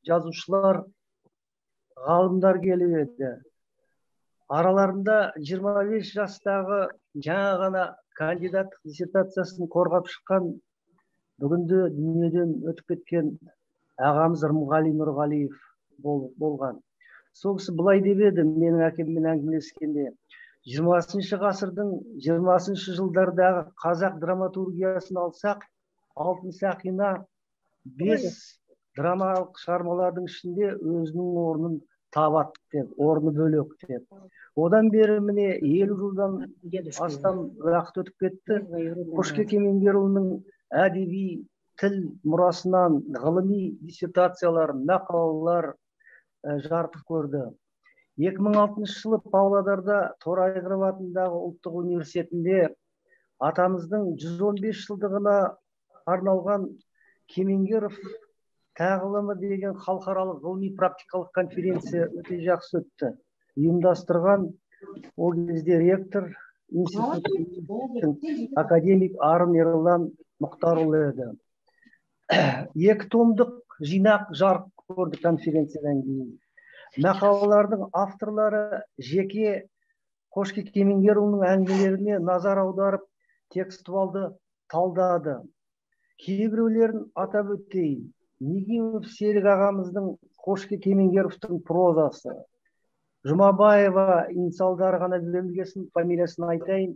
жазушылар, ғалымдар келіп еді. Араларында 25 жастағы жаңа ғана кандидаттық диссертациясын қорғап шыққан, бүгінде дүниеден өтіп кеткен ағамыз Рымғали Нұрғалиев болған. Сол кісі былай деп еді, менің әкеммен әңгімелескенде, 20 ғасырдың 20 жылдардағы қазақ драматургиясын алсақ, Алтын Сақина 5 драмалық шығармалардың ішінде өзінің орнын табады деп, орны бөлек деп. Одан бері міне 50 жылдан астам уақыт өтіп кетті. Қошке Кемеңгерұлының әдеби тіл мұрасынан ғылыми диссертациялар, мақалалар жарық көрді. 2006 жылы Павлодарда Торайғыров атындағы ұлттық университетінде атамыздың 115 жылдығына арналған Кемеңгеров тағылымы деген халықаралық ғылыми практикалық конференция өте жақсы өтті. Ұйымдастырған ол кезде ректор институттың академик Арын Ерлан Мұхтарұлы еді. 2 томдық жинақ жарық көрді конференциядан кейін. Мақалалардың авторлары жеке Қошке Кемеңгерұлының әңгімелеріне назар аударып, текстуалды талдады. Кейбіреулерін атап өтейін. Нигимов Серік ағамыздың Қошке Кемеңгеровтың прозасы. Жұмабаева инициалдары ғана берілгесін, фамилиясын айтайын.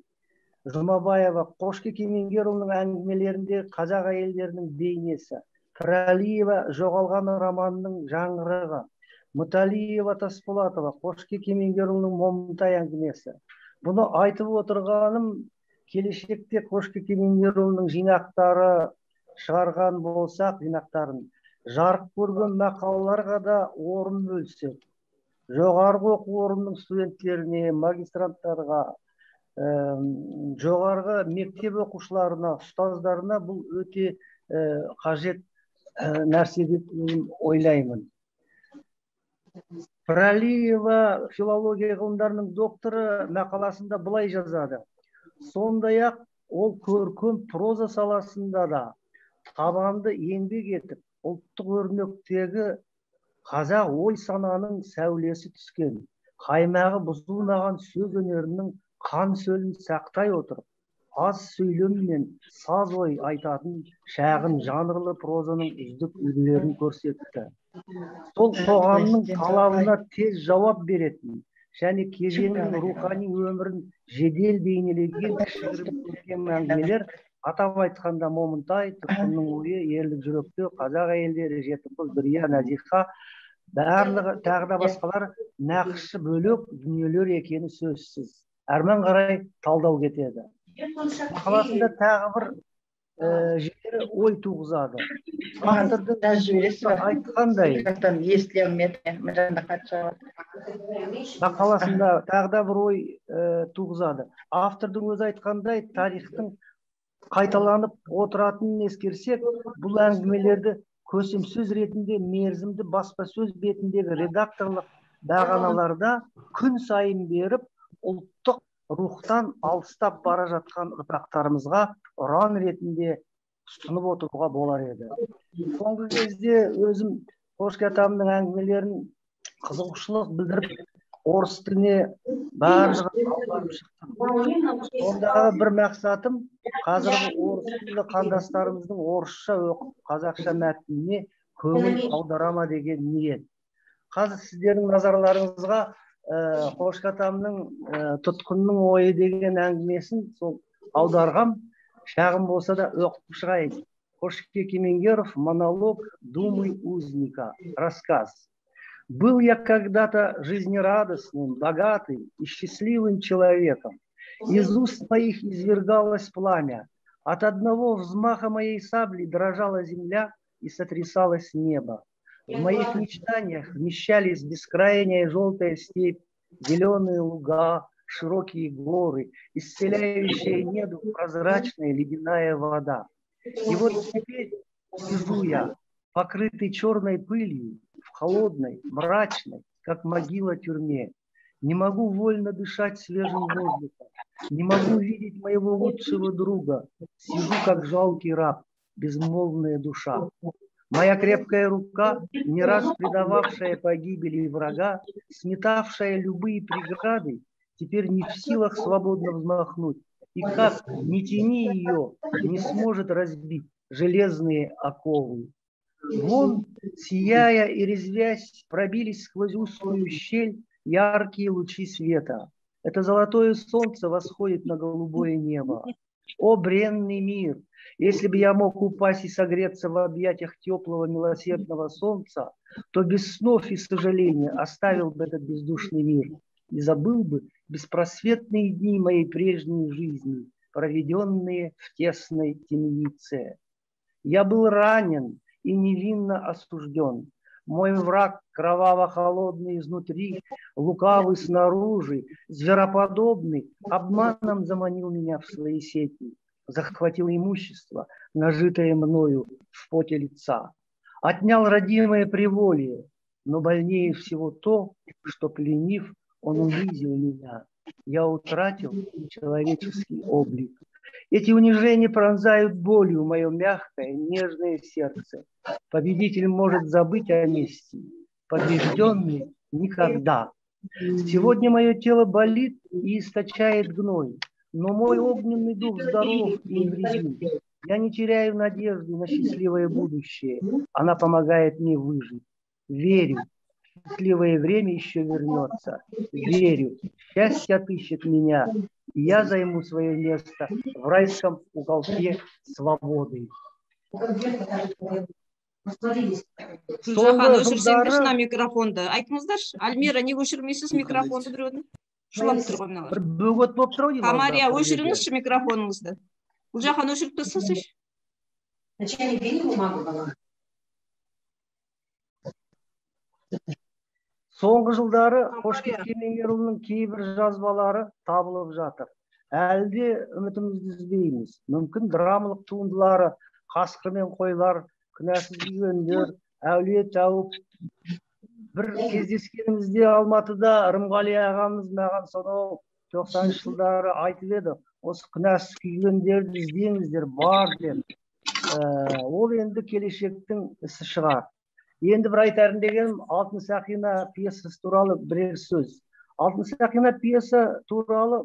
Жұмабаева Қошке Кемеңгерұлының әңгімелерінде қазақ әйелдерінің бейнесі. Пірәлиева жоғалған романының жаңғырығы. Мұталиева Тасболатова Қошке Кемеңгерұлының Момынтай әңгімесі. Бұны айтып отырғаным, келешекте Қошке Кемеңгерұлының жинақтары шығарған болсақ, жинақтарын жарық көрген мақалаларға да орын бөлсек, жоғарғы оқу орнының студенттеріне, магистранттарға, жоғарғы мектеп оқушыларына, ұстаздарына бұл өте қажет нәрсе деп ойлаймын. Пірәлиева филология ғылымдарының докторы мақаласында былай жазады. Сондай-ақ ол көркем проза саласында да табанды еңбек етіп, ұлттық өрнектегі қазақ ой сананың сәулесі түскен, қаймағы бұзылмаған сөз өнерінің қан сөлін сақтай отырып, аз сөйлеммен саз ой айтатын шағын жанрлы прозаның үздік үлгілерін көрсетті. Сол қоғамның талабына тез жауап беретін және кезеңнің рухани өмірін жедел бейнелеген кішігірім көркем әңгімелер, атап айтқанда Момынтай, Тұтқынның ойы, Ерлік жүректе, қазақ әйелдері, Жетім қыз, Дүрия, Назиха, барлығы тағы да басқалар нақышы бөлек дүниелер екені сөзсіз. Әрмен қарай талдау кетеді. Мақаласында тағы бір жері ой туғызады. Автордың айтқандай, мақаласында тағы да бір ой туғызады. Автордың өзі айтқандай, тарихтың қайталанып отыратынын ескерсек, бұл әңгімелерді көсемсөз ретінде мерзімді баспасөз бетіндегі редакторлық бағаналарда күн сайын беріп, ұлттық рухтан алыстап бара жатқан ұрпақтарымызға ұран ретінде ұсынып отыруға болар еді. Соңғы кезде өзім Қошке атамның әңгімелерін қызығушылық білдіріп, орыс тіліне барлығын аударып шықтым. Ондағы бір мақсатым қазіргі орыс тілді қандастарымыздың орысша оқып, қазақша мәтініне көңіл аударама деген ниет. Қазір сіздердің назарларыңызға Қошке атамның Тұтқынның ойы деген әңгімесін сол аударғам, шағын болса да оқып шығайын. Қошке Кемеңгеров, монолог «Думы узника», рассказ. Был я когда-то жизнерадостным, богатым и счастливым человеком. Из уст моих извергалось пламя. От одного взмаха моей сабли дрожала земля и сотрясалось небо. В моих мечтаниях вмещались бескрайняя желтая степь, зеленые луга, широкие горы, исцеляющая неду прозрачная ледяная вода. И вот теперь сижу я, покрытый черной пылью, в холодной, мрачной, как могила тюрьме. Не могу вольно дышать свежим воздухом, не могу видеть моего лучшего друга. Сижу, как жалкий раб, безмолвная душа. Моя крепкая рука, не раз предававшая погибели врага, сметавшая любые преграды, теперь не в силах свободно взмахнуть. И как не тяни ее, не сможет разбить железные оковы. Вон, сияя и резвясь, пробились сквозь узкую щель яркие лучи света. Это золотое солнце восходит на голубое небо. О, бренный мир! Если бы я мог упасть и согреться в объятиях теплого милосердного солнца, то без снов и сожаления оставил бы этот бездушный мир и забыл бы беспросветные дни моей прежней жизни, проведенные в тесной темнице. Я был ранен и невинно осужден. Мой враг кроваво-холодный изнутри, лукавый снаружи, звероподобный, обманом заманил меня в свои сети, захватил имущество, нажитое мною в поте лица, отнял родимое приволье, но больнее всего то, что, пленив, он унизил меня. Я утратил человеческий облик. Эти унижения пронзают болью мое мягкое, нежное сердце. Победитель может забыть о мести, побежденный никогда. Сегодня мое тело болит и источает гной, но мой огненный дух здоров и невредим. Я не теряю надежды на счастливое будущее. Она помогает мне выжить. Верю, счастливое время еще вернется. Верю, счастье отыщет меня, и я займу свое место в райском уголке свободы. Гүлжахан, өшірсеңдерші мына микрофонды. Айтыңыздаршы, Альмира, не өшірмейсіз микрофонды біреудің? Шулап тұр ғой мыналар. Бөгет болып тұр ғой деймін. Камария, өшіріңізші микрофоныңызды. Гүлжахан, өшіріп тастасайшы. Соңғы жылдары Қошкет Кемеңгерұлының кейбір жазбалары табылып жатыр. Әлі де үмітімізді үзбейміз. Мүмкін драмалық туындылары Қасқыр мен қойлар, Күнәсіз күйгендер, Әулие тауып. Бір кездескенімізде Алматыда Рымғали ағамыз маған сонау 90-шы жылдары айтып еді, осы Күнәсіз күйгендерді іздеңіздер, бар деп. Ол енді келешектің ісі шығар. Енді бір айтарым дегенім, Алтын Сақина пьесасы туралы бірер сөз. Алтын Сақина пьеса туралы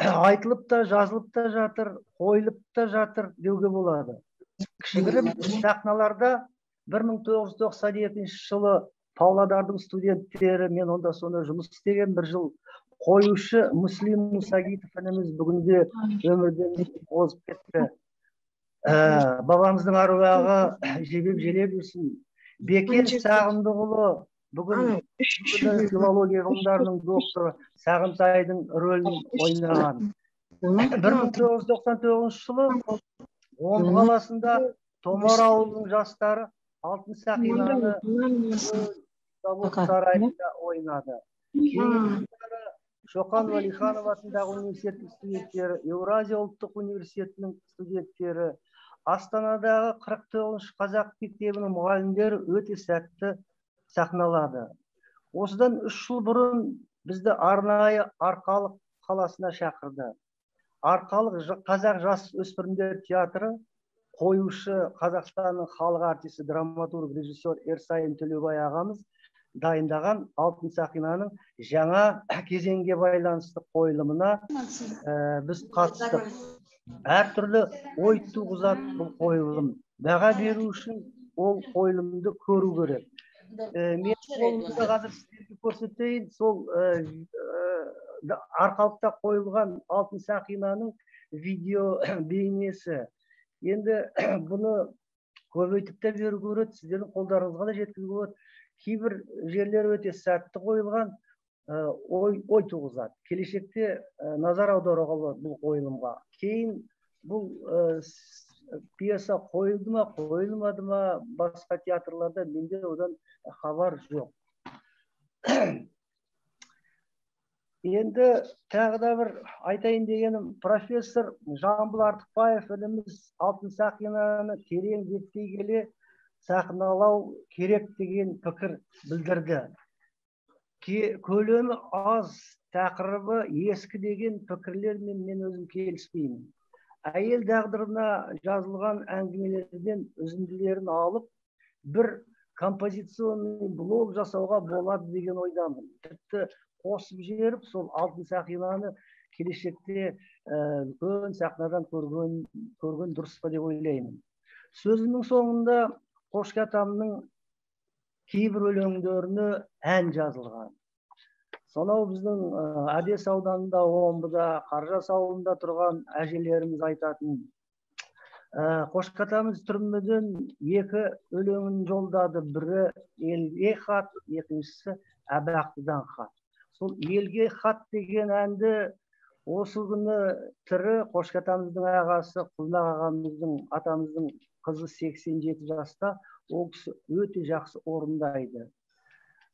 айтылып та, жазылып та жатыр, қойылып та жатыр деуге болады. Кішігірім сахналарда 1992 жылы Павлодардың студенттері, мен онда соны жұмыс істеген бір жыл, қоюшы Мүслим Мұсагитов ініміз бүгінде өмірден озып кетті. Бабамыздың аруағы жебеп желе берсін. Бекен Сағындықұлы бүгін филология ғылымдарының докторы Сағынтайдың рөлін ойнаған. 1999 жылы Омбы қаласында Томар ауылының жастары Алтын Сақинаны завод сарайында ойнады. Кейін Шоқан Уәлиханов атындағы университеттің студенттері, Еуразия ұлттық университетінің студенттері, Астанадағы 49-шы қазақ мектебінің мұғалімдері өте сәтті сахналады. Осыдан 3 жыл бұрын бізді арнайы Арқалық қаласына шақырды. Арқалық қазақ жас өспірімдер театры қоюшы Қазақстанның халық артисі, драматург, режиссер Ерсайын Төлеубай ағамыз дайындаған Алтын Сақинаның жаңа кезеңге байланысты қойылымына біз қатыстық. Әртүрлі ой туғызады бұл қойылым. Баға беру үшін ол қойылымды көру керек. Мен қолымды қазір сіздерге көрсетейін. Сол Арқалықта қойылған Алтын Сақинаның видео бейнесі. Енді бұны көбейтіп те беру керек, сіздердің қолдарыңызға да жеткізуге болады. Кейбір жерлер өте сәтті қойылған, ой туғызады. Келешекте назар аударуға болады бұл қойылымға. Кейін бұл пьеса қойылды ма, қойылмады ма басқа театрларда, менде одан хабар жоқ. Енді тағы да бір айтайын дегенім, профессор Жамбыл Артықбаев ініміз Алтын Сақинаны терең зерттей келе сахналау керек деген пікір білдірді. Көлемі аз, тақырыбы ескі деген пікірлермен мен өзім келіспеймін. Әйел тағдырына жазылған әңгімелерден үзінділерін алып, бір композиционный блок жасауға болады деген ойдамын. Тіпті қосып жіберіп, сол алтын сақинаны келешекте үлкен сахнадан көрген дұрыс па деп ойлаймын. Сөзінің соңында Қошқа атамның кейбір өлеңдеріне ән жазылған. Сонау біздің Одесса ауданында, Омбыда, Қаржас ауылында тұрған әжелеріміз айтатын, Қошқа атамыз түрмеден екі өлеңін жолдады. Бірі елге хат, екіншісі Әбақтыдан хат. Сол елге хат деген әнді осы күні тірі Қошқа атамыздың ағасы, Құлмақ ағамыздың, атамыздың қызы 87 жаста, ол кісі өте жақсы орындайды.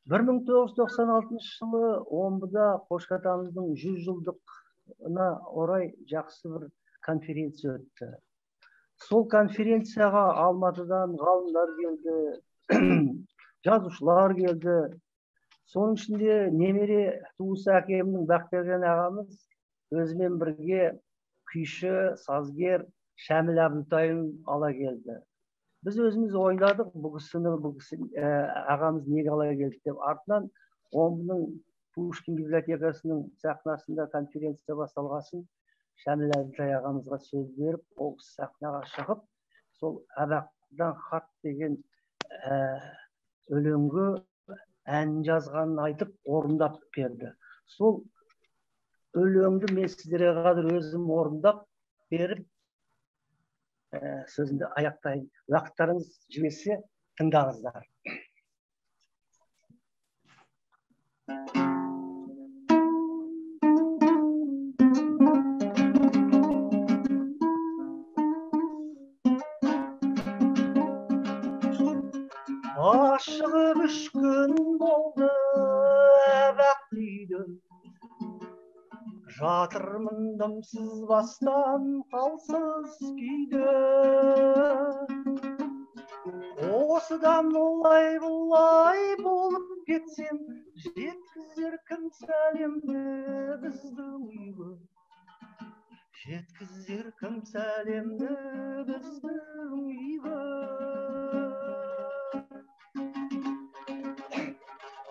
1996 жылы Омбыда Қошқа атамыздың 100 жылдығына орай жақсы бір конференция өтті. Сол конференцияға Алматыдан ғалымдар келді, жазушылар келді. Соның ішінде немере туысы әкемнің Бақберген ағамыз өзімен бірге күйші, сазгер Шәміл Әбілтайын ала келді. Біз өзіміз ойладық, бұл кісі ағамыз неге ала келді деп. Артынан Омбының Пушкин библиотекасының сахнасында конференция басталғасын Шәміл Әбілтай ағамызға сөз беріп, ол кісі сахнаға шығып, сол Әбақтыдан хат деген өлеңге ән жазғанын айтып, орындап берді. Сол өлеңді мен сіздерге қазір өзім орындап беріп, сөзімді аяқтайын. Уақыттарыңыз жіберсе, тыңдаңыздар. Ашығып 3 күн болды Әбақты үйден, жатырмын дымсыз бастан қалсыз күйде. Осыдан олай бұлай болып кетсем, жеткізер кім сәлемді біздің үйге. Жеткізер кім сәлемді біздің үйге.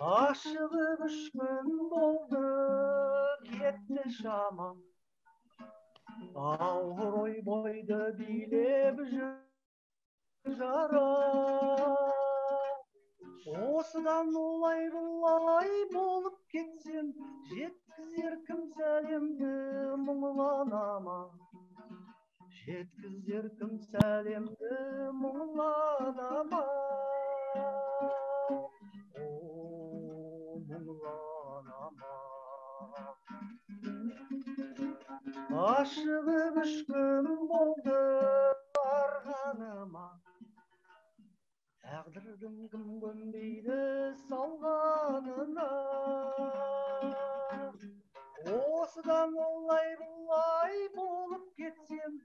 Ашығып 3 күн болды кетті шамам, ауыр ой бойды билеп жүр жара. Осыдан олай бұлай болып кетсем, жеткізер кім сәлемді мұңланама. Жеткізер кім сәлемді мұңланама. Ашығып 3 күн болды арғаныма, тағдырдың кім көнбейді салғанына. Осыдан олай бұлай болып кетсем,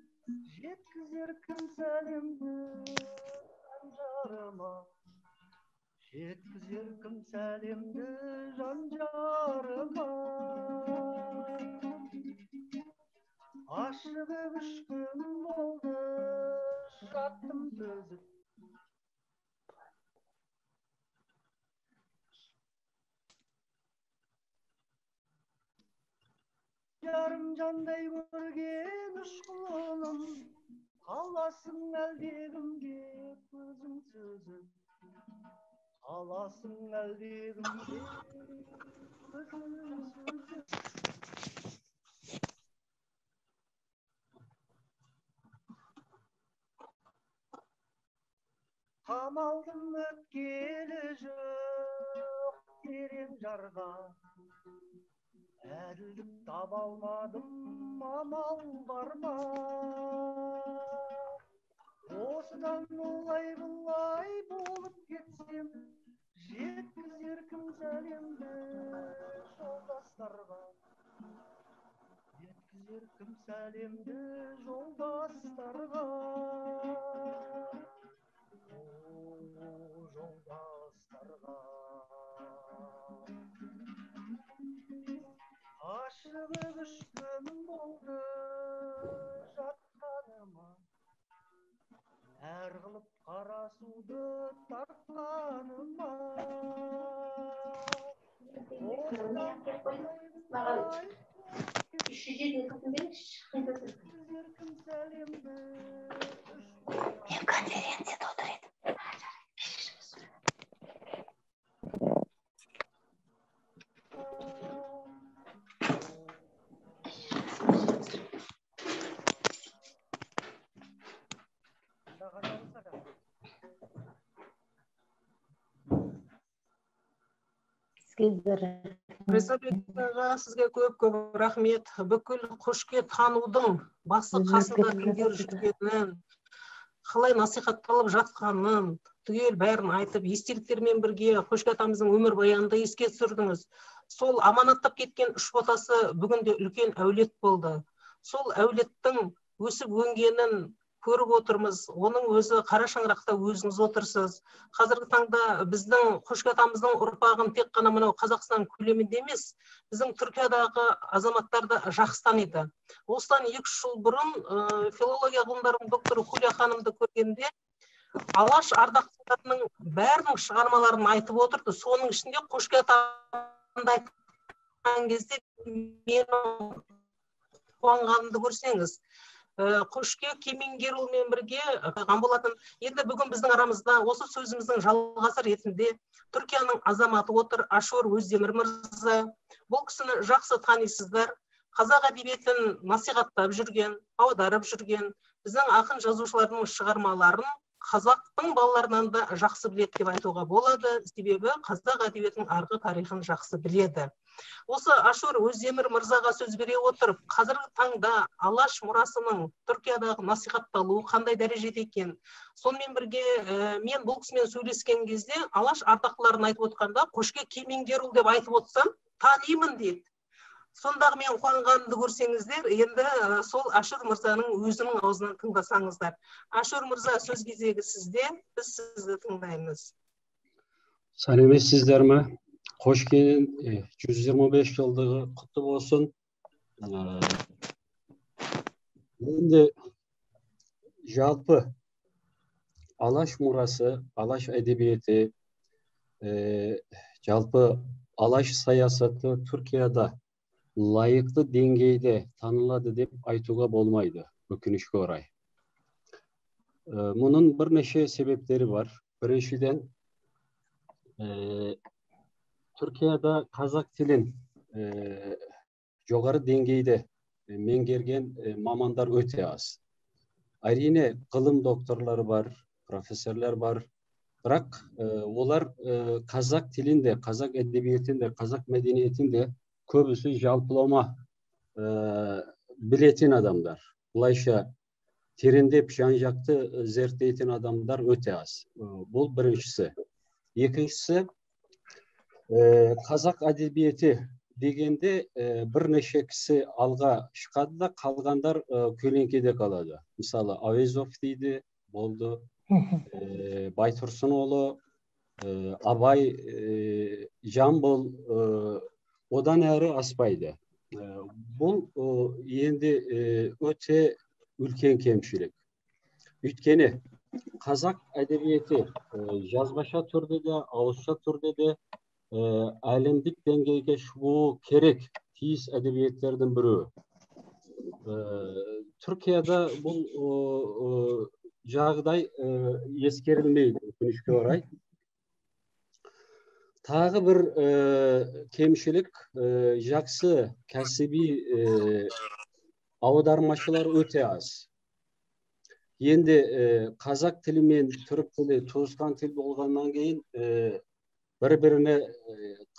жеткізер кім сәлемді жан жарыма. Жеткізер кім сәлемді жан жарыма. Ашығып 3 күн болды жаттым төзіп, жарым жандай көрген ұшқыным, қаласың әлде кімге көзің сөзіп. Қаласың әлде кімге көзің сөзіп. Қамалдым өткелі жоқ терең жарға, әділдік таба алмадым, амал бар ма? Осыдан олай бұлай болып кетсем, жеткізер кім сәлемді жолдастарға. Жеткізер кім сәлемді жолдастарға. Жолдастарға. Ашығып 3 күн болды жатқаныма, әр қылып қара суды Мен конференцияда отыр едім. Ризабек сізге көп рахмет. Бүкіл көшке танудың басы қасында кімдер жүргенін, қалай насихатталып жатқанын түгел бәрін айтып, естеліктермен бірге Көшке атамыздың өмірбаянында еске түсірдіңіз. Сол аманаттап кеткен үш ботасы бүгінде үлкен әулет болды. Сол әулеттің өсіп өнгенін көріп отырмыз. Оның өзі қара шаңырақта өзіңіз отырсыз. Қазіргі таңда біздің Көшке атамыздың ұрпағын тек қана мынау Қазақстан көлемінде емес, біздің Түркиядағы азаматтар да жақсы таниды. Осыдан 2 жыл бұрын филология ғылымдарының докторы Хулия ханымды көргенде Алаш ардақтыларының бәрінің шығармаларын айтып отырды. Соның ішінде Көшке атамды айтқан кезде мен қуанғанымды көрсеңіз. Көшке Кемеңгерұлымен бірге қалған болатын. Енді бүгін біздің арамызда осы сөзіміздің жалғасы ретінде Түркияның азаматы отыр, Ашур Өздемір мырза. Бұл кісіні жақсы танисыздар. Қазақ әдебиетін насихаттап жүрген, аударып жүрген, біздің ақын жазушылардың шығармаларын қазақтың балаларынан да жақсы біледі деп айтуға болады, себебі қазақ әдебиетінің арғы тарихын жақсы біледі. Осы Ашур Өздемір мырзаға сөз бере отырып, қазіргі таңда Алаш мұрасының Түркиядағы насихатталуы қандай дәрежеде екен? Сонымен бірге мен бұл кісімен сөйлескен кезде Алаш ардақтыларын айтып отқанда, Көшке Кемеңгерұл деп айтып отсам, танимын дейді. Сондағы мен қуанғанымды көрсеңіздер, енді сол Ашур мырзаның өзінің аузынан тыңдасаңыздар. Ашур мырза, сөз кезегі сізде, біз сізді тыңдаймыз. Сәлеметсіздер ме? Көшкенің 125 жылдығы құтты болсын. Енді жалпы Алаш мұрасы, Алаш әдебиеті, жалпы Алаш саясаты Түркияда лайықты деңгейде танылады деп айтуға болмайды, өкінішке орай. Мұның бірнеше себептері бар. Біріншіден, Түркияда қазақ тілін жоғары деңгейде меңгерген мамандар өте аз. Әрине, ғылым докторлары бар, профессорлар бар, бірақ олар қазақ тілінде, қазақ әдебиетінде, қазақ мәдениетінде көбісі жалпылама білетін адамдар. Бұлайша тереңдеп жан-жақты зерттейтін адамдар өте аз. Бұл біріншісі. Екіншісі, қазақ әдебиеті дегенде бірнеше кісі алға шығады да, қалғандар көлеңкеде қалады. Мысалы, Әуезов дейді, болды, Байтұрсынұлы, Абай, Жамбыл, одан әрі аспайды. Бұл енді өте үлкен кемшілік. Өйткені қазақ әдебиеті жазбаша түрде де, ауызша түрде де әлемдік деңгейге шығуы керек тиіс әдебиеттердің біреуі. Түркияда бұл жағдай ескерілмейді, өкінішке орай. Тағы бір кемшілік, жақсы кәсіби аудармашылар өте аз. Енді қазақ тілі мен түрік тілі туысқан тіл болғаннан кейін бір-біріне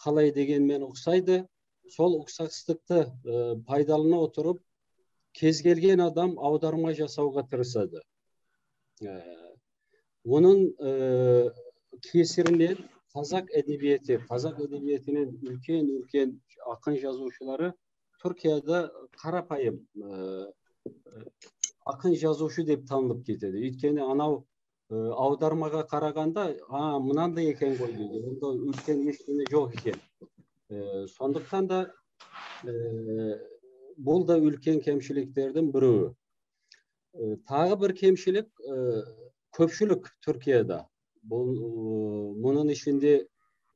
қалай дегенмен ұқсайды. Сол ұқсастықты пайдалана отырып, кез келген адам аударма жасауға тырысады. Оның кесірінен қазақ әдебиетінің үлкен ақын жазушылары Түркияда қарапайым ақын жазушы деп танылып кетеді. Өйткені анау аудармаға қарағанда, мынандай екен ғой дейді. Онда үлкен ештеңе жоқ екен. Сондықтан да бұл да үлкен кемшіліктердің біреуі. Тағы бір кемшілік, көпшілік Түркияда. Мұның ішінде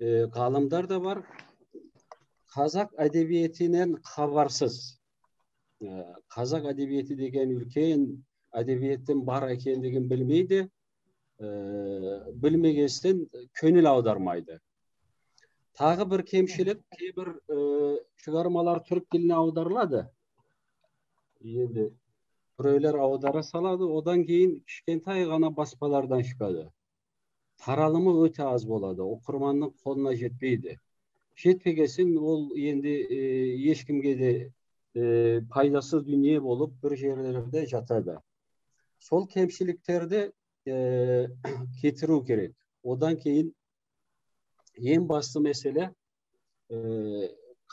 ғалымдар да бар, қазақ әдебиетінен хабарсыз. Қазақ әдебиеті деген үлкен әдебиеттің бар екендігін білмейді, білмегестен көңіл аудармайды. Тағы бір кемшілік, кейбір шығармалар түрік тіліне аударылады. Енді біреулер аудара салады, одан кейін кішкентай ғана баспалардан шығады. Таралымы өте аз болады, оқырманның қолына жетпейді. Жетпегесін ол енді ешкімге де пайдасыз дүние болып бір жерлерде жатады. Сол кемшіліктерді кетіру керек. Одан кейін ең басты мәселе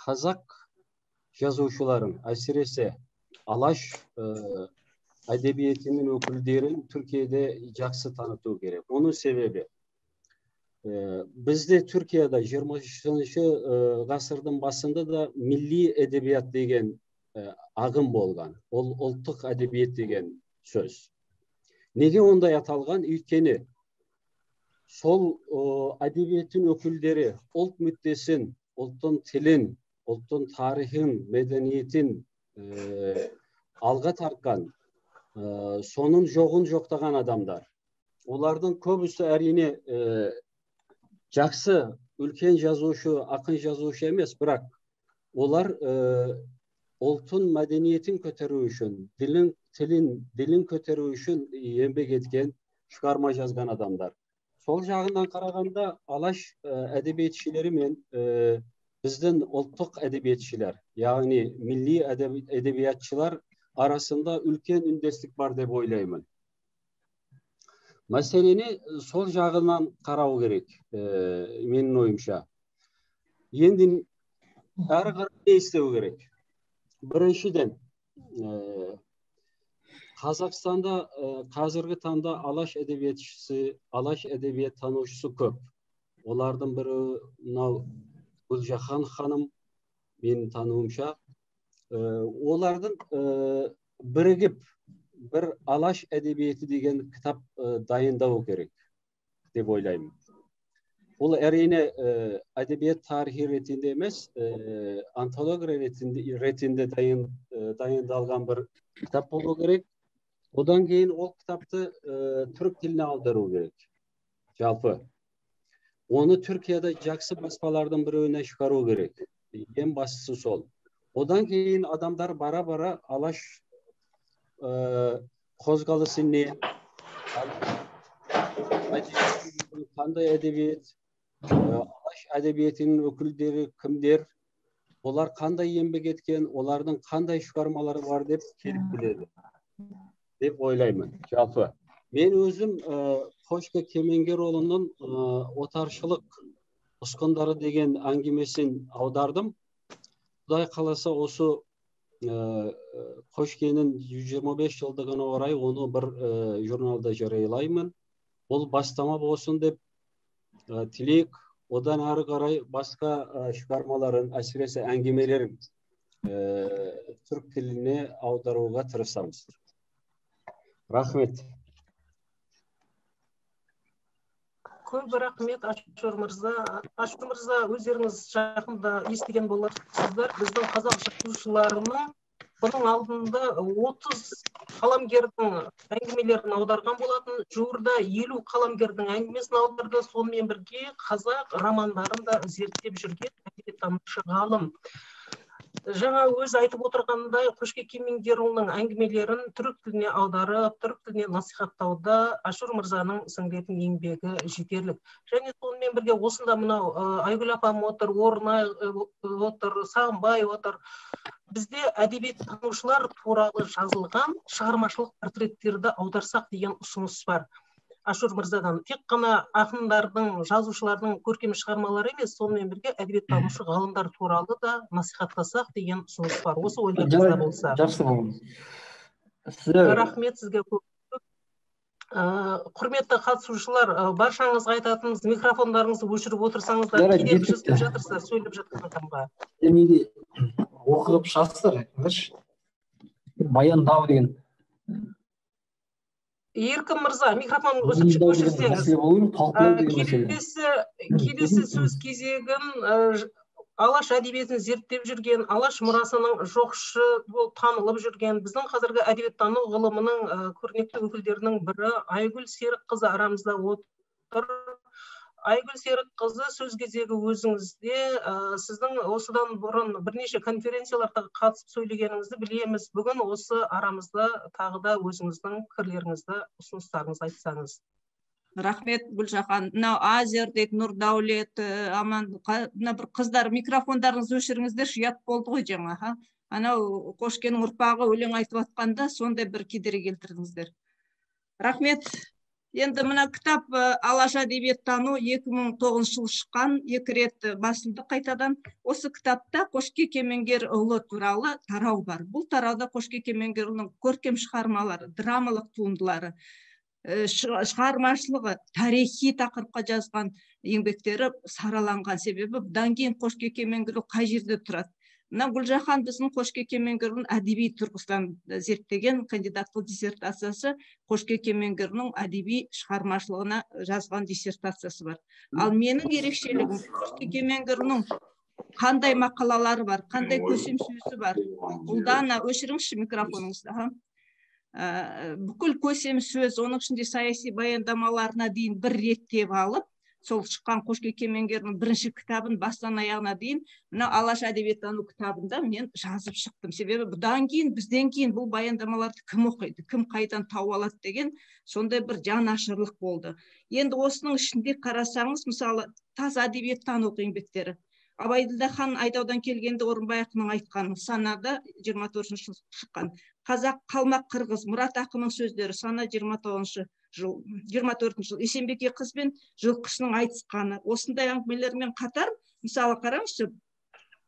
қазақ жазушыларын, әсіресе Алаш әдебиетінің өкілдерін Түркияда жақсы таныту керек. Оның себебі бізде Түркияда 20-ші ғасырдың басында да milli әдебиет деген ағым болған. Ол ұлттық әдебиет деген сөз. Неге ондай аталған? Өйткені сол әдебиеттің өкілдері ұлт мүддесін, ұлттың тілін, ұлттың тарихын, мәдениетін алға тартқан, соның жоғын жоқтаған адамдар. Олардың көбісі әрине жақсы, үлкен жазушы, ақын жазушы емес, бірақ олар ұлттың мәдениетін көтеру үшін, тілін көтеру үшін еңбек еткен, шығарма жазған адамдар. Сол жағынан қарағанда Алаш әдебиетшілері мен біздің ұлттық әдебиетшілер, яғни milli әдебиетшілер арасында үлкен үндестік бар деп ойлаймын. Мәселені сол жағынан қарау керек, менің ойымша. Енді әрі қарай не істеу керек? Біріншіден, Қазақстанда қазіргі таңда Алаш әдебиетшісі, Алаш әдебиет танушысы көп. Олардың бірі мынау Гүлжахан ханым, менің тануымша. Олардың бірігіп бір Алаш әдебиеті деген кітап дайындау керек деп ойлаймын. Ол әрине әдебиет тарихи ретінде емес, антология ретінде дайындалған бір кітап болу керек. Одан кейін ол кітапты түрік тіліне аудару керек. Жалпы. Оны Түркияда жақсы баспалардың біреуіне шығару керек. Ең бастысы сол. Одан кейін адамдар бара-бара Алаш қозғалысы не, қандай әдебиет, Алаш әдебиетінің өкілдері кімдер, олар қандай еңбек еткен, олардың қандай шығармалары бар деп келіп біледі деп ойлаймын. Жалпы мен өзім Қошқа Кемеңгерұлының отаршылық ұсқындары деген әңгімесін аудардым. Құдай қаласа осы Қошкенің 125 жылдығына орай оны бір журналда жариялаймын. Ол бастама болсын деп тілек, одан ары қарай басқа шығармаларын, әсіресе әңгімелерін түрік тіліне аударуға тырысамыз. Рахмет. Көп рахмет, Ашур мырза. Ашур мырза, өздеріңіз жақында естіген боларсыздар. Біздің қазақ жазушыларының бұның алдында 30 қаламгердің әңгімелерін аударған болатын. Жуырда 50 қаламгердің әңгімесін аударды. Сонымен бірге қазақ романдарын да зерттеп жүрген әдебиеттанушы ғалым. Жаңа өз айтып отырғандай, Қошқа Кемеңгерұлының әңгімелерін түрік тіліне аударып, түрік тіліне насихаттауда Ашур мырзаның сіңіретін еңбегі жетерлік. Және сонымен бірге осында мынау Айгүл апам отыр, Орнай отыр, Сағынбай отыр. Бізде әдебиеттанушылар туралы жазылған шығармашылық портреттерді аударсақ деген ұсыныс бар. Ашур мырзадан тек қана ақындардың, жазушылардың көркем шығармалары емес, сонымен бірге әдебиеттанушы ғалымдар туралы да насихаттасақ деген ұсыныс бар. Осы ойларыңызда болса. Жақсы болды. Рахмет сізге көп. Құрметті қатысушылар, баршаңызға айтатынымыз, микрофондарыңызды өшіріп отырсаңыздар, кейде жүзіп жатырсыздар, сөйлеп жатқан адамға. Неге оқып шығасыздар, баяндау деген. Еркін мырза, микрофон өшірсеңіз. Келесі сөз кезегін алаш әдебиетін зерттеп жүрген, алаш мұрасының жоқшы болып танылып жүрген біздің қазіргі әдебиеттану ғылымының көрнекті өкілдерінің бірі Айгүл Серікқызы арамызда отыр. Айгүл Серікқызы, сөз кезегі өзіңізде. Сіздің осыдан бұрын бірнеше конференцияларға қатысып сөйлегеніңізді білеміз. Бүгін осы арамызда тағы да өзіңіздің пікірлеріңізді, ұсыныстарыңызды айтсаңыз. Рахмет, Гүлжахан. Мынау Азердек, Нұрдаулет, Аман, мына бір қыздар микрофондарыңызды өшіріңіздерші, ұят болды ғой жаңа. Анау Қошкенің ұрпағы өлең айтып атқанда сондай бір кедергі келтірдіңіздер. Рахмет. Енді мына кітап Алаш әдебиеттану 2009 жылы шыққан, 2 рет басылды қайтадан. Осы кітапта Қошке Кемеңгерұлы туралы тарау бар. Бұл тарауда Қошке Кемеңгерұлының көркем шығармалары, драмалық туындылары, шығармашылығы, тарихи тақырыпқа жазған еңбектері сараланған. Себебі бұдан кейін Қошке Кемеңгерұлы қай жерде тұрады? Мына Гүлжахан біздің Қошке Кемеңгерұлын әдеби тұрғысынан зерттеген кандидаттық диссертациясы Қошке Кемеңгерұлының әдеби шығармашылығына жазған диссертациясы бар. Ал менің ерекшелігім Қошке Кемеңгерұлының қандай мақалалары бар, қандай көсем сөзі бар. Ұлдана өшіріңізші микрофоныңызды. Бүкіл көсем сөз, оның ішінде саяси баяндамаларына дейін бір реттеп алып, сол шыққан Қошке Кемеңгердің бірінші кітабын бастан аяғына дейін мына Алаш әдебиеттану кітабында мен жазып шықтым. Себебі бұдан кейін, бізден кейін бұл баяндамаларды кім оқиды, кім қайдан тауып алады деген сондай бір жанашырлық болды. Енді осының ішінде қарасаңыз, мысалы, таза әдебиеттану еңбектері. Абайділда хан Айдаудан келгенде Орынбай ақынның айтқаны, санада 24 жыл шыққан. Қазақ, қалмақ, қырғыз, Мұрат ақынның сөздері, сана 24 жыл. Есенбике қыз бен жылқышының айтысқаны. Осындай әңгімелермен қатар, мысалы қараңызшы,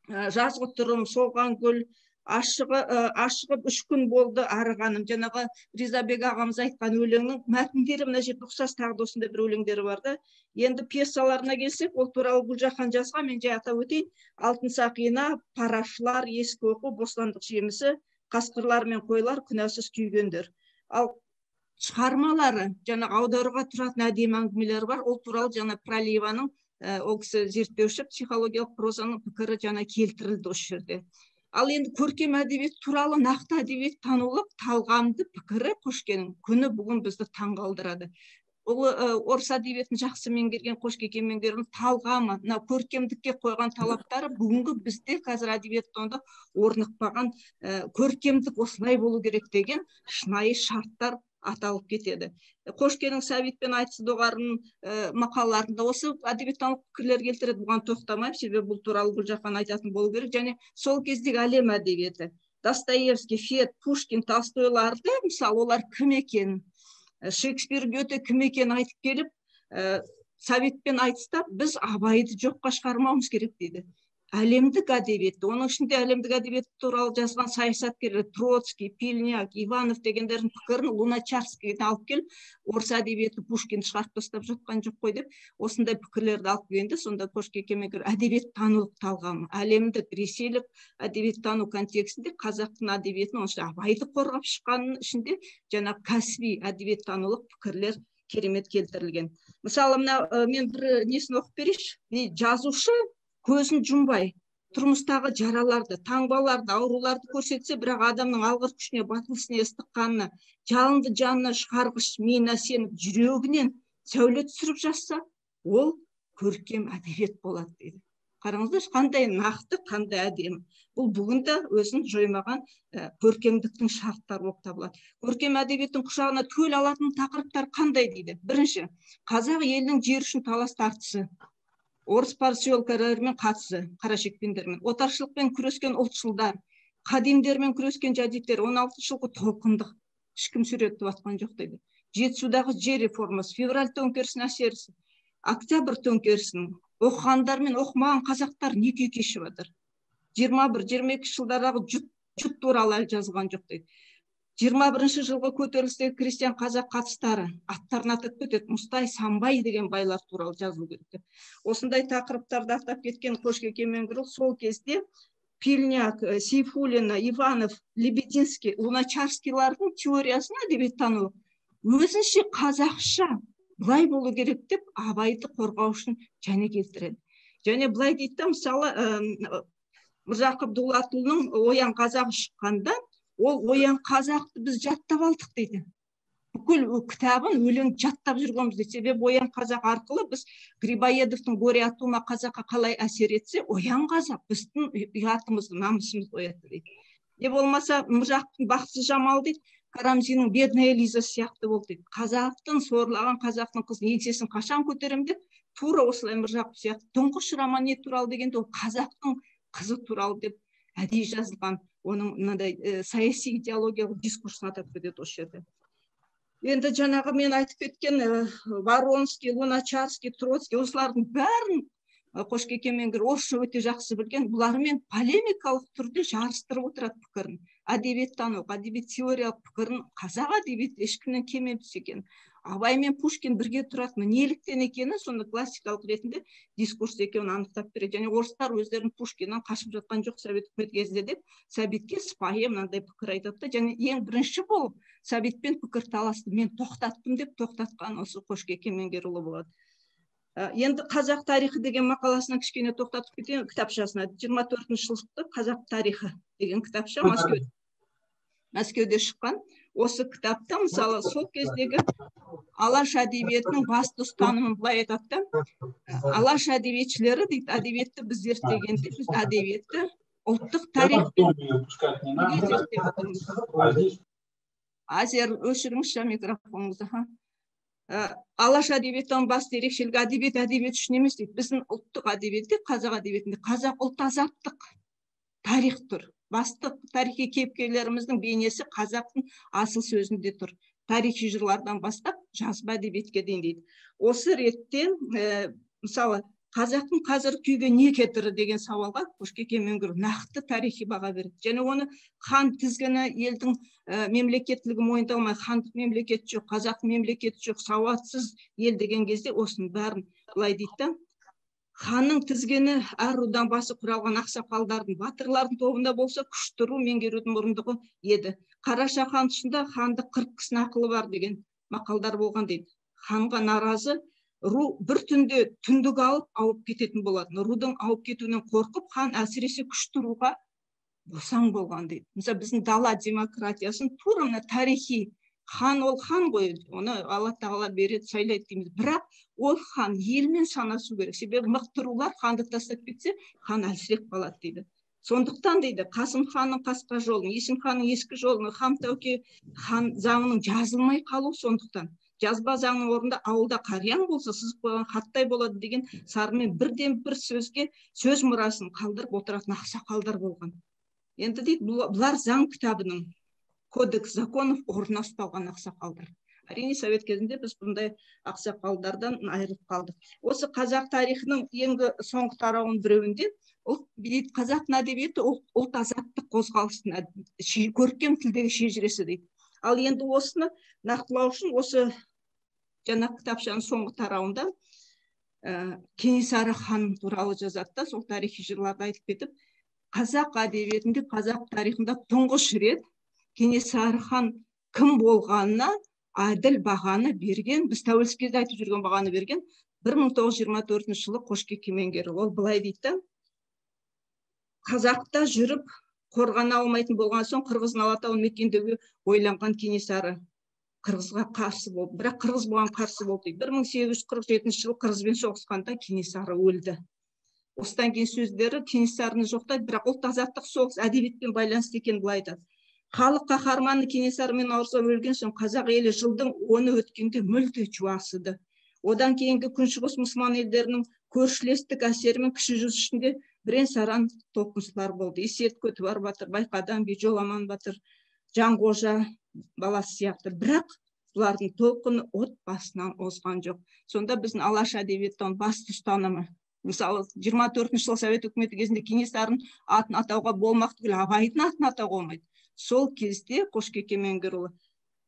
жазғытұрым, солған гүл, ашығып 3 күн болды арығаным. Жаңағы Ризабек ағамыз айтқан өлеңнің мәтіндері мына жерде ұқсас, тағы да осындай бір өлеңдері бар да. Енді пьесаларына келсек, ол туралы Гүлжахан жазған, мен жай атап өтейін. Алтын сақина, парашылар, ескі оқу, бостандық жемісі, қасқырлар мен қойлар, күнәсіз күйгендер. Ал шығармалары, жаңағы аударуға тұратын әдемі әңгімелері бар. Ол туралы жаңа Пралиеваның, ол кісі зерттеуші, психологиялық прозаның пікірі жаңа келтірілді осы жерде. Ал енді көркем әдебиет туралы нақты әдебиет танулық талғамды пікірі Қошкенің күні бүгін бізді таңғалдырады. Ол орыс әдебиетін жақсы меңгерген Қошке Кемеңгердің талғамы, көркемдікке қойған талаптары бүгінгі бізде қазір әдебиеттануда орнықпаған көркемдік осылай болу керек деген шынайы шарттар аталып кетеді. Қошкенің Сәбит пен Айтыс доғарының мақалаларында осы әдебиеттану пікірлер келтіреді, бұған тоқтамаймын, себебі бұл туралы Гүлжахан айтатын болу керек. Және сол кездегі әлем әдебиеті, Достоевский, Фет, Пушкин, Толстойларды, мысалы, олар кім екенін, Шекспир, Гете кім екенін айтып келіп, Сәбит пен Айтыста біз Абайды жоққа шығармауымыз керек дейді. Әлемдік әдебиетті, оның ішінде әлемдік әдебиет туралы жазған саясаткерлер Троцкий, Пильняк, Иванов дегендердің пікірін Луначарскийден алып келіп, орыс әдебиеті Пушкин шығарып тастап жатқан жоқ қой деп, осындай пікірлерді алып келгенде, сонда Қошке Кемеңгер әдебиеттанулық талғамы, әлемдік, ресейлік әдебиеттану контекстінде қазақтың әдебиетін, оның ішінде Абайды қорғап шыққанның ішінде жаңа кәсіби әдебиеттанулық пікірлер керемет келтірілген. Мысалы, мен бір несін оқып берейінші, жазушы көзін жұмбай, тұрмыстағы жараларды, таңбаларды, ауруларды көрсетсе, бірақ адамның алғыр күшіне, батыл ісіне ыстыққанына, жалынды жанына шығарғыш миына сеніп, жүрегінен сәуле түсіріп жазса, ол көркем әдебиет болады дейді. Қараңыздар, қандай нақты, қандай әдемі. Бұл бүгінде өзін жоймаған көркемдіктің шарттары болып табылады. Көркем әдебиеттің құшағына төл алатын тақырыптар қандай дейді? Бірінші, қазақ елінің жер үшін талас тартысы. Орыс поселкелерімен қатысы, қарашекпендермен, отаршылықпен күрескен ұлтшылдар, қадимдермен күрескен жәдіктер, 16 жылғы толқындық, ешкім суреттеп атқан жоқ дейді. Жетісудағы жер реформасы, февраль төңкерісінің әсері, октябрь төңкерісінің, оқығандар мен оқымаған қазақтар не күй кешіп жатыр. 21-22 жылдардағы жұт туралы әлі жазған жоқ дейді. 21 жылғы көтерілістегі крестьян қазақ қатыстары, аттарын атап кетеді, Мұстай, Самбай деген байлар туралы жазу керек. Осындай тақырыптарды атап кеткен Қошке Кемеңгерұлы сол кезде Пильняк, Сейфуллина, Иванов, Лебединский, Луначарскийлардың теориясын әдебиеттану өзінше қазақша былай болу керек деп Абайды қорғау үшін және келтіреді. Және былай дейді да, мысалы Мырзақып Дулатұлының Оян қазақ шыққанда, ол Оян қазақты біз жаттап алдық дейді. Бүкіл кітабын өлең жаттап жүргенбіз дейді. Себебі Оян қазақ арқылы біз Грибоедовтың Горе от ума қазаққа қалай әсер етсе, Оян қазақ біздің ұятымызды, намысымызды оятты дейді. Не болмаса Мырзақыптың Бақытсыз жамал дейді, Карамзиннің Бедная Лиза сияқты болды дейді. Қазақтың сорлаған қазақтың қызын еңсесін қашан көтерем деп, тура осылай Мырзақып сияқты тұңғыш роман не туралы дегенде, ол қазақтың қызы туралы деп әдейі жазылған. Оның мынандай саяси идеологиялық дискурсын атап кетеді осы жерде. Енді жаңағы мен айтып кеткен Воронский, Луначарский, Троцкий, осылардың бәрін Қошкеке Меңгір орысша өте жақсы білген, бұлармен полемикалық түрде жарыстырып отырады пікірін. Әдебиеттану, әдебиет теориялық пікірін қазақ әдебиеті ешкімнен кем емес екен. Абай мен Пушкин бірге тұратын, неліктен екені сонда классикалық ретінде дискурс екеуін анықтап береді. Және орыстар өздерін Пушкиннан қашып жатқан жоқ Совет үкімет кезінде деп Сәбитке сыпайы мынандай пікір айтады. Және ең бірінші болып Сәбитпен пікір таласты. Мен тоқтаттым деп тоқтатқан осы Қошкеке Меңгерұлы болады. Енді қазақ тарихы деген мақаласына кішкене тоқтатып кетейін, кітапшасына. 24-ші жылғы қазақ тарихы деген кітапша Мәскеуде шыққан. Осы кітапта мысалы сол кездегі Алаш әдебиетінің басты ұстанымын былай айтады. Алаш әдебиетшілері дейді, әдебиетті біз зерттегенде, біз әдебиетті ұлттық тарихпен зерттеп. Азер, өшіріңізші микрофоныңызды. Алаш әдебиеттің басты ерекшелігі әдебиет үшін емес дейді. Біздің ұлттық әдебиетте, қазақ әдебиетінде қазақ ұлт азаттық тарих тұр. Басты тарихи кейіпкерлеріміздің бейнесі қазақтың асыл сөзінде тұр. Тарихи жырлардан бастап жазба әдебиетке дейін дейді. Осы реттен мысалы қазақтың қазір күйге не кетірі деген сауалға Қошкеке Меңгір нақты тарихи баға береді. Және оны хан тізгіні, елдің мемлекеттілігі мойындалмай, хандық мемлекет жоқ, қазақ мемлекет жоқ, сауатсыз ел деген кезде осының бәрін былай дейді. Ханның тізгені әр рудан басы құралған ақсақалдардың, батырлардың тобында болса, күшті ру меңгерудің мұрындығы еді. Қараша хан тұсында ханды 40 кісінің ақылы бар деген мақалдар болған дейді. Ханға наразы ру бір түнде түндік алып ауып кететін болатын. Рудың ауып кетуінен қорқып, хан әсіресе күшті руға босаң болған дейді. Мысалы біздің дала демократиясын тура тарихи хан, ол хан ғой, оны Алла тағала береді, сайлайды дейміз. Бірақ ол хан елмен санасу керек. Себебі мықты рулар ханды тастап кетсе, хан әлсіреп қалады дейді. Сондықтан дейді, Қасым ханның қасқа жолын, Есім ханның ескі жолын, Хан Тәуке хан заңының жазылмай қалу сондықтан. Жазба заңның орнында ауылда қарияң болса, сызып қойған хаттай болады деген сарымен бірден бір сөзге сөз мұрасын қалдырып отыратын ақсақалдар болған. Енді дейді, бұлар заң кітабының, кодекс законов орнына ұсталған ақсақалдар. Әрине совет кезінде біз бұндай ақсақалдардан айырылып қалдық. Осы қазақ тарихының енгі соңғы тарауының біреуінде қазақ әдебиеті ұлт азаттық қозғалысына көркем тілдегі шежіресі дейді. Ал енді осыны нақтылау үшін осы жаңа кітапшаның соңғы тарауында Кенесары хан туралы жазады, сол тарихи жырларды айтып кетіп, қазақ әдебиетінде, қазақ тарихында тұңғыш рет Кенесары хан кім болғанына әділ бағаны берген, біз тәуелсіз кезде айтып жүрген бағаны берген 1924 жылы Қошкеке Меңгерұлы. Ол былай дейді: Қазақта жүріп қорғана алмайтын болған соң Қырғыздың Алатауын мекендеуге ойланған Кенесары Қырғызға қарсы болды. Бірақ Қырғыз бұған қарсы болды дейді. 1847 жылы Қырғызбен соғысқанда Кенесары өлді. Осыдан кейін сөздері Кенесарыны жоқтайды, бірақ ұлт азаттық соғыс әдебиетпен байланысты екенін былай айтады. Халық қаһарманы Кенесарымен ауырсып өлген соң қазақ елі жылдың 10-ы өткенде мүлде жуасыды. Одан кейінгі күншығыс мұсылман елдерінің көршілестік әсерімен кіші жүз ішінде бірен-саран толқыныстар болды. Есет Көтібар батыр, Байқадам би, Жоламан батыр, Жанғожа баласы сияқты. Бірақ бұлардың толқыны от басынан озған жоқ. Сонда біздің алаш әдебиеттің басты ұстанымы, мысалы 24 жылы совет үкіметі кезінде Кенесарының атын атауға болмақ түгіл Абайдың атын атауға болмайды. Сол кезде Қошкеке Меңгерұлы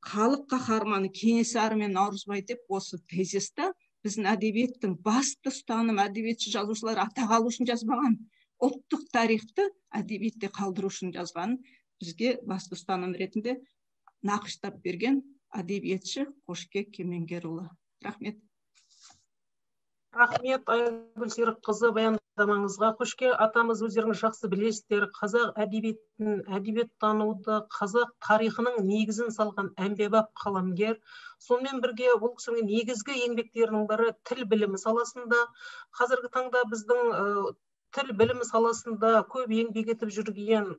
халық қаһарманы Кенесары мен Наурызбай деп осы тезисті біздің әдебиеттің басты ұстаным, әдебиетші жазушылар атақ алу үшін жазбаған, ұлттық тарихты әдебиетте қалдыру үшін жазған бізге басты ұстаным ретінде нақыштап берген әдебиетші Қошкеке Меңгерұлы. Рахмет. Рахмет, Айгүл Серікқызы баян баяндамаңызға. Қошке атамыз өздеріңіз жақсы білесіздер, қазақ әдебиетін, әдебиеттануды, қазақ тарихының негізін салған әмбебап қаламгер. Сонымен бірге ол кісінің негізгі еңбектерінің бірі тіл білімі саласында. Қазіргі таңда біздің тіл білімі саласында көп еңбек етіп жүрген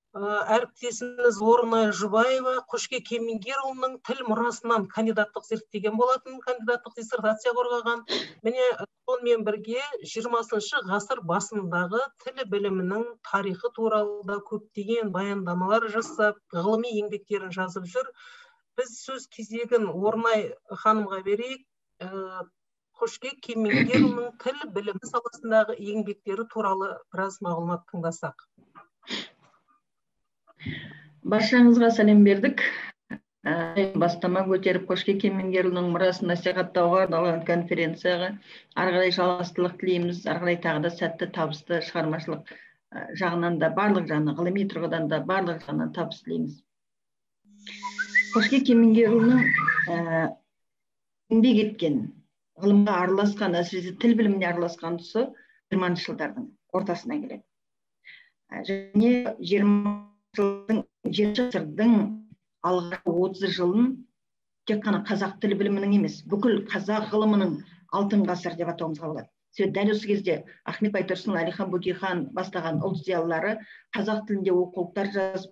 әріптесіміз Орынай Жұбаева Қошке Кемеңгерұлының тіл мұрасынан кандидаттық зерттеген болатын, кандидаттық диссертация қорғаған. Міне сонымен бірге 20 ғасыр басындағы тіл білімінің тарихы туралы да көптеген баяндамалар жасап, ғылыми еңбектерін жазып жүр. Біз сөз кезегін Орынай ханымға берейік. Қошке Кемеңгерұлының тіл білімі саласындағы еңбектері туралы біраз мағлұмат тыңдасақ. Баршаңызға сәлем бердік. Бастама көтеріп Қошке Кемеңгерұлының мұрасын насихаттауға арналған конференцияға ары қарай жалғастылық тілейміз. Ары қарай тағы да сәтті, табысты, шығармашылық жағынан да барлық жағынан, ғылыми тұрғыдан да барлық жағынан табыс тілейміз. Қошке Кемеңгерұлының еңбек еткен, ғылымға араласқан, әсіресе тіл біліміне араласқан тұсы 20 жылдардың ортасына келеді. Және 20 ғасырдың алғашқы 30 жылын тек қана қазақ тіл білімінің емес, бүкіл қазақ ғылымының алтын ғасыр деп атауымызға болады. Дәл осы кезде Ахмет Байтұрсынұлы, Әлихан Бөкейхан бастаған ұлт зиялылары қазақ тілінде оқулықтар жазып,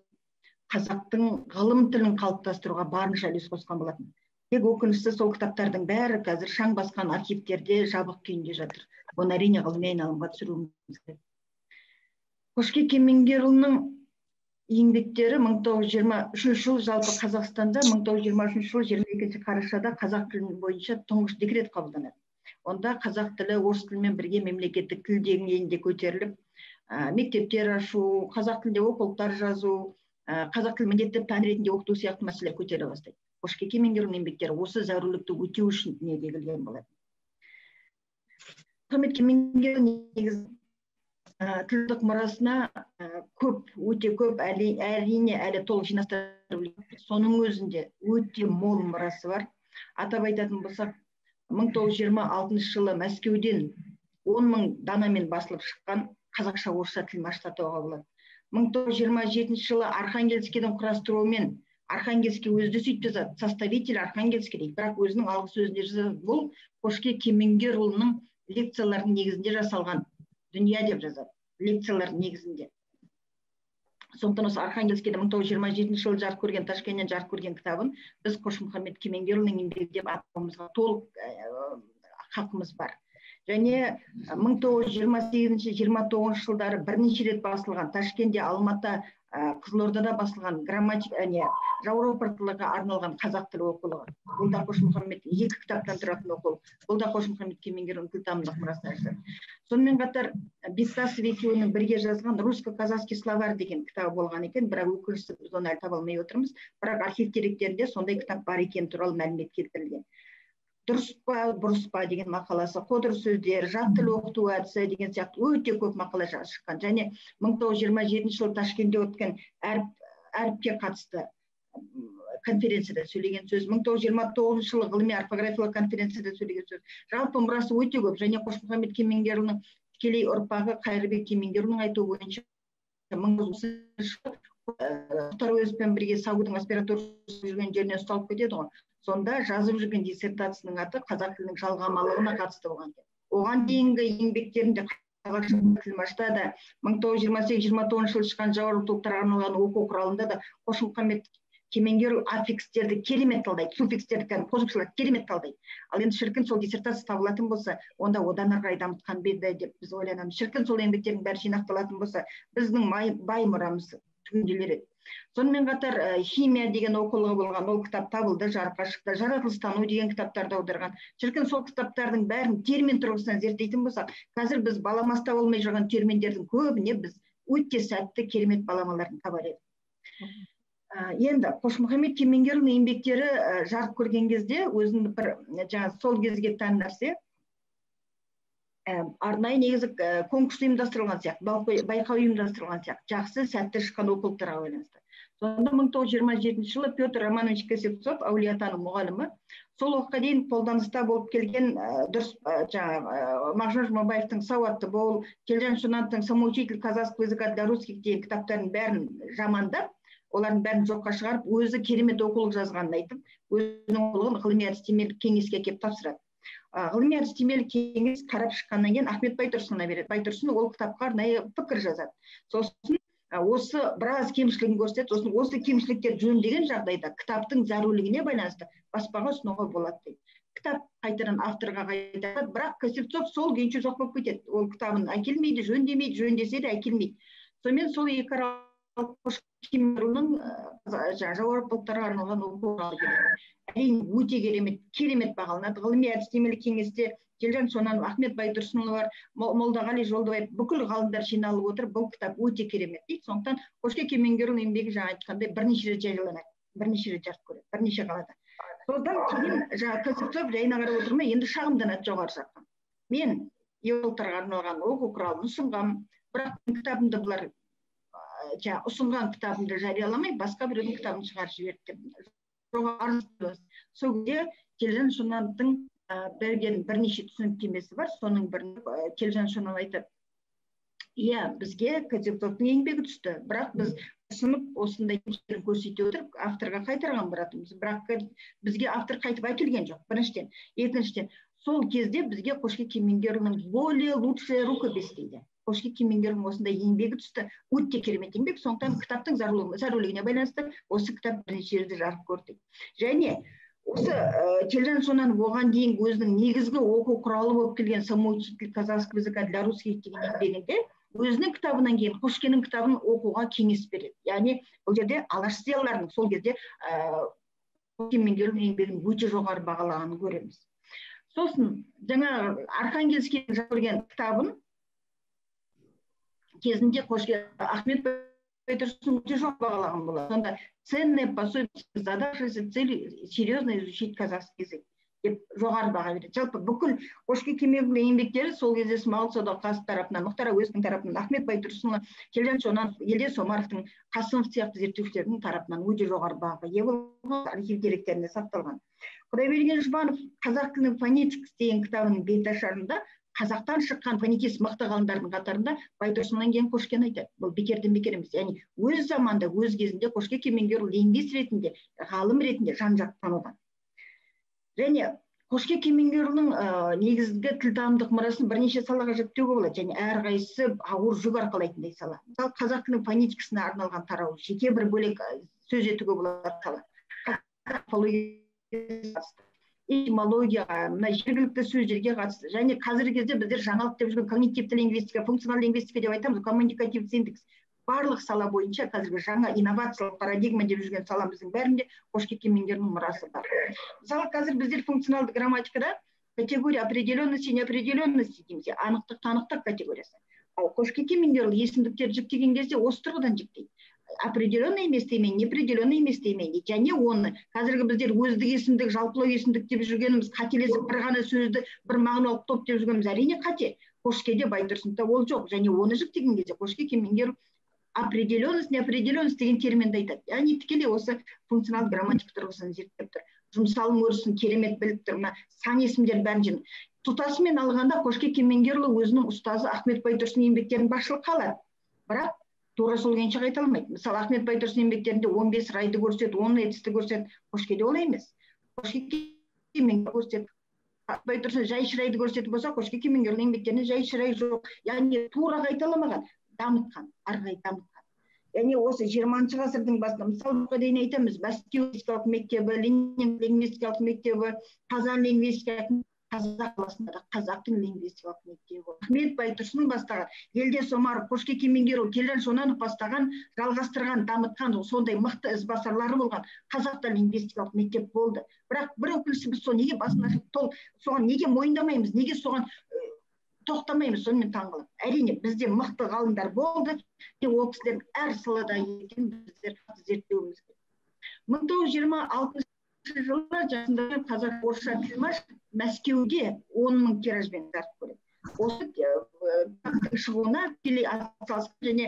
қазақтың ғылым тілін қалыптастыруға барынша үлес қосқан болатын. Тек өкініштісі сол кітаптардың бәрі қазір шаң басқан архивтерде жабық күйінде жатыр. Оны әрине ғылыми айналымға түсіруіміз керек. Қошке Кемеңгерұлының еңбектері 1923 жыл жалпы Қазақстанда 1923 жыл 22 қарашада қазақ тілі бойынша тұңғыш декрет қабылданады. Онда қазақ тілі орыс тілімен бірге мемлекеттік тіл деңгейінде көтеріліп, мектептер ашу, қазақ тілінде оқулықтар жазу, қазақ тілін міндетті пән ретінде оқыту сияқты мәселелер көтеріле бастайды. Қошке Кемеңгерұлының еңбектері осы зәрулікті өтеу үшін дүниеге келген болады. Ахмет Кемеңгерұл негізі тілдік мұрасына өте көп, әрине әлі толық жинастырып, соның өзінде өте мол мұрасы бар. Атап айтатын болсақ, 1926 жылы Мәскеуден 10 000 данамен басылып шыққан қазақша орысша тіл масштабтауға болады. 1927 жылы Архангельскийдің құрастыруымен, Архангельский өзді сөйтіп жазады, составитель Архангельский дейді, бірақ өзінің алғы сөзінде жазады, бұл Қошке Кемеңгерұлының лекциялардың негізінде жасалған дүния деп жазады, лекциялар негізінде. Сондықтан осы Архангельскийде 1927 жылы жарық көрген, Ташкенттен жарық көрген кітабын біз Қошмұхаммед Кемеңгерұлының еңбегі деп атауымызға толық хақымыз бар. Және 1928-29 жылдары бірнеше рет басылған, Ташкентте, Алматы, Қызылордада басылған Жауропартыларға арналған қазақ тілі оқулығы. Бұл да Қошмұхаммед 2 кітаптан тұратын оқулық. Бұл да Қошмұхаммед Кемеңгерұлының тілтанымдық мұрасына жатады. Сонымен қатар Бектасов екеуінің бірге жазған русско-казахский словарь деген кітабы болған екен, бірақ өкініштісі біз оны әлі таба алмай отырмыз. Бірақ архив деректерінде сондай кітап бар екен туралы мәлімет келтірілген. Дұрыс па, бұрыс па деген мақаласы, қодыр сөздер, жат тіл оқыту әдісі деген сияқты өте көп мақала шыққан. Және 1927 жылы Ташкентте өткен әріпке қатысты конференцияда сөйлеген сөз, 1929 жылы ғылыми орфографиялық конференцияда сөйлеген сөз. Жалпы мұрасы өте көп. Және Қошмұхаммед Кемеңгерұлының тікелей ұрпағы Қайырбек Кемеңгерұлының айтуы бойынша 1930 жылы Мұхтар Әуезовпен бірге Саудың аспиратурасы жүрген жеріне ұсталып кетеді ғой. Сонда жазып жүрген диссертациясының аты қазақ тілінің жалғамалығына қатысты болған. Оған дейінгі еңбектерінде қазақша тілмашта да 1928-29 жылы шыққан жауап топтарға арналған оқу құралында да Қошмұхаммед Кемеңгерұл аффикстерді керемет талдайды, суффикстерді қосымшаларды керемет талдайды. Ал енді шіркін сол диссертация табылатын болса, онда одан ары қарай дамытқан бе еді деп біз ойланамыз. Шіркін сол еңбектердің бәрі жинақталатын болса, біздің бай мұрамыз түгенделер еді. Сонымен қатар химия деген оқулығы болған, ол кітап табылды, жарыққа шықты. Жаратылыстану деген кітаптарды аударған. Шіркін сол кітаптардың бәрін термин тұрғысынан зерттейтін болсақ, қазір біз баламаста болмай жүрген терминдердің көбіне біз өте сәтті керемет баламаларын табар едік. Енді Қошмұхаммед Кемеңгерұлының еңбектері жарық көрген кезде өзінің бір сол кезге тән нәрсе, арнайы негізі конкурс ұйымдастырылған сияқты, байқау ұйымдастырылған сияқты, жақсы сәтті шыққан оқулықтарға байланысты. Сонда 1927 жылы Петр Романович Косевцов, әулиеатаның мұғалімі, сол уақытқа дейін қолданыста болып келген дұрыс жаңағы Мағжан Жұмабаевтың сауатты бол, Телжан Шонановтың самоучитель казахского языка для русских деген кітаптарын бәрін жамандап, олардың бәрін жоққа шығарып, өзі керемет оқулық жазғанын айтып, өзінің оқулығын ғылыми әдістемелік кеңеске келіп тапсырады. Ғылыми әдістемелік кеңес қарап шыққаннан кейін Ахмет Байтұрсынға береді. Байтұрсын ол кітапқа арнайы пікір жазады. Сосын осы біраз кемшілігін көрсетеді, сосын осы кемшіліктер жөндеген жағдайда кітаптың зәрулігіне байланысты баспаға ұсынуға болады дейді. Кітап қайтадан авторға қайтарады, бірақ Косевцов сол күйінше жоқ болып кетеді. Ол кітабын әкелмейді, жөндемейді, жөндесе де әкелмейді. Сонымен сол екі Кемерұлының жауаптылықтарға арналған оқу құралы келеді. Әрине өте керемет бағаланады. Ғылыми әдістемелік кеңесте Телжан Шонанов, Ахмет Байтұрсынұлы бар, Молдағали Жолдыбаев, бүкіл ғалымдар жиналып отыр. Бұл кітап өте керемет дейді. Сондықтан Қошке Кемеңгерұлының еңбегі жаңа айтқандай бірнеше рет жарияланады, бірнеше рет жарық көреді, бірнеше қалада. Содан кейін жаңа Косевцов жайына қарап отырмай, енді шағымданады жоғары жаққа. Мен еуропалықтарға арналған оқу құралын ұсынғам, бірақ кітабымды бұлар ұсынған кітабымды жарияламай, басқа біреудің кітабын шығарып жіберді деп. Сол кезде Телжан Шонановтың берген бірнеше түсініктемесі бар. Соның бірін Телжан Шонанов айтады: иә, бізге Косевцовтың еңбегі түсті, бірақ біз ұсынып осындай кемшілігін көрсете отырып авторға қайтарған болатынбыз, бірақ бізге автор қайтып әкелген жоқ, біріншіден. Екіншіден, сол кезде бізге Қошке Кемеңгерұлының более лучшая рукопись дейді. Қошке Кемеңгерұлының осындай еңбегі түсті, өте керемет еңбек, сондықтан кітаптың зәрулігіне байланысты осы кітап бірнеше жерде жарық көрді. Және осы Телжан Шонанов оған дейін өзінің негізгі оқу құралы болып келген самоучитель казахского языка для русских деген еңбегінде өзінің кітабынан кейін Қошкенің кітабын оқуға кеңес береді. Яғни бұл жерде алаш зиялыларының сол кезде Кемеңгерұлының еңбегін өте жоғары бағалағанын көреміз. Сосын жаңа Архангельскийдің жазған кітабын кезінде Қошке Ахмет Байтұрсын өте жоқ бағалаған болады. Сонда ценное пособие, задавшееся целью серьезно изучить казахский язык деп жоғары баға береді. Жалпы бүкіл Қошке Кемеңгерұлының еңбектері сол кезде Смағұл Садуақасов тарапынан, Мұхтар Әуезовтің тарапынан, Ахмет Байтұрсынұлы, Телжан Шонанов, Елдес Омаровтың, Қасымов сияқты зерттеушілердің тарапынан өте жоғары баға ие болған, архив деректерінде сақталған. Құдайберген Жұбанов қазақ тілінің фонетикасы деген кітабының беташарында қазақтан шыққан фонетист мықты ғалымдардың қатарында Байтұрсыннан кейін Қошкені айтады. Бұл бекерден бекер емес. Яғни өз заманда, өз кезінде Қошке Кемеңгерұлы лингвист ретінде, ғалым ретінде жан-жақты танылған. Және Қошке Кемеңгерұлының негізгі тілтанымдық мұрасын бірнеше салаға жіктеуге болады, және әрқайсысы ауыр жүк арқалайтындай сала. Мысалы, қазақ тілінің фонетикасына арналған тарау, жеке бір бөлек сөз етуге болады сала. Этимологияға, мына жергілікті сөздерге қатысты, және қазіргі кезде біздер жаңалық деп жүрген когнитивті лингвистика, функционал лингвистика деп айтамыз, коммуникативті синтекс, барлық сала бойынша қазіргі жаңа инновациялық парадигма деп жүрген саламыздың бәрінде Қошке Кемеңгерұлының мұрасы бар. Мысалы, қазір біздер функционалды грамматикада категория определенности, неопределенности дейміз, анықтық, танықтық категориясы. Ал Қошке Кемеңгерұлы есімдіктерді жіктеген кезде осы тұрғыдан жіктейді. Определенный емес деймен, неопределенный емес деймен дейді. Және оны қазіргі біздер өздік есімдік, жалпылау есімдік деп жүргеніміз, қателесіп бір ғана сөзді бір мағыналық топ деп жүргеніміз әрине қате. Қошкеде, Байтұрсында ол жоқ. Және оны жіктеген кезде Қошке Кемеңгерұлы определенность, неопределенность деген терминді айтады. Яғни тікелей осы функционал грамматика тұрғысынан зерттеп тұр. Жұмсалым өрісін керемет біліп тұр. Мына сан есімдер бәрін жин. Тұтасымен алғанда Қошке Кемеңгерұлы өзінің ұстазы Ахмет Байтұрсын еңбектерін басшылыққа алады. Бірақ тура сол күйінше қайта алмайды. Мысалы, Ахмет Байтұрсын еңбектерінде 15 райды көрсетеді, 10 етісті көрсетеді. Қошкеде олай емес. Қошке Кемеңгерұлы көрсетеді. Байтұрсын жай шырайды көрсетіп болса, Қошке Кемеңгерұлының еңбектерінде жай шырай жоқ. Яғни тура қайталамаған, дамытқан, арғай дамытқан. Яғни осы 20-шы ғасырдың басында, мысалы, дейін айтамыз, Мәскеу лингвистикалық мектебі, Ленин лингвистикалық мектебі, Қазан лингвистикалық Қазақ қаласында қазақтың лингвистикалық мектебі. Ахмет Байтұрсын бастаған, Елдес Омаров, Қошке Кемеңгерұлы, Телжан Шонанов бастаған, жалғастырған, дамытқан, сондай мықты ізбасарлары болған қазақта лингвистикалық мектеп болды. Бірақ бір өкініштісі біз соны неге басына соған неге мойындамаймыз, неге соған тоқтамаймыз, сонымен таңғалып. Әрине бізде мықты ғалымдар болды, ол кісілердің әр салада екенін біздер зерттеуіміз керек. 1926 жылы жасында қазақ орысша тілмаш Мәскеуде 10 000 тиражбен жарық көреді. осы шығуына тікелей атсалысқан және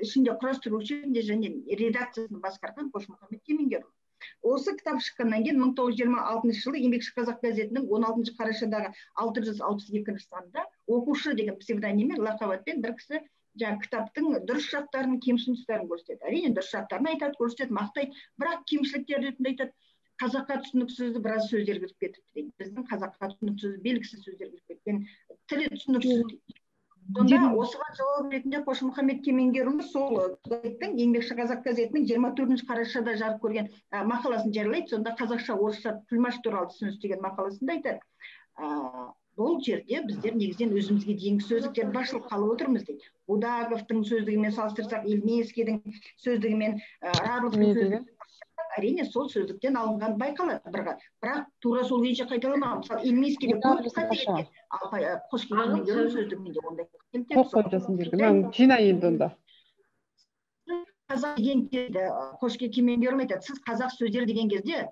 ішінде құрастырушы және редакциясын басқарған Қошмұхаммед Кемеңгерұлы. Осы кітап шыққаннан кейін 1926 жылы Еңбекші Қазақ газетінің 16 қарашадағы 662 санында оқушы деген псевдониммен, лақап атпен бір кісі кітаптың дұрыс жақтарын, кемшін тұстарын көрсетеді. Әрине дұрыс жақтарын айтады, көрсетеді, мақтайды, бірақ кемшіліктер ретінде айтады. Қазаққа түсініксіз біраз сөздер кіріп кетіпті дейді. Біздің қазаққа түсініксіз белгісіз сөздер кіріп кеткен, тілі түсініксіз дейді. Сонда осыған жауап ретінде Қошмұхаммед Кемеңгерұлы сол Еңбекші Қазақ газетінің 24 қарашада жарық көрген мақаласын жариялайды. Сонда қазақша орысша тілмаш туралы түсініс деген мақаласында айтады. Бұл жерде біздер негізден өзімізге дейінгі сөздіктерді басшылық қалып отырмыз дейді. Будаговтың сөздігімен салыстырсақ, Ильмейскийдің сөздігімен, Радловтың сөздігімен әрине сол сөздіктен алынған байқалады. Бірақ тура сол күйінше қайталамаған. Мысалы, Ильмейскийде көп қателік, ал Қошкемеңгердің сөздігінде ондай келтіреді. Жина енді онда. Қазақ деген кезде Қошкемеңгер айтады, сіз қазақ сөздері деген кезде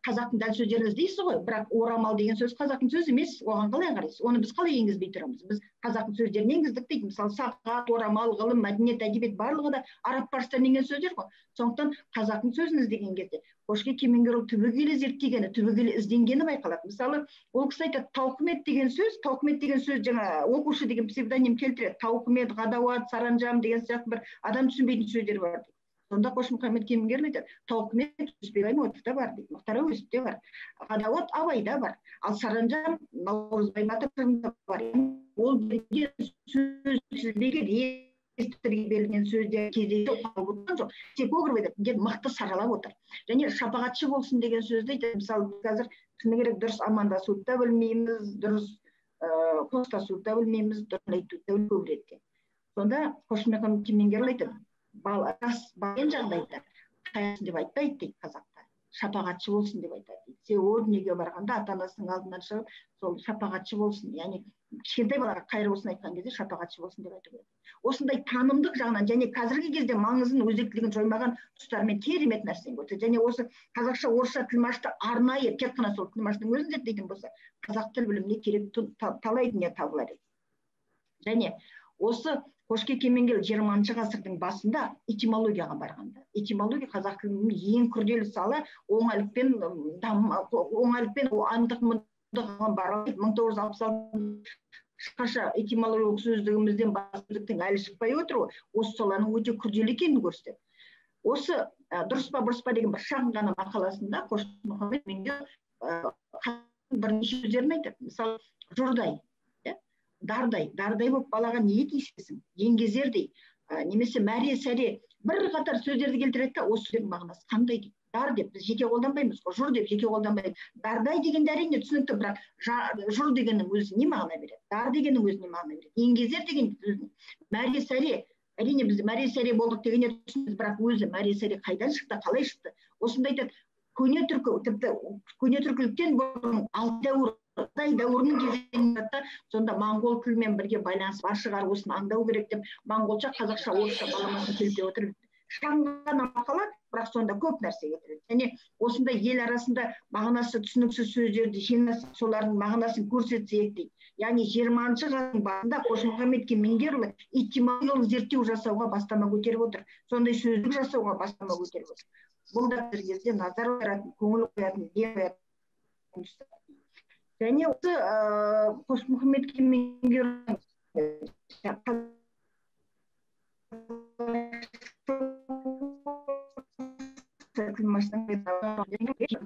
қазақтың дәл сөздерін іздейсіз ғой, бірақ орамал деген сөз қазақтың сөзі емес, оған қалай қарайсыз? Оны біз қалай енгізбей тұрамыз? Біз қазақтың сөздерін енгіздік дейді. Мысалы, сағат, орамал, ғылым, мәдениет, әдебиет барлығы да араб парситан енген сөздер ғой. Сондықтан қазақтың сөзін іздеген кезде Қошкемеңгерұлы түбегейлі зерттегені, түбегейлі ізденгені байқалады. Мысалы, ол кісі айтады, Тауқымет деген сөз жаңа оқушы деген псевдоним келтіреді. Тауқымет, Ғадауат, Саранжам деген сияқты бір адам түсінбейтін сөздер бар дейді. Сонда Қошмұхаммед Кемеңгер айтады, Тауқымет Жүсіпбек Аймауытовта бар дейді, Мұхтар Әуезовте бар, Ғадауат Абайда бар, ал Саранжам Наурызбай Батырда бар. Ол сөз тізбегі реестрге берілген сөздер кездейсоқ қалып отырған жоқ. Типограф айтады, мықты саралап отыр. Және шапағатшы болсын деген сөзді айтады. Мысалы, қазір шыны керек дұрыс амандасуды да білмейміз, дұрыс қоштасуды да білмейміз, дұрыс айтуды да көбіреткен. Сонда Қошмұхаммед Кемеңгер айтады, жас барған жағдайда қаясын деп айтпайды дейді қазақта, шапағатшы болсын деп айтады дейді. Себебі дүниеге барғанда ата-анасының алдынан шығып, сол шапағатшы болсын, яғни кішкентай балаға қайыр болсын айтқан кезде шапағатшы болсын деп айту керек. Осындай танымдық жағынан және қазіргі кезде маңызын, өзектілігін жоймаған тұстармен керемет нәрсені көрсетеді. Және осы қазақша, орысша тілмашты арнайы тек қана сол тілмаштың өзін зерттейтін болса, қазақ тіл біліміне керек талай дүние табылар еді. Және осы Қошкемеңгер 20 ғасырдың басында этимологияға барғанда, этимология қазақ тілінің ең күрделі салы, оңайлықпен аңдық-мұндық барады. 1966 қаша этимологиялық сөздігімізден сөздіктің әлі шықпай отыр, осы саланың өте күрделі екенін көрсетеді. Осы дұрыс па бұрыс па деген бір шағын ғана мақаласында Қошмұхаммед Кемеңгер бірнеше сөздерін айтады. Мысалы, жұрдай, дардай болып балаға не тиісесің, еңгезердей, немесе мәре сәре бір қатар сөздерді келтіреді, осы сөздің мағынасы қандай дейді. Дар деп біз жеке қолданбаймыз, жүр деп жеке қолданбаймыз. Дардай дегенде әрине түсінікті, бірақ жүр дегеннің өзі не мағына береді? Дар дегеннің өзі не мағына береді? Еңгезер деген мәре сәре, әрине біз мәре сәре болдық дегенде түсінеміз, бірақ өзі мәре сәре қайдан шықты, қалай шықты? Осында айтады, көне түркі, тіпті көне түркіліктен бұрын Алтай дәуірінің кезеңінде сонда моңғол тілімен бірге байланыс бар шығар, осыны аңдау керек деп, моңғолша, қазақша, орысша баламасын келте отырып. Шағын мақала, бірақ сонда көп нәрсе кетіреді. Және осында ел арасында мағынасы түсініксіз сөздерді жинасып, солардың мағынасын көрсетсек дейді. Яғни 20 ғасырдың басында Қошмұхаммед Кемеңгерұлы этимологиялық зерттеу жасауға бастама көтеріп отыр. Сондай сөздік жасауға бастама көтеріп отыр. Бұл да бір кезде назар аударатын, көңіл қоятын, және осы Қошмұхаммед Кемеңгердің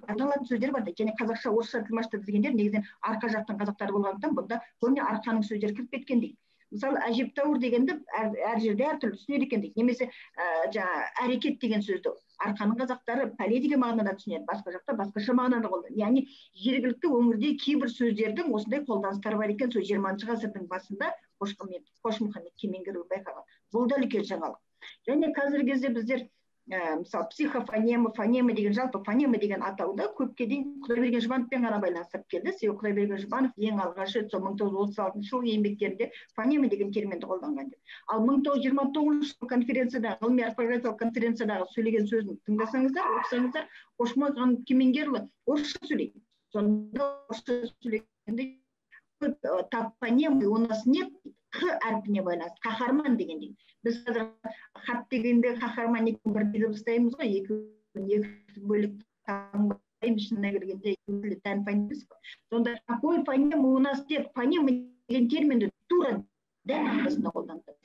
аталатын сөздер бар. Және қазақша, орысша тілмашты дегендер негізінен арқа жақтың қазақтары болғандықтан бұнда көбіне арқаның сөздері кіріп кеткен дейді. Мысалы, әжептәуір дегенді әр жерде әртүрлі түсінеді екен дейді. Немесе әрекет деген сөзді арқаның қазақтары пәле деген мағынада түсінеді, басқа жақта басқаша мағынада қолданады. Яғни жергілікті өңірде кейбір сөздердің осындай қолданыстары бар екен. Сол 20 ғасырдың басында Қошмұхаммед Кемеңгер байқаған. Бұл да үлкен жаңалық. Және қазіргі кезде біздер мысалы психофонема, фонема деген, жалпы фонема деген атауды көпке дейін Құдайберген Жұбановпен ғана байланыстырып келді. Себебі Құдайберген Жұбанов ең алғаш рет сол 1936 жылғы еңбектерінде фонема деген терминді қолданған деп. Ал 1929 жылғы конференцияда, ғылыми орфографиялық конференциядағы сөйлеген сөзін тыңдасаңыздар, оқысаңыздар, Қошмұхаммед Кемеңгерұлы орысша сөйлейді. Сонда орысша сөйлегенде топоним у нас нет х әрпіне байланысты, қаһарман дегенде. Біз қазір хат дегенде қаһарман екеуін бірге дыбыстаймыз ғой, екі бөлек таңбаймыз, шынына келгенде екі тән фонеміз. Сонда какой фонем у нас нет? Фонем деген терминді тура дәл мағынасында қолданды.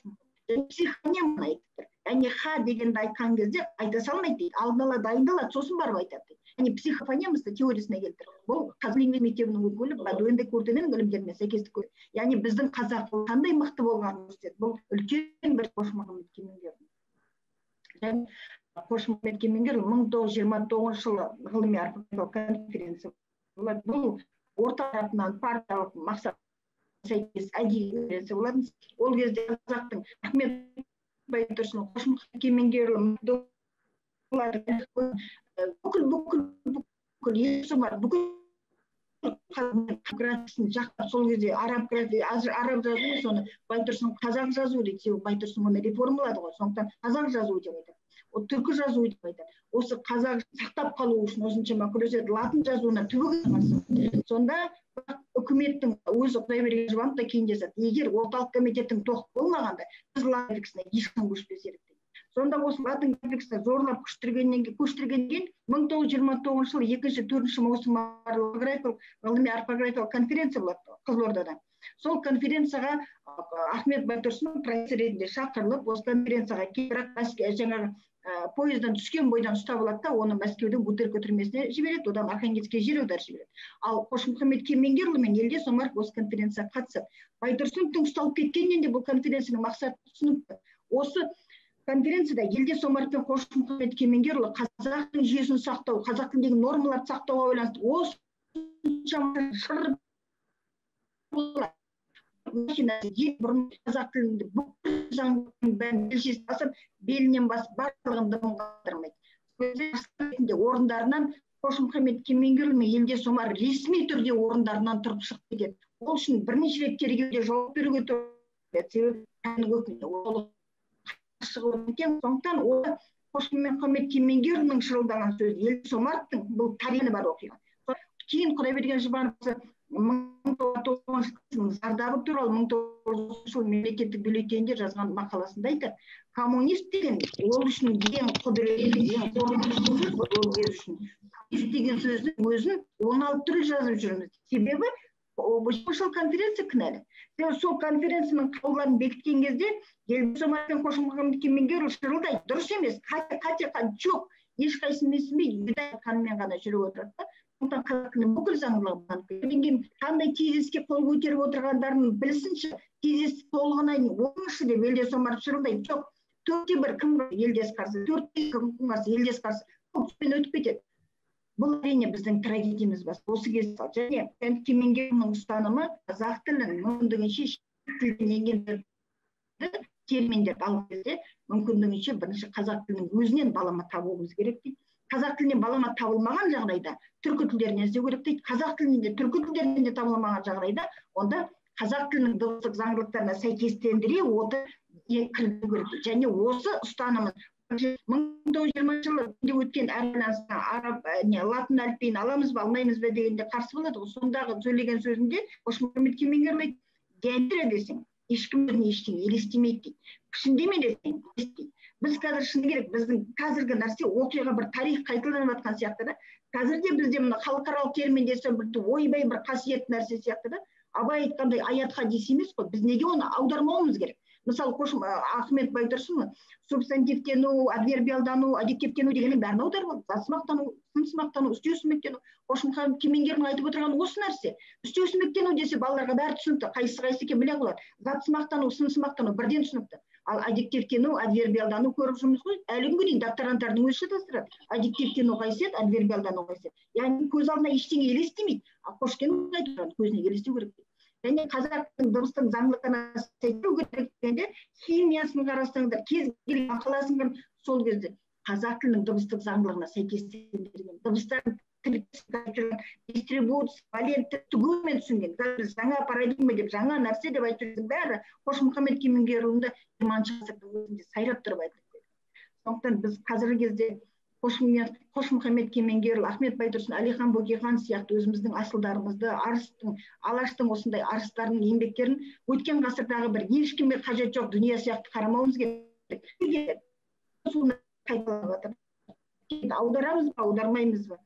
Психонем айтып, яғни ха дегенді айтқан кезде айта салмайды дейді, алдын ала дайындалады, сосын барып айтады. Яғни психофонемасты теориясына келтір. Бұл қазақ лингвистика мектебінің өкілі Бадуэнде көрденің ілімдеріне сәйкестік көреді. Яғни біздің қазақ қандай мықты болғанын көрсетеді. Бұл үлкен бір Қошмағамбет Кемеңгердің. Және Қошмағамбет Кемеңгер 1929 жылы ғылыми археологиялық конференция болады. Бұл орта тарапынан партиялық мақсат сәйкес әдеби конференция болады. Ол кезде қазақтың Ахмет Байтұрсынов, Қошмағамбет Кемеңгер, графикасын жақтап, сол кезде араб жазуы, соны Байтұрсынов қазақ жазуы дейді, себебі Байтұрсынов оны реформалады ғой, сондықтан қазақ жазуы деп айтады. Түркі жазуы деп айтады. Осы қазақ сақтап қалу үшін осыншама күреседі, латын жазуына түбі қағасы. Сонда үкіметтің өзі Құдай берген жұбанып та кейін жасады. Егер орталық комитеттің тоқ болмағанда, біз латын графикасына ешкім көшпес еді. Сонда осы латын графикасына зорлап көштіргеннен кейін 1929 жылы 2-4 маусым ғылыми орфографиялық конференция болады Қызылордада. Сол конференцияға Ахмет Байтұрсынов профессор ретінде шақырылып, осы конференцияға келіп, жаңағы поездан түскен бойдан ұстап алады да, оны Мәскеудің Бутырка түрмесіне жібереді, одан Архангельскке жер жібереді. Ал Қошмағамбет Кемеңгерұлы мен Елдес Омаров осы конференцияға қатысып, Байтұрсыновтың ұсталып кеткеннен де бұл конференцияның мақсаты түсінікті. Осы конференцияда Елдес Омаров пен Қошмағамбет Кемеңгерұлы қазақтың жүйесін сақтау, қазақ тіліндегі нормаларды сақтауға байланысты осыншама шыр болады. Бұрын қазақ тілінде бүкіл заңның бәрін белшесін басып, белінен басып, барлығын дымын қалдырмайды. Орындарынан Қошмағамбет Кемеңгерұлы мен Елдес Омаров ресми түрде орындарынан тұрып шығып кетеді. Ол үшін бірнеше рет тергеуде жауап беруге тұрады. Сондықтан ол Қошмағамбет Кемеңгерұлының шырылдаған сөзі, Елдес Омаровтың бұл тарихы бар оқиға. Кейін Құдайберген Жұбанов 1990 жылдың зардабы туралы 1990 жылы мемлекеттік бюллетеньде жазған мақаласында айтады. Коммунист деген ол үшін ең құдіретті, ең қорқынышты сөз, ол үшін деген сөздің өзін 16 түрі жазып жүрміз. Себебі бұл конференция кінәлі. Сол конференцияның қауларын бекіткен кезде Елдес Омаров пен Қошмағамбет Кемеңгерұлы шырылдайды. Дұрыс емес, қате жоқ, ешқайсысын менсінбейді, қанымен ғана жүріп отырады. Сондықтан қазақ тілінің бүкіл заңдылығы қандай тезиске қол көтеріп отырғандарын білсінші, тезис толығынан оқыңызшы деп Елдес Омаров шырылдайды. Жоқ, 4-1 кім Елдес қарсы, 4-2 кім қарсы, Елдес қарсы, көппен өтіп кетеді. Бұл әрине біздің трагедиямыз бас. Осы кезде және Кемеңгерұлының ұстанымы қазақ тілін мүмкіндігінше шет тілден енгендерді терминдерді алып кезде мүмкіндігінше бірінші қазақ тілінің өзінен балама табуымыз керек дейді. Қазақ тілінен балама табылмаған жағдайда түркі тілдерінен іздеу керек дейді. Қазақ тілінен де түркі тілдерінен де табылмаған жағдайда онда қазақ тілінің дыбыстық заңдылықтарына сәйкестендіре отырып кіргізу керек дейді. Және осы ұстанымын 1920 жылы өткен латын әліпбиін аламыз ба, алмаймыз ба дегенде қарсы болады. Сондағы сөйлеген сөзінде Қошмағамбет Кемеңгерұлы гендер десең, ешкім өзіне ештеңе елестемейді дейді. Пішіндеме десең, елестейді. Біз қазір шыны керек, біздің қазіргі нәрсе оқиға бір тарих қайталанып жатқан сияқты да. Қазірде бізде мына халықаралық термин десем бір ойбай бір қасиетті нәрсе сияқты да. Абай айтқандай аят хадис емес қой. Біз неге оны аудармауымыз керек? Мысалы Ахмет Байтұрсынов субстантивтену, адвербиалдану, аддитивтену дегеннің бәрін аударып, затсымақтану, сынсымақтану, үстеусімектену. Қошмағамбет Кемеңгердің айтып отырған осы нәрсе. Үстеусімектену десе балаларға бәрі түсінікті, қайсысы екен біле қалады. Затсымақтану, сынсымақтану бірден түсінікті. Ал аддитивтену, адвербиалдану көріп жүрміз ғой. Әлі күнге дейін докторанттардың өзі шатастырады. Аддитивтену қайсет, адвербиалдану қайсет. Яғни көз алдына ештеңе елестемейді. Ал Қошкенов айтып тұрған көзіне елестеу керек. Және қазақтың дыбыстық заңдылығына сәйкес керек дегенде химиясын қарастырыңдар, кез келген мақаласын сол кезде қазақ тілінің дыбыстық заңдылығына сәйкестендірген дыбыстардың дистрибуция, валентті түгелмен түсінген. Жаңа парадигма деп, жаңа нәрсе деп айтудың бәрі Қошмағамбет Кемеңгерұлында 20-шы ғасырдың өзінде сайрап тұрып айтылып кетті. Сондықтан біз қазіргі кезде Қошмұхаммед Кемеңгерұлы, Ахмет Байтұрсын, Әлихан Бөкейхан сияқты өзіміздің асылдарымызды, Алаштың осындай арыстарының еңбектерін өткен ғасырдағы бір ешкімге қажет жоқ дүние сияқты қарамауымыз керек. Аударамыз ба, аудармаймыз ба?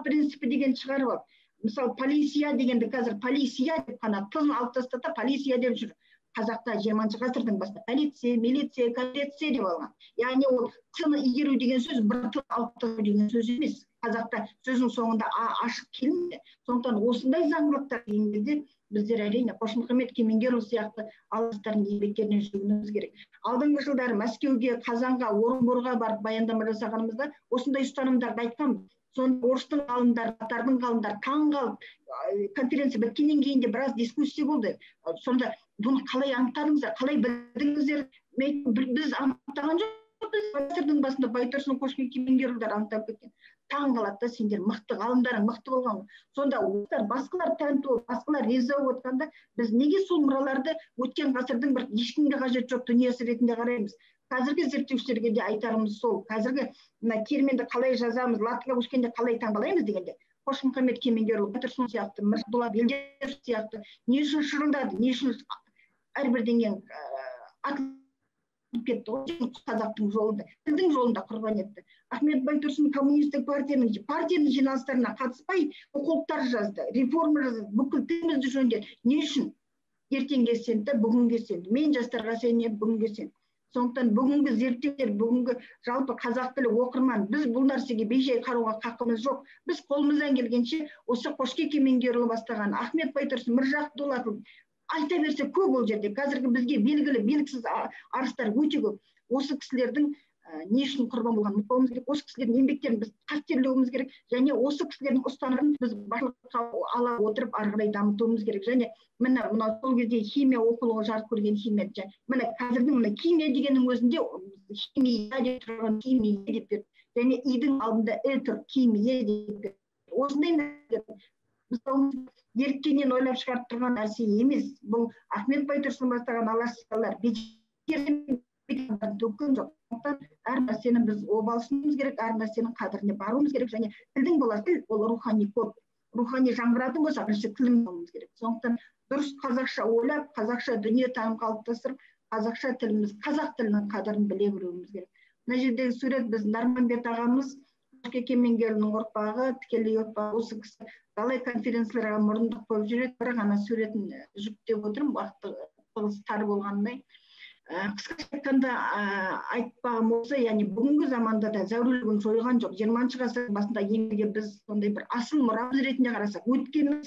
Принципі деген шығарып алып. Мысалы, полиция дегенді қазір полиция деп қана тын алып тастата полиция деп жүр. Қазақта 20-шы ғасырдың басында полиция, милиция, коррекция деп алған. Яғни ол тыны игеру деген сөз бір тын алып тастау деген сөз емес. Қазақта сөздің соңында ашық келмейді. Сондықтан осындай заңдылықтар енгізді біздер әрине Қошмұхаммед Кемеңгерұлы сияқты алаштардың еңбектеріне жүгінуіміз керек. Алдыңғы жылдары Мәскеуге, Қазанға, Орынборға барып баяндама жасағанымызда осындай ұстанымдарды айтқанбыз. Сонда орыстың ғалымдары, татардың ғалымдары таң қалып, конференция біткеннен кейін де біраз дискуссия болды. Сонда бұны қалай анықтадыңыздар, қалай білдіңіздер? Біз анықтаған жоқпыз. Ғасырдың басында Байтұрсын, Қошмұхаммед Кемеңгерұлдар анықтап кеткен. Таң қалады да, сендер мықты ғалымдарың мықты болған. Сонда басқалар тәнті болып, басқалар риза болып отқанда, біз неге сол мұраларды өткен ғасырдың бір ешкімге қажет жоқ дүниесі ретінде қараймыз? Қазіргі зерттеушілерге де айтарымыз сол. Қазіргі терминді қалай жазамыз, латынға көшкенде қалай таңбалаймыз дегенде. Қошмұхаммед Кемеңгерұлы, Байтұрсын сияқты, Мырзабулат Елдешев сияқты не үшін шырылдады, не үшін әрбірден атылып кетті ғой қазақтың жолында, тілдің жолында құрбан етті. Ахмет Байтұрсын коммунистік партияның жиналыстарына қатыспай оқулықтар жазды, реформа жазды, бүкіл тілімізді жөндеді. Не үшін? Ертеңге сенді, бүгінге сенді. Мен жастарға сенемін, бүгінге сенді. Сондықтан бүгінгі зерттеулер, бүгінгі жалпы қазақ тілі оқырман, біз бұл нәрсеге бейжай қарауға қақымыз жоқ. Біз қолымыздан келгенше осы Қошке Кемеңгерұлы бастаған, Ахмет Байтұрсын, Міржақып Дулатұлы айта берсе көп ол жерде. Қазіргі бізге белгілі, белгісіз арыстар өте көп. Осы кісілердің не үшін құрбан болғанын ұмытпауымыз керек. Осы кісілердің еңбектерін біз қастерлеуіміз керек, және осы кісілердің ұстанымын біз басшылыққа ала отырып ары қарай дамытуымыз керек. Және мына сол кезде химия оқулығы жарық көрген химия, міне қазірдің химия дегеннің өзінде химия деп тұрған химия деп берді. Және идің алдында тұр, химия деп берді. Осындай еріккеннен ойлап шығарып тұрған нәрсе емес. Бұл Ахмет Байтұрсын бастаған алаштылар төккен жоқ. Әр нәрсені біз обалшымыз керек, әр нәрсенің қадіріне баруымыз керек, және тілдің болар, тіл ол рухани код. Рухани жаңғыратын болса, бірінші тілін болуымыз керек. Сондықтан дұрыс қазақша ойлап, қазақша дүние таным қалыптастырып, қазақша тіліміз, қазақ тілінің қадірін біле білуіміз керек. Мына жердегі сурет біз Нарманбет ағамыз, Қошке Кемеңгерұлының ұрпағы, тікелей ұрпағы, осы кісі талай конференцияларға мұрындық болып жүреді. Бір ғана суретін жүктеп отырмын, уақыты тар болғандай. Қысқаша айтқанда айтпағым осы, яғни бүгінгі заманда да зәурілігін жойған жоқ. 20-шы ғасырдың басында еңбекке біз сондай бір асыл мұрамыз ретінде қарасақ, өткеннің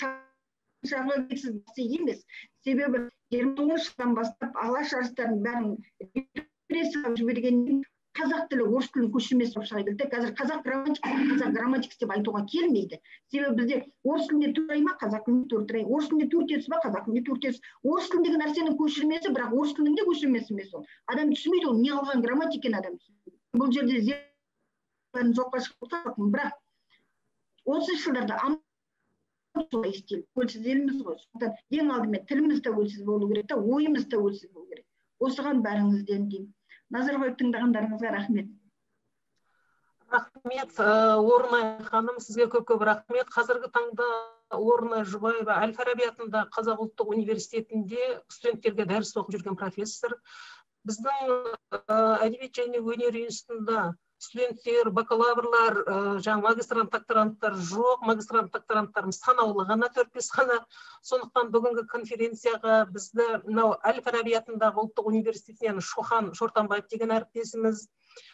шағы емес. Себебі 29 жылдан бастап алаш арыстарын бәрін репрессиялап жібергеннен қазақ тілі орыс тілін көшірмесі болып шыға келді. Қазір қазақ грамматикасы деп айтуға келмейді. Себебі бізде орыс тілінде төрт ма, қазақ тілінде төрт ай, орыс тілінде төрт етіс ба, қазақ тілінде төрт етіс. Орыс тіліндегі нәрсенің көшірмесі, бірақ орыс тілінің де көшірмесі емес ол. Адам түсінбейді, ол не алған грамматиканы адам түсінбейді. Бұл жерде зерттеулерін жоққа шығып, бірақ 30 жылдарда солай істелді. Тәуелсіз елміз ғой. Сондықтан ең алдымен тіліміз тәуелсіз болу керек, ойымыз тәуелсіз болу керек. Осыған бәріңізден деймін. Назар қойып тыңдағандарыңызға рахмет. Рахмет, Орынай ханым, сізге көп рахмет. Қазіргі таңда Орынай Жұбаева Әл-Фараби атындағы Қазақ ұлттық университетінде студенттерге дәріс оқып жүрген профессор. Біздің әдебиет және өнер институтында студенттер, бакалаврлар, магистрант, докторанттар жоқ. Магистрант, докторанттарымыз санаулы ғана, 4-5 ғана. Сондықтан бүгінгі конференцияға бізді Әл-Фараби атындағы ұлттық университетінен Шохан Шортанбаев деген әріптесіміз,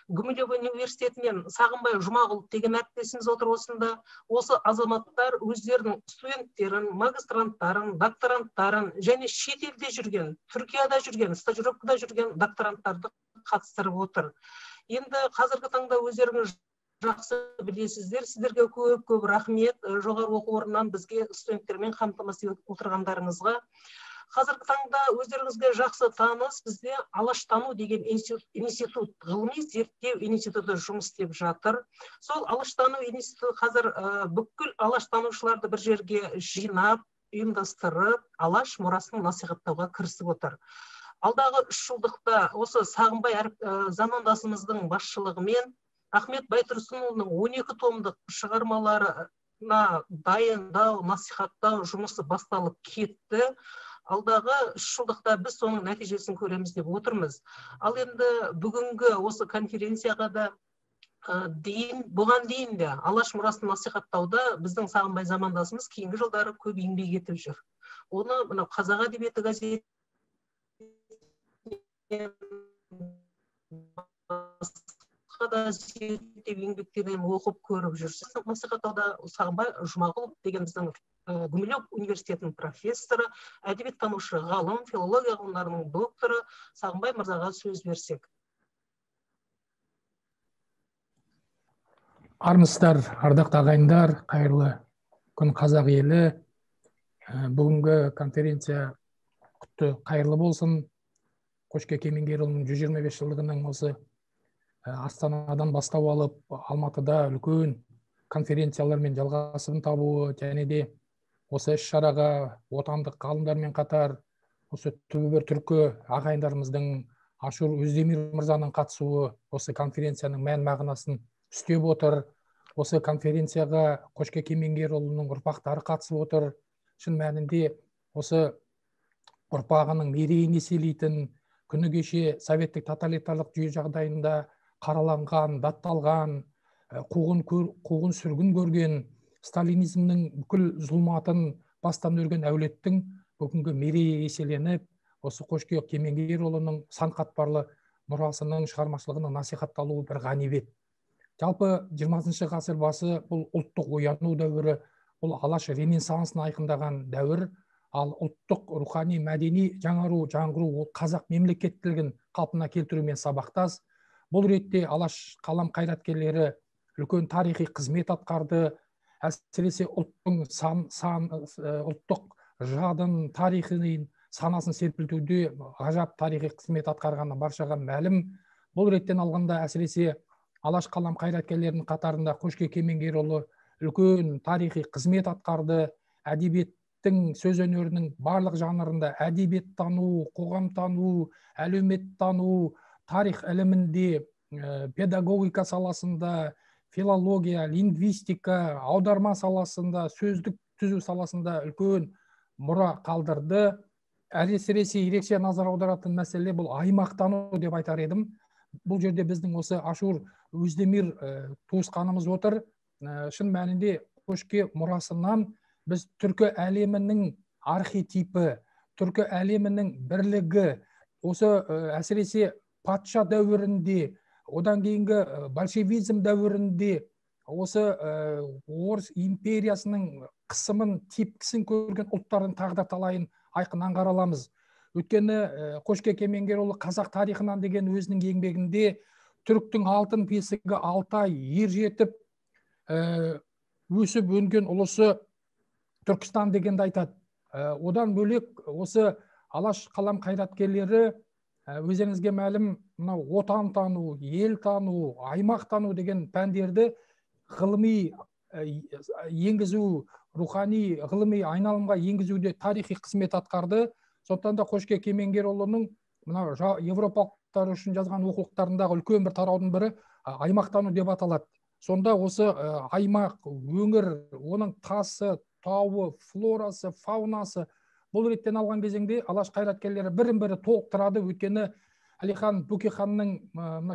Гумилев университетінен Сағынбай Жұмағұл деген әріптесіміз отыр осында. Осы азаматтар өздерінің студенттерін, магистранттарын, докторанттарын және шетелде жүрген, Түркияда жүрген, стажировкада жүрген докторанттарды қатыстырып отыр. Енді қазіргі таңда өздеріңіз жақсы білесіздер. Сіздерге көп рахмет жоғары оқу орнынан бізге студенттермен қамтамасыз етіп отырғандарыңызға. Қазіргі таңда өздеріңізге жақсы таныс, бізде алаштану деген институт, ғылыми зерттеу институты жұмыс істеп жатыр. Сол алаштану институты қазір бүкіл алаштанушыларды бір жерге жинап, ұйымдастырып, алаш мұрасын насихаттауға кірісіп отыр. Алдағы 3 жылдықта осы Сағынбай замандасымыздың басшылығымен Ахмет Байтұрсынұлының 12 томдық шығармаларына дайындау, насихаттау жұмысы басталып кетті. Алдағы 3 жылдықта біз соның нәтижесін көреміз деп отырмыз. Ал енді бүгінгі осы конференцияға да бұған дейін де Алаш мұрасын насихаттауда біздің Сағынбай замандасымыз кейінгі жылдары көп еңбек етіп жүр. Оны мына Қазақ әдебиеті газеті да зерттеп еңбектерін оқып көріп жүрсіз. Насихаттауда Сағынбай Жұмағұлов деген біздің Гумилев университетінің профессоры, әдебиеттанушы, ғалым, филология ғылымдарының докторы Сағынбай мырзаға сөз берсек. Армысыздар, ардақты ағайындар, қайырлы күн қазақ елі. Бүгінгі конференция құтты қайырлы болсын. Қошке Кемеңгерұлының 125 жылдығының осы Астанадан бастау алып, Алматыда үлкен конференциялармен жалғасын табуы, және де осы іс-шараға отандық ғалымдармен қатар осы түбі бір түркі ағайындарымыздың Ашур Өздемир мырзаның қатысуы осы конференцияның мән мағынасын үстеп отыр. Осы конференцияға Қошке Кемеңгерұлының ұрпақтары қатысып отыр. Шын мәнінде осы ұрпағының мерейін еселейтін, күні кеше советтік тоталитарлық жүйе жағдайында қараланған, датталған, қуғын сүргін көрген, сталинизмнің бүкіл зұлматын бастан өрген әулеттің бүгінгі мерейі еселеніп, осы Қошке Кемеңгерұлының сан қатпарлы мұрасының шығармашылығының насихатталуы бір ғанибет. Жалпы 20 ғасыр басы бұл ұлттық ояну дәуірі, бұл алаш ренессансын айқындаған дәуір, ал ұлттық рухани мәдени жаңғыру қазақ мемлекеттілігін қалпына келтірумен сабақтас. Бұл ретте алаш қалам қайраткерлері үлкен тарихи қызмет атқарды. Әсіресе ұлттық жадын, тарихын, санасын серпілтуде ғажап тарихи қызмет атқарғаны баршаға мәлім. Бұл реттен алғанда әсіресе алаш қалам қайраткерлерінің қатарында Қошке Кемеңгерұлы үлкен тарихи қызмет атқарды. Әдебиеттің, сөз өнерінің барлық жанрында әдебиеттану, қоғамтану, әлеуметтану, тарих ілімінде, педагогика саласында, филология, лингвистика, аударма саласында, сөздік түзу саласында үлкен мұра қалдырды. Әсіресе ерекше назар аударатын мәселе бұл аймақтану деп айтар едім. Бұл жерде біздің осы Ашур Өздемир туысқанымыз отыр. Шын мәнінде Қошке мұрасынан біз түркі әлемінің архетипі, түркі әлемінің бірлігі, осы әсіресе патша дәуірінде, одан кейінгі большевизм дәуірінде, осы Орыс империясының қысымын, тепкісін көрген ұлттардың тағдыр талайын айқын аңғара аламыз. Өйткені Қошке Кемеңгерұлы қазақ тарихынан деген өзінің еңбегінде түріктің алтын бесігі Алтай, ер жетіп, өсіп өнген ұлысы Түркістан дегенді айтады. Одан бөлек осы алаш қалам қайраткерлері өздеріңізге мәлім отан тану, ел тану, аймақ тану деген пәндерді ғылыми енгізу, рухани ғылыми айналымға енгізуде тарихи қызмет атқарды. Сондықтан да Қошке Кемеңгерұлының европалықтар үшін жазған оқулықтарындағы үлкен бір тараудың бірі аймақтану деп аталады. Сонда осы аймақ, өңір, оның тасы, тауы, флорасы, фаунасы, бұл реттен алған кезеңде алаш қайраткерлері бірін-бірі толықтырады. Өйткені Әлихан Бөкейханның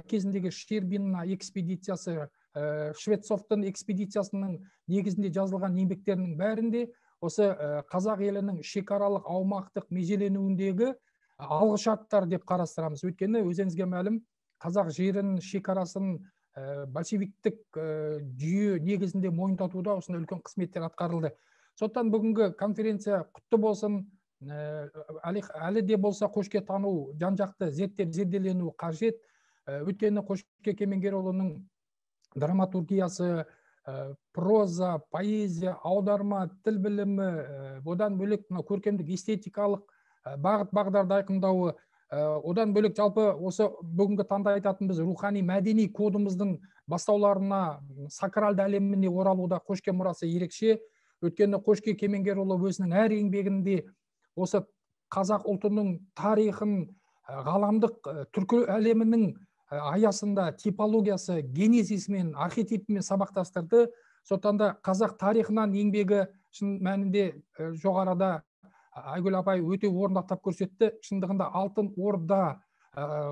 кезіндегі Щербина экспедициясы, Швецовтың экспедициясының негізінде жазылған еңбектерінің бәрінде осы қазақ елінің шекаралық аумақтық межеленуіндегі алғышарттар деп қарастырамыз. Өйткені өзіңізге мәлім, қазақ жерінің шекарасын большевиктік жүйе негізінде мойындатуда осындай үлкен қызметтер атқарылды. Сондықтан бүгінгі конференция құтты болсын. Әлі де болса Қошке тану жан-жақты зерделену қажет. Өйткені Қошке Кемеңгерұлының драматургиясы, проза, поэзия, аударма, тіл білімі, одан бөлек көркемдік эстетикалық бағыт-бағдарды айқындауы, одан бөлек жалпы осы бүгінгі таңда айтатын біз рухани мәдени кодымыздың бастауларына, сакралды әлеміне оралуда Қошке мұрасы ерекше. Өйткені Қошке Кемеңгерұлы өзінің әр еңбегінде осы қазақ ұлтының тарихын, ғаламдық түркі әлемінің аясында типологиясы, генезисімен, архетипімен сабақтастырды. Сондықтан да қазақ тарихынан еңбегі шын мәнінде жоғарыда Айгүл апай өте орындап көрсетті. Шындығында алтын орда,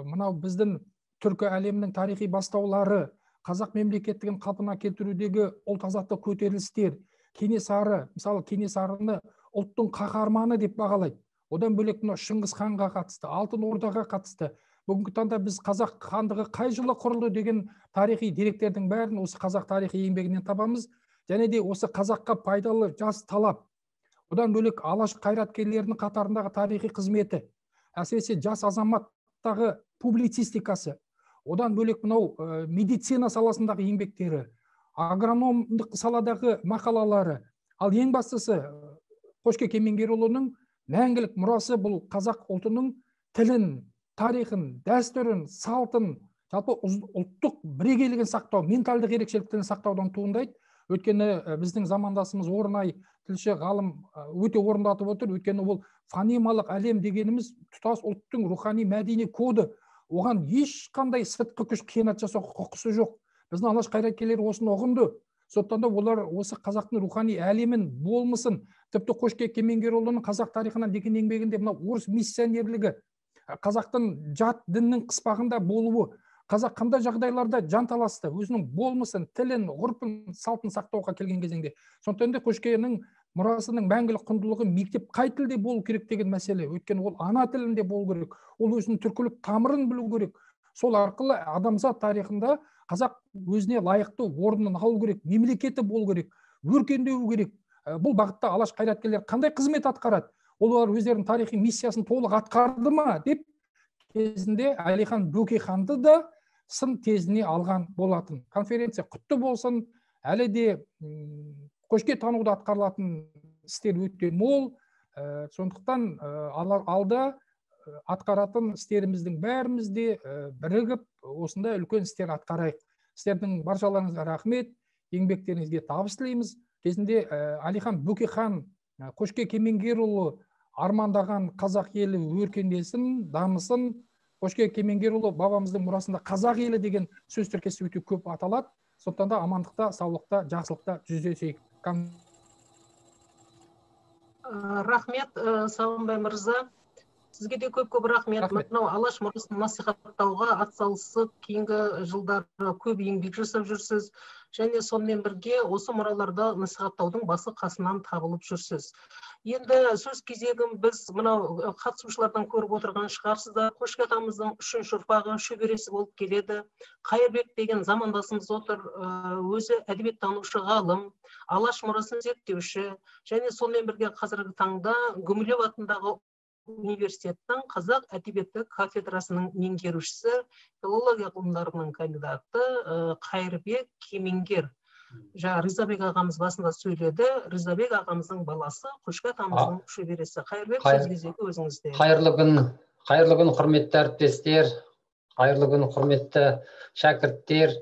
мынау біздің түркі әлемінің тарихи бастаулары, қазақ мемлекеттігін қалпына келтірудегі ұлт азаттық көтерілістер, Кенесары, мысалы Кенесарыны ұлттың қаһарманы деп бағалайды. Одан бөлек Шыңғыс ханға қатысты, алтын ордаға қатысты. Бүгінгі таңда біз қазақ хандығы қай жылы құрылды деген тарихи деректердің бәрін осы қазақ тарихи еңбегінен табамыз. Және де осы қазаққа пайдалы жас талап. Одан бөлек алаш қайраткерлерінің қатарындағы тарихи қызметі, әсіресе жас азаматтағы публицистикасы. Одан бөлек мынау медицина саласындағы еңбектері, агрономдық саладағы мақалалары. Ал ең бастысы Қошке Кемеңгерұлының мәңгілік мұрасы бұл қазақ ұлтының тілін, тарихын, дәстүрін, салтын, жалпы ұлттық бірегейлігін сақтау, менталдық ерекшеліктерін сақтаудан туындайды. Өйткені біздің замандасымыз Орынай тілші ғалым өте орындатып отыр. Өйткені ол фонемалық әлем дегеніміз тұтас ұлттың рухани мәдени коды. Оған ешқандай сыртқы күш қиянат жасау құқысы жоқ. Біздің алаш қайраткерлері осыны ұғынды. Сондықтан да олар осы қазақтың рухани әлемін, болмысын, тіпті Қошке Кемеңгерұлының қазақ тарихынан деген еңбегінде мына орыс миссионерлігі, қазақтың жат діннің қыспағында болуы, қазақ қандай жағдайларда жанталасты, өзінің болмысын, тілін, ғұрпын, салтын сақтауға келген кезеңде. Сондықтан да Қошкенің мұрасының мәңгілік құндылығы мектеп қай тілде болу керек деген мәселе. Өйткені ол ана тілінде болу керек, ол өзінің түркілік тамырын білу керек. Сол арқылы адамзат тарихында қазақ өзіне лайықты орнын алу керек, мемлекеті болу керек, өркендеу керек. Бұл бағытта алаш қайраткерлер қандай қызмет атқарады? Олар өздерінің тарихи миссиясын толық атқарды ма деп кезінде Әлихан Бөкейханды да сын тезіне алған болатын. Конференция құтты болсын, әлі де Қошке тануда атқарылатын істер өте мол. Сондықтан алда атқаратын істеріміздің бәрімізде бірігіп осындай үлкен істер атқарайық. Сіздердің баршаларыңызға рахмет, еңбектеріңізге табыс тілейміз. Кезінде Әлихан Бөкейхан Қошке Кемеңгерұлы армандаған қазақ елі өркендесін, дамысын. Қошке Кемеңгерұлы бабамыздың мұрасында қазақ елі деген сөз тіркесі өте көп аталады. Сондықтан да амандықта, саулықта, жақсылықта жүздесейік. Рахмет, Сауынбай мырза. Сізге де көп рахмет. Мынау алаш мұрасын насихаттауға атсалысып, кейінгі жылдары көп еңбек жасап жүрсіз. Және сонымен бірге осы мұраларда насихаттаудың басы қасынан табылып жүрсіз. Енді сөз кезегім біз мынау қатысушылардан көріп отырған шығарсыздар. Қошке ағамыздың 3-ші ұрпағы, шөбересі болып келеді. Қайырбек деген замандасымыз отыр, өзі әдебиеттанушы ғалым, алаш мұрасын зерттеуші, және сонымен бірге қазіргі таңда Гумилев атындағы университеттің қазақ әдебиеті кафедрасының меңгерушісі, филология ғылымдарының кандидаты Қайырбек Кемеңгер. Ризабек ағамыз басында сөйледі. Ризабек ағамыздың баласы, Қошке атамыздың шөбересі. Қайырбек, сөз кезегі өзіңізде. Қайырлы күн, құрметті әріптестер, қайырлы күн, құрметті шәкірттер.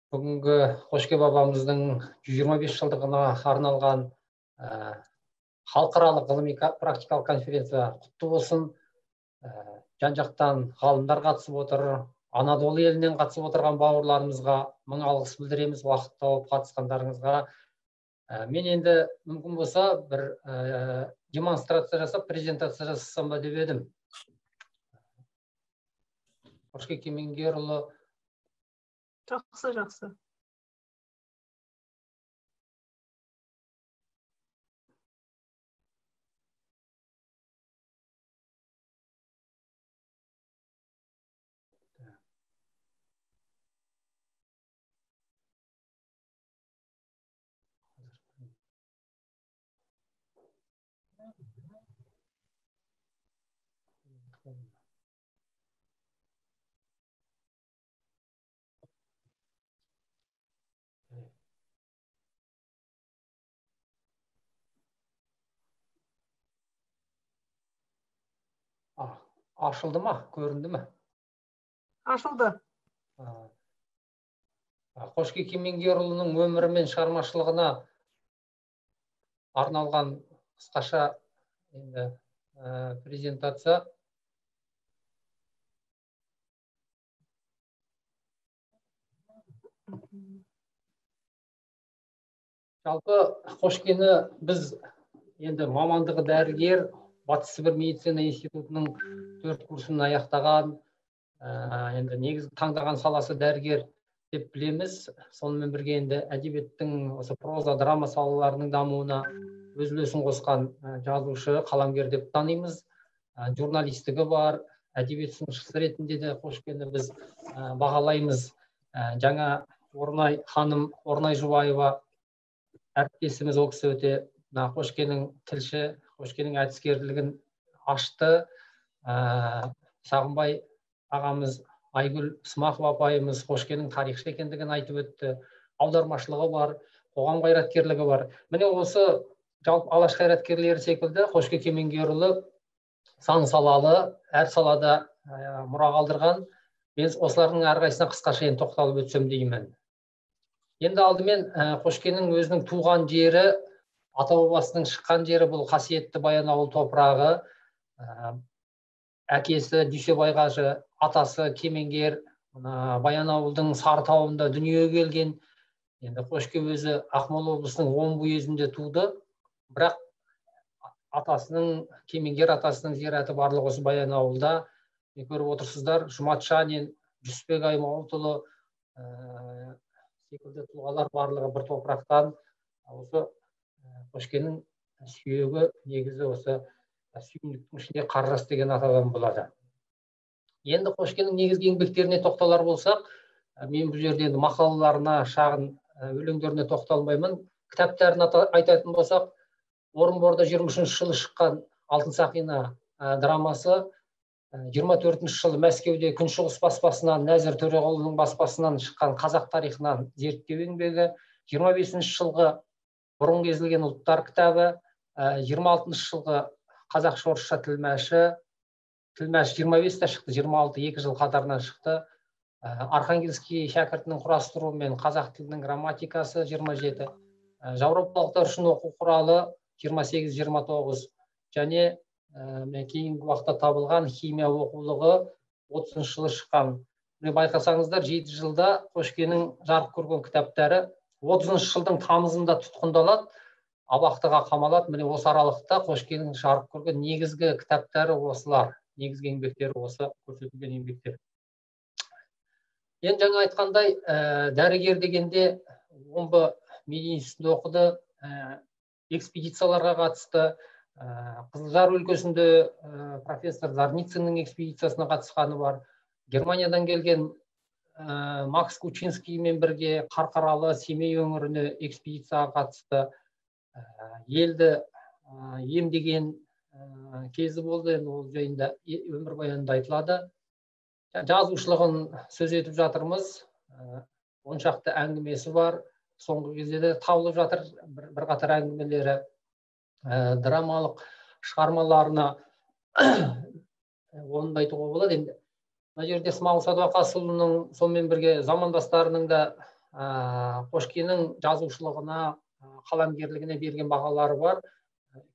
Бүгінгі Қошке бабамыздың 125 жылдығына арналған халықаралық ғылыми практикалық конференция құтты болсын. Жан-жақтан ғалымдар қатысып отыр. Анадолы елінен қатысып отырған бауырларымызға мың алғыс білдіреміз, уақыт тауып қатысқандарыңызға. Мен енді мүмкін болса бір демонстрация жасап, презентация жасасам ба деп едім. Қошке Кемеңгерұлы. Жақсы. Ашылды ма? Көрінді ме? Ашылды. Қошке Кемеңгерұлының өмірі мен шығармашылығына арналған қысқаша презентация. Жалпы Қошкені біз енді мамандығы дәрігер, Батыс Сібір медицина институтының 4 курсын аяқтаған, енді негізгі таңдаған саласы дәрігер деп білеміз. Сонымен бірге енді әдебиеттің осы проза, драма салаларының дамуына өз үлесін қосқан жазушы, қаламгер деп танимыз. Журналистігі бар, әдебиет сыншысы ретінде де Қошкені біз бағалаймыз. Жаңа Орнай ханым, Орнай Жұбаева әріптесіміз, ол кісі өте Қошкенің тілші, Қошкенің әдіскерлігін ашты. Сағынбай ағамыз, Айгүл Смақова апайымыз Қошкенің тарихшы екендігін айтып өтті. Аудармашылығы бар, қоғам қайраткерлігі бар. Міне осы жалпы алаш қайраткерлері секілді Қошке Кемеңгерұлы сан салалы, әр салада мұра қалдырған. Мен осылардың әрқайсысына қысқаша тоқталып өтсем деймін. Енді алдымен Қошкенің өзінің туған жері, ата-бабасының шыққан жері бұл қасиетті Баянауыл топырағы. Әкесі Дүйсебай қажы, атасы Кемеңгер, Баянауылдың Сарытауында дүниеге келген. Енді Қошке өзі Ақмола облысының Омбы уезінде туды. Бірақ атасының, Кемеңгер атасының зираты барлығы осы Баянауылда. Көріп отырсыздар, Жұмат Шанин, Жүсіпбек Аймауытұлы секілді тұлғалар барлығы бір топырақтан. Осы Қошкенің сүйегі негізі осы сүйіндіктің ішінде Қаржас деген атадан болады. Енді Қошкенің негізгі еңбектеріне тоқталар болсақ, мен бұл жерде мақалаларына, шағын өлеңдеріне тоқталмаймын. Кітаптарын айтатын болсақ, Орынборда 23 жылы шыққан Алтын сақина драмасы, 24 жылы Мәскеуде Күншығыс баспасынан, Нәзір Төреғұлының баспасынан шыққан қазақ тарихынан зерттеу еңбегі, 25 жылғы Бұрын кезілген ұлттар кітабы, 26 жылғы қазақша орысша тілмәші 25-те шықты, 26 жыл қатарынан шықты. Архангельский шәкіртінің құрастыруымен қазақ тілінің грамматикасы 27, Жаурапалықтар үшін оқу құралы 28-29 және кейінгі уақытта табылған химия оқулығы 30 жылы шыққан. Байқасаңыздар, 7 жылда Қошкенің жарық көрген кітаптары 30 жылдың тамызында тұтқындалады, абақтыға қамалады. Міне осы аралықта Қошкенің жарық көрген негізгі кітаптары осылар, негізгі еңбектері осы көрсетілген еңбектер. Енді жаңа айтқандай, дәрігер дегенде Омбы медицинасында оқыды, экспедицияларға қатысты. Қызылжар өлкесінде профессор Зарнициннің экспедициясына қатысқаны бар. Германиядан келген Макс Кучинскиймен бірге Қарқаралы, Семей өңіріне экспедицияға қатысты. Елді емдеген кезі болды, ол жайында өмірбаянында айтылады. Жазушылығын сөз етіп жатырмыз. 10 шақты әңгімесі бар. Соңғы кезде де табылып жатыр бірқатар әңгімелері. Драмалық шығармаларына оны айтуға болады. Енді мына жерде Смағұл Садуақасұлының сонымен бірге замандастарының да Қошкенің жазушылығына, қаламгерлігіне берген бағалары бар.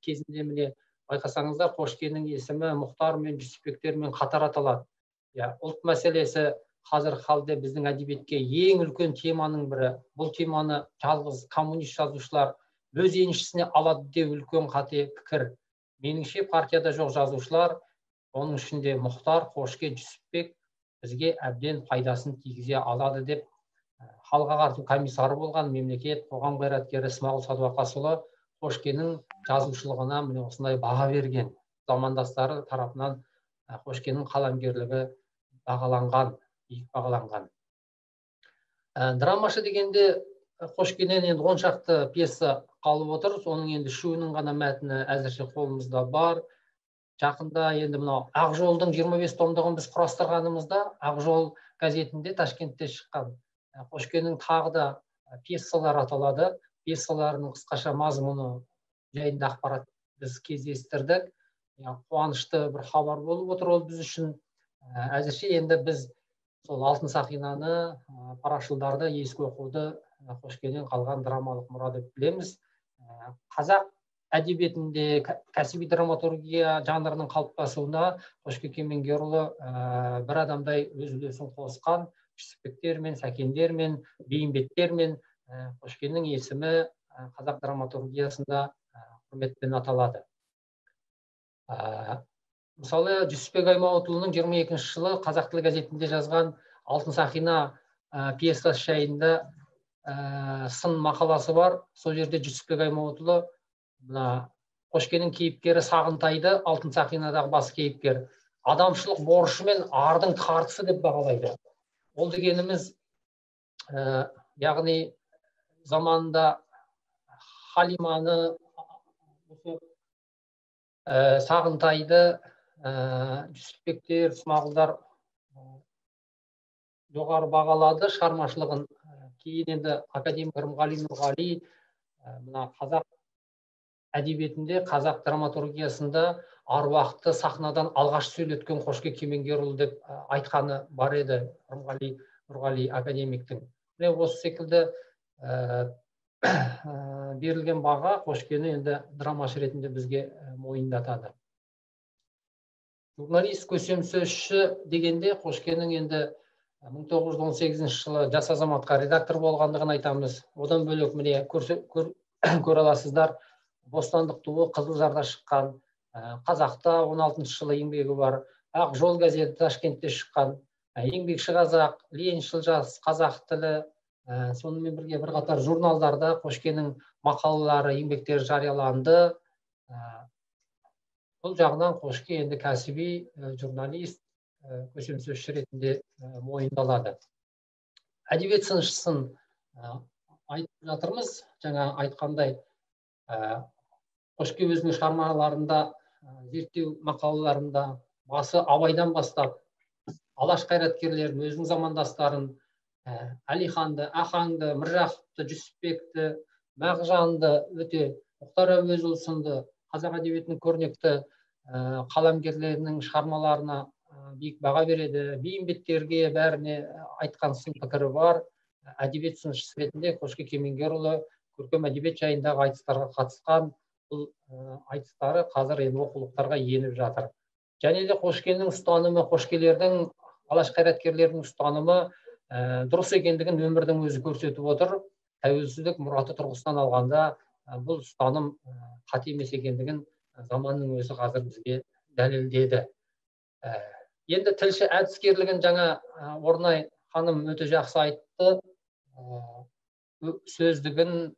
Кезінде міне байқасаңыздар, Қошкенің есімі Мұхтар мен Жүсіпбектермен қатар аталады. Ұлт мәселесі қазір халде біздің әдебиетке ең үлкен теманың бірі. Бұл теманы жалғыз коммунист жазушылар өз еншісіне алады деп үлкен қате пікір. Меніңше партияда жоқ жазушылар, оның ішінде Мұхтар, Қошке, Жүсіпбек бізге әбден пайдасын тигізе алады деп халық ағарту комиссары болған мемлекет қоғам қайраткері Смағұл Садуақасұлы Қошкенің жазушылығына міне осындай баға берген. Замандастары тарапынан Қошкенің қаламгерлігі бағаланған, биік бағаланған. Драмашы дегенде Қошкеннен енді 10 шақты пьеса қалып отыр. Соның енді 3-інің ғана мәтіні әзірше қолымызда бар. Жақында енді мынау Ақжолдың 25 томдығын біз құрастырғанымызда, Ақжол газетінде Ташкентте шыққан Қошкенің тағы да пьесалар аталады. Пьесаларының қысқаша мазмұны жайында ақпарат біз кездестірдік. Қуанышты бір хабар болып отыр ол біз үшін. Әзірше енді біз сол Алтын сақинаны, Парашылдарды, ескі оқуды Қошкеннен қалған драмалық мұра деп білеміз. Қазақ әдебиетінде кәсіби драматургия жанрының қалыптасуына Қошке Кемеңгерұлы бір адамдай өз үлесін қосқан. Жүсіпбектермен, Сәкендермен, Бейімбеттермен Қошкеннің есімі қазақ драматургиясында құрметпен аталады. Мысалы, Жүсіпбек Аймауытұлының 22 жылы Қазақ тілі газетінде жазған «Алтын сақина» пьесасы жайында сын мақаласы бар. Сол жерде Жүсіпбек Аймауытұлы Қошкенің кейіпкері Сағынтайды, Алтын сақинадағы бас кейіпкер, адамшылық борышы мен ардың тартысы деп бағалайды. Ол дегеніміз, яғни заманында Халиманы, Сағынтайды, Жүсіпбектер, Смағұлдар жоғары бағалады шығармашылығын. Кейін енді академик Рымғали Нұрғали қазақ әдебиетінде, қазақ драматургиясында аруақты сахнадан алғаш сөйлеткен Қошке Кемеңгерұлы деп айтқаны бар еді Рымғали Нұрғали академиктің. Осы секілді берілген баға Қошкені енді драмашы ретінде бізге мойындатады. Журналист, көсемсөзші дегенде Қошкенің енді 1918 жылы жас азаматқа редактор болғандығын айтамыз. Одан бөлек міне көре аласыздар, Бостандық туы Қызылжарда шыққан, Қазақта 16 жылы еңбегі бар, Ақ жол газеті Ташкентте шыққан, Еңбекші қазақ, Лениншіл жас қазақ тілі, сонымен бірге бірқатар журналдарда Қошкенің мақалалары, еңбектері жарияланды. Бұл жағынан Қошке енді кәсіби журналист, көсемсөзші ретінде мойындалады. Әдебиет сыншысын айтып жатырмыз. Жаңа айтқандай, Қошке өзінің шығармаларында, зерттеу мақалаларында басы Абайдан бастап, алаш қайраткерлерін, өзінің замандастарын, Әлиханды, Ахаңды, Міржақыпты, Жүсіпбекті, Мағжанды, өте Мұхтар Әуезұлы сынды қазақ әдебиетінің көрнекті қаламгерлерінің шығармаларына биік баға береді. Бейімбеттерге бәріне айтқан сын пікірі бар. Әдебиет сыншысы ретінде Қошке Кемеңгерұлы көркем әдебиет жайындағы айтыстарға қатысқан. Бұл айтыстары қазір енді оқулықтарға еніп жатыр. Және де Қошкенің ұстанымы, Қошкелердің, алаш қайраткерлерінің ұстанымы дұрыс екендігін өмірдің өзі көрсетіп отыр. Тәуелсіздік мұраты тұрғысынан алғанда бұл ұстаным қате емес екендігін заманның өзі қазір бізге дәлелдеді. Енді тілші әдіскерлігін жаңа Орнай ханым өте жақсы айтты. Сөздігін,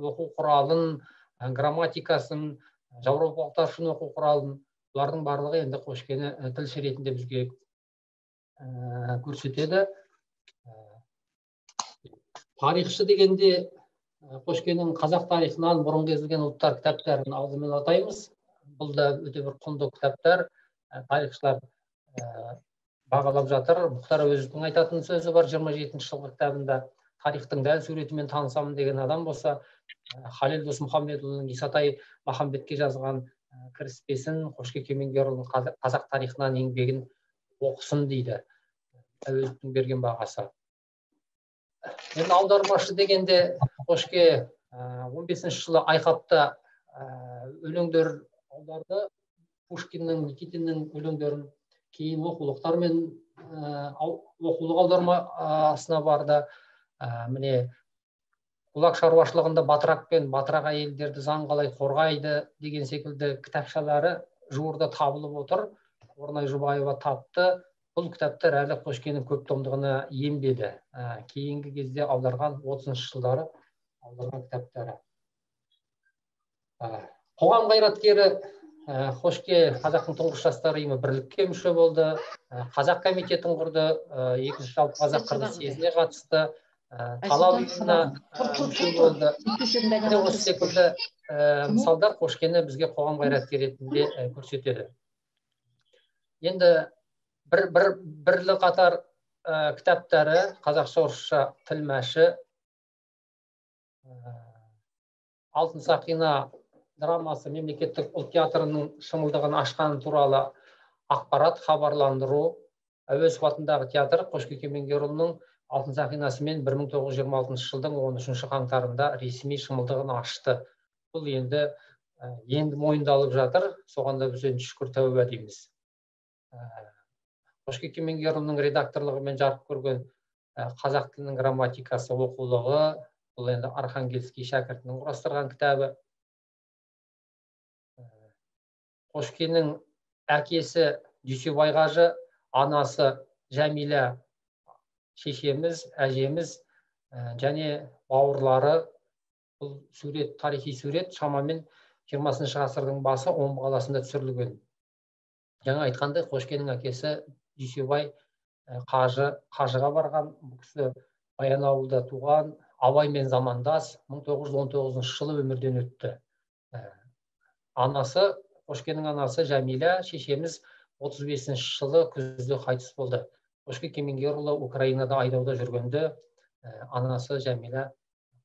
оқу құралын, грамматикасын, Жауропалықтар үшін оқу құралын, бұлардың барлығы енді Қошкені тілші ретінде бізге көрсетеді. Тарихшы дегенде Қошкенің қазақ тарихынан бұрынғы езілген ұлттар кітаптарын алдымен атаймыз. Бұл да өте бір құнды кітаптар. Тарихшылар бағалап жатыр. Мұхтар Әуезовтың айтатын сөзі бар 27 жылғы кітабында. Тарихтың дәл суретімен танысамын деген адам болса, Халел Досмұхамедұлының Исатай Махамбетке жазған кіріспесін, Қошке Кемеңгерұлының қазақ тарихынан еңбегін оқысын дейді. Әуезовтың берген бағасы. Енді аудармашы дегенде Қошке 15 жылы Айқапта өлеңдер аударды. Пушкиннің, Никитиннің өлеңдерін кейін оқулықтармен оқулық аудармасына барды. Міне кулак шаруашылығында батырақ пен батырақ әйелдерді заң қалай қорғайды деген секілді кітапшалары жуырда табылып отыр. Орнай Жұбаева тапты. Бұл кітаптар әлі Қошкенің көп томдығына енбеді. Кейінгі кезде аударған 30 жылдары аударған кітаптары. Қоғам қайраткері Қошке қазақтың тұңғыш жастар ұйымы бірлікке мүше болды. Қазақ комитетін құрды. Екінші жалпы қазақ қырғыз съезіне қатысты. Талап ұйымына мүше болды. Осы секілді мысалдар Қошкені бізге қоғам қайраткері ретінде көрсетеді. Енді бірлі қатар кітаптары қазақша орысша тілмәші, Алтын сақина драмасы мемлекеттік ұлт театрының шымылдығын ашқаны туралы ақпарат хабарландыру. Әуезов атындағы театр Қошке Кемеңгерұлының Алтын сақинасымен 1926 жылдың 13 қаңтарында ресми шымылдығын ашты. Бұл енді мойындалып жатыр. Соған да біз шүкір тәуба дейміз. Қошке Кемеңгерұлының редакторлығымен жарық көрген қазақ тілінің грамматикасы оқулығы, бұл енді Архангельский шәкіртінің құрастырған кітабы. Қошкенің әкесі Дүйсебай қажы, анасы Жәмила шешеміз, әжеміз және бауырлары. Бұл сурет, тарихи сурет шамамен 20-шы ғасырдың басы Омбы қаласында түсірілген. Жаңа айтқандай, Қошкенің әкесі Дүйсебай қажыға барған. Бұл кісі Баянауылда туған, Абаймен замандас, 1919 жылы өмірден өтті. Анасы, Қошкенің анасы Жәмила шешеміз 35 жылы күзде қайтыс болды. Қошке Кемеңгерұлы Украинада айдауда жүргенде анасы Жәмила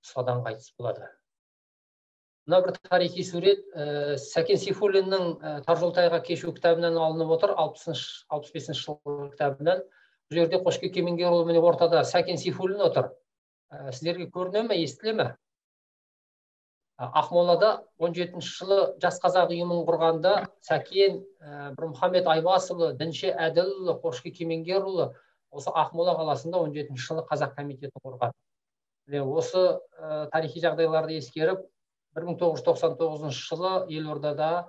ұсадан қайтыс болады. Мына бір тарихи сурет Сәкен Сейфуллиннің Тар жол тайғақ кешу кітабынан алынып отыр, 65 жылғы кітабынан. Бұл жерде Қошке Кемеңгерұлы міне ортада Сәкен Сейфуллин отыр. Сіздерге көріне ме, естіле ме? Ақмолада 17 жылы Жас қазақ ұйымын құрғанда Сәкен, Мұхаммед Айбасұлы, Дінші Әділұлы, Қошке Кемеңгерұлы осы Ақмола қаласында 17 жылы қазақ комитетін құрған. Осы тарихи жағдайларды ескеріп, 1999 жылы елордада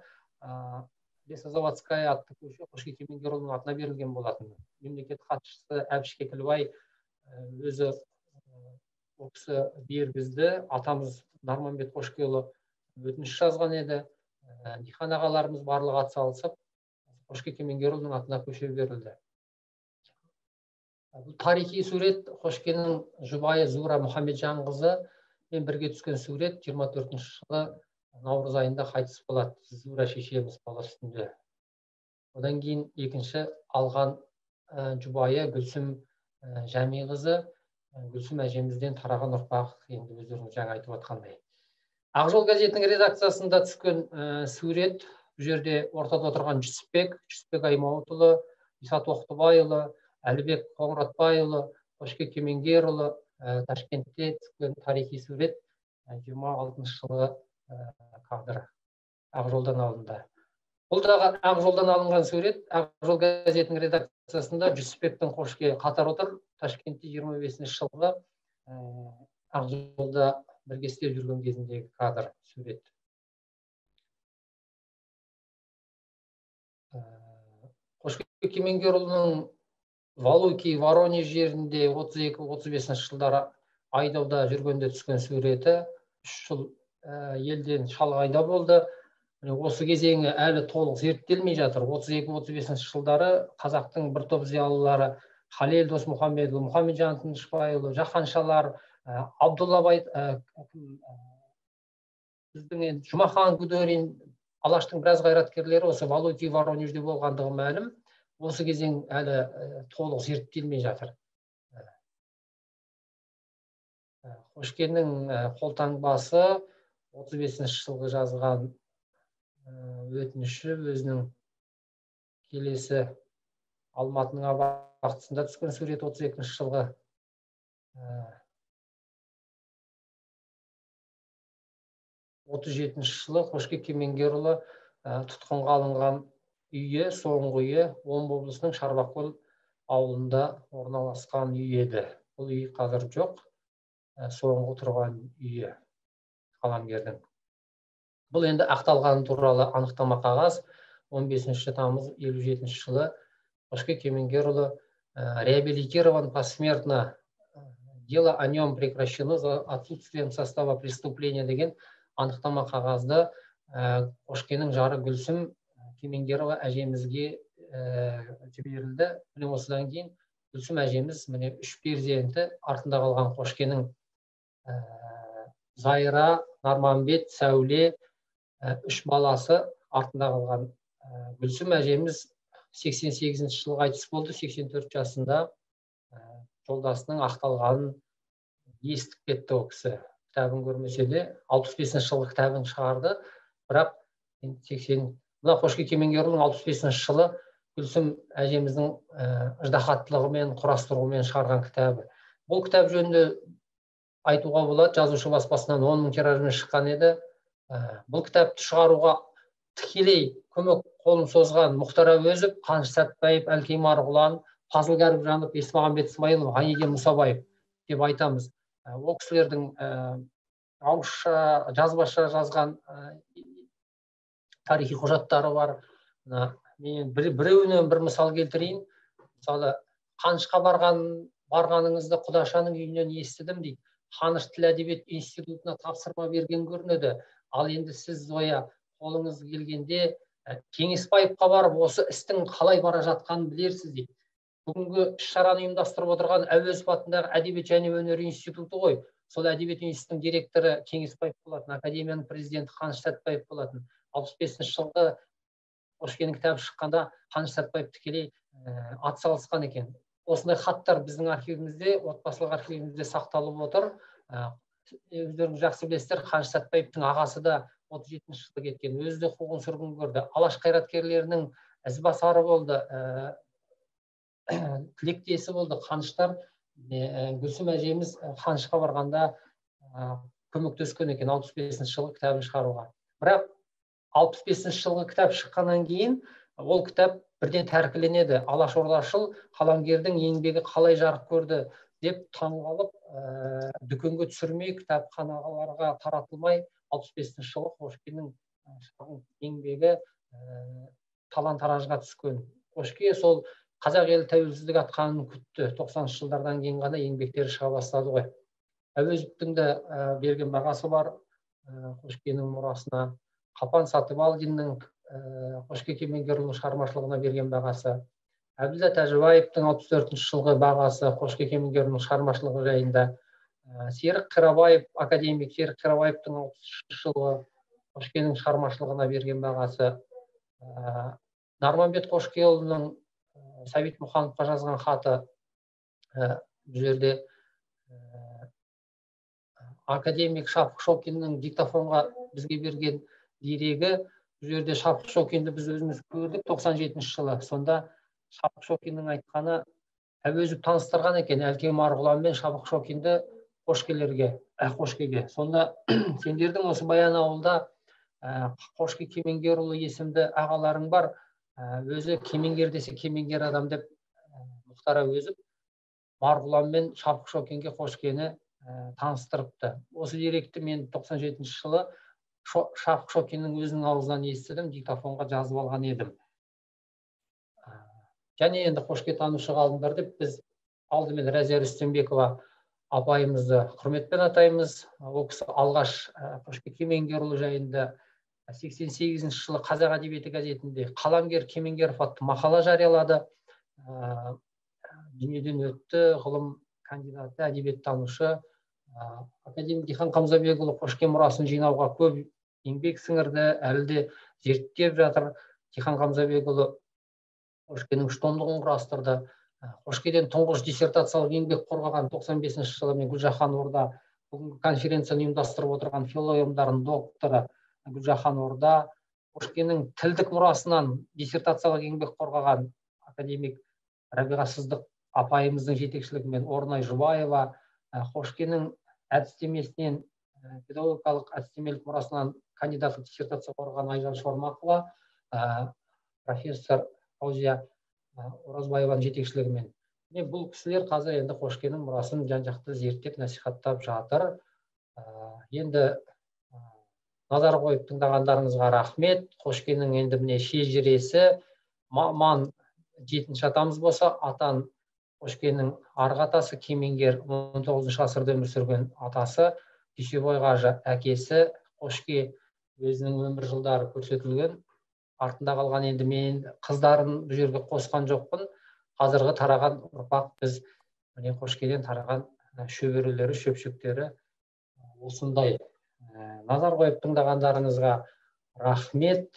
Лесозаводская атты көше Қошке Кемеңгерұлының атына берілген болатын. Мемлекет хатшысы Әбіш Кекілбай өзі ол кісі бергізді. Атамыз Нарманбет Қошкеұлы өтініш жазған еді. Дихан ағаларымыз барлығы атсалысып, Қошке Кемеңгерұлының атына көше берілді. Бұл тарихи сурет Қошкенің жұбайы Зура Мұхамеджанқызы мен бірге түскен сурет. 24 жылы наурыз айында қайтыс болады Зура шешеміз бала үстінде. Одан кейін екінші алған жұбайы Гүлсім Жәмиқызы, Гүлсім әжемізден тараған ұрпақ, енді өздеріңіз жаңа айтып отқандай. Ақжол газетінің редакциясында түскен сурет. Бұл жерде ортада отырған Жүсіпбек Аймауытұлы, Исат Оқтыбайұлы, Әлібек Қоңыратбайұлы, Қошке Кемеңгерұлы Ташкентте түскен тарихи сурет. 26 жылғы кадр Ақжолдан алынды. Бұл дағы Ақжолдан алынған сурет. Ақжол газетінің редакциясында Жүсіпбектің Қошке қатар отыр. Ташкентте 25 жылғы Ақжолда бірге істеп жүрген кезіндегі кадр сурет. Қошке Кемеңгерұлының Валуйки, Воронеж жерінде 32-35 жылдары айдауда жүргенде түскен суреті. 3 жыл елден шалғайда болды. Осы кезеңі әлі толық зерттелмей жатыр. 32-35 жылдары қазақтың бір топ зиялылары Халел Досмұхамедұлы, Мұхамеджан Тынышбайұлы, Жаһаншалар, Абдуллабай, біздің Жұмахан Гудерин, Алаштың біраз қайраткерлері осы Валуйки, Воронежде болғандығы мәлім. Осы кезең әлі толық зерттелмей жатыр. Қошкенің қолтаңбасы 35 жылғы жазған өтініші өзінің келесі Алматының абақтысында түскен сурет 32 жылғы. 37 жылы Қошке Кемеңгерұлы тұтқынға алынған үйі, соңғы үйі Омбы облысының Шарбақкөл ауылында орналасқан үй еді. Бұл үй қазір жоқ. Соңғы тұрған үйі қаламгердің. Бұл енді ақталған туралы анықтама қағаз 15 тамыз 57 жылы Қошке Кемеңгерұлы реабилитирован посмертно, дело о нем прекращено за отсутствием состава преступления деген анықтама қағазды Қошкенің жары Гүлсім Кемеңгерова әжемізге жіберілді. Міне осыдан кейін Гүлсім әжеміз міне 3 перзенті артында қалған Қошкенің Зайра, Нарманбет, Сәуле 3 баласы артында қалған. Гүлсім әжеміз 88 жылға қайтыс болды. 84 жасында жолдасының ақталғанын естіп кетті ол кісі. Кітабын көрмесе де 65 жылғы кітабын шығарды. Бірақ 80 мына Қошке Кемеңгерұлының 65 жылы Гүлсім әжеміздің ыждахаттылығымен, құрастыруымен шығарған кітабы. Бұл кітап жөнінде айтуға болады, жазушы баспасынан 10 000 тиражымен шыққан еді. Бұл кітапты шығаруға тікелей көмек қолын созған Мұхтар Әуезов, Қаныш Сәтбаев, Әлкей Марғұлан, Фазыл Кәріпжанов, Есмағамбет Исмайылов, Ғанеге Мұсабаев деп айтамыз. ол кісілердің ауызша жазбаша жазған тарихи құжаттары бар. Мен біреуінен бір мысал келтірейін. Мысалы, Қанышқа барғаныңызды Құдашаның үйінен естідім дейді. Қаныш тіл әдебиет институтына тапсырма берген көрінеді. Ал енді сіз Зоя қолыңыз келгенде Кеңесбаевқа барып осы істің қалай бара жатқанын білерсіз дейді. Бүгінгі іс-шараны ұйымдастырып отырған Әуезов атындағы әдебиет және өнер институты ғой. Сол әдебиет институтының директоры Кеңесбаев болатын, академияның президенті Қаныш Сәтбаев болатын. 65 жылғы Қошкенің кітабы шыққанда Қаныш Сәтбаев тікелей атсалысқан екен. Осындай хаттар біздің архивімізде, отбасылық архивімізде сақталып отыр. Өздеріңіз жақсы білесіздер, Қаныш Сәтбаевтың ағасы да 37 жылы кеткен, өзі де қуғын сүргін көрді. Алаш қайраткерлерінің ізбасары болды, тілектесі болды. Қаныштар, Гүлсім әжеміз Қанышқа барғанда көмектескен екен 65 жылғы кітабын шығаруға. Бірақ 65 жылғы кітап шыққаннан кейін ол кітап бірден тәркіленеді. Алашордашыл қаламгердің еңбегі қалай жарық көрді деп таңғалып, дүкенге түсірмей, кітапханаларға таратылмай, 65 жылы Қошкенің еңбегі талан-таражға түскен. Қошке сол қазақ елі тәуелсіздік атқанын күтті. 90 жылдардан кейін ғана еңбектері шыға бастады ғой. Әуезовтің де берген бағасы бар Қошкенің мұрасына. Қапан Сатыбалдиннің Қошке Кемеңгерұлының шығармашылығына берген бағасы. Әбділда Тәжібаевтың 64 жылғы бағасы Қошке Кемеңгерұлының шығармашылығы жайында. Серік Қирабаев, академик Серік Қирабаевтың 63 жылғы Қошкенің шығармашылығына берген бағасы. Нарманбет Қошкеұлының Сәбит Мұхановқа жазған хаты, бұл жерде академик Шапық Шокиннің диктофонға бізге берген дерегі, бұл жерде Шапық Шокинді біз өзіміз көрдік 97 жылы. Сонда Шапық Шокиннің айтқаны, Әуезов таныстырған екен Әлкей Марғұлан мен Шапық Шокинді Қошкеге. Сонда сендердің осы Баянауылда Қошке Кемеңгерұлы есімді ағаларың бар, өзі Кемеңгер десе Кемеңгер адам деп Мұхтар Әуезов Марғұлан мен Шапық Шокинге Қошкені таныстырыпты. Осы деректі мен 97 жылы Шапық Шокиннің өзінің аузынан естідім, диктофонға жазып алған едім. Және енді Қошке танушы ғалымдар деп біз алдымен Рәзия Рүстембекова апайымызды құрметпен атаймыз. Ол кісі алғаш Қошке Кемеңгерұлы жайында 88 жылы Қазақ әдебиеті газетінде Қаламгер Кемеңгеров атты мақала жариялады. Дүниеден өтті, ғылым кандидаты, әдебиеттанушы. Академик Дихан Қамзабекұлы Қошке мұрасын жинауға көп еңбек сіңірді, әлі де зерттеп жатыр. Дихан Қамзабекұлы Қошкенің 3 томдығын құрастырды. Қошкеден тұңғыш диссертациялық еңбек қорғаған 95 жылы мен Гүлжахан Орда бүгінгі конференцияны ұйымдастырып отырған филология ғылымдарының докторы Гүлжахан Орда, Қошкенің тілдік мұрасынан диссертациялық еңбек қорғаған академик Рабиға Сыздық апайымыздың жетекшілігімен Орнай Жұбаева, Қошкенің әдістемесінен педагогикалық әдістемелік мұрасынан кандидаттық диссертация қорғаған Айжан Шормақова, профессор Фаузия Оразбаеваның жетекшілігімен. Бұл кісілер қазір енді Қошкенің мұрасын жан-жақты зерттеп, насихаттап жатыр. Енді назар қойып тыңдағандарыңызға рахмет. Қошкенің енді міне шежіресі, маман 7-ші атамыз болса, атан Қошкенің арғы атасы Кемеңгер 19 ғасырда өмір сүрген атасы, Дүйсебай қажы әкесі, Қошке өзінің өмір жылдары көрсетілген. Артында қалған енді мен қыздарын бұл жерге қосқан жоқпын. Қазіргі тараған ұрпақ біз міне Қошкеден тараған шөберелері, шөпшектері осындай. Назар қойып тыңдағандарыңызға рахмет.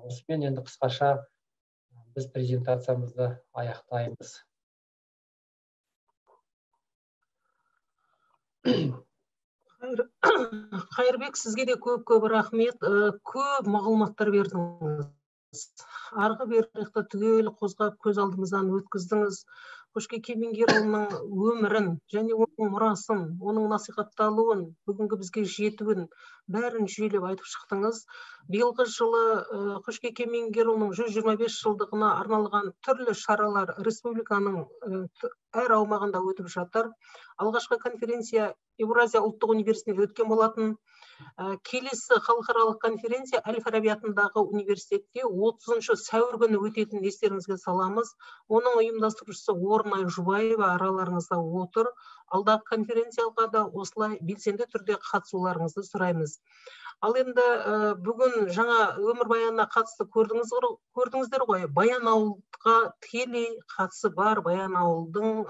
Осымен енді қысқаша біз презентациямызды аяқтаймыз. Қайырбек, сізге де көп рахмет. Көп мағлұматтар бердіңіз. Арғы беріқті түгел қозғап көз алдымыздан өткіздіңіз. Қошке Кемеңгерұлының өмірін және оның мұрасын, оның насихатталуын, бүгінгі бізге жетуін бәрін жүйелеп айтып шықтыңыз. Биылғы жылы Қошке Кемеңгерұлының 125 жылдығына арналған түрлі шаралар республиканың әр аумағында өтіп жатыр. Алғашқы конференция Еуразия ұлттық университетінде өткен болатын. Келесі халықаралық конференция Әл-Фараби атындағы университетте 30 сәуір күні өтетінін естеріңізге саламыз. Оның ұйымдастырушысы Орнай Жұбаева араларыңызда отыр. Алдағы конференцияға да осылай белсенді түрде қатысуларыңызды сұраймыз. Ал енді бүгін жаңа өмірбаянына қатысты көрдіңіздер ғой. Баянауылға тікелей қатысы бар Баянауылдың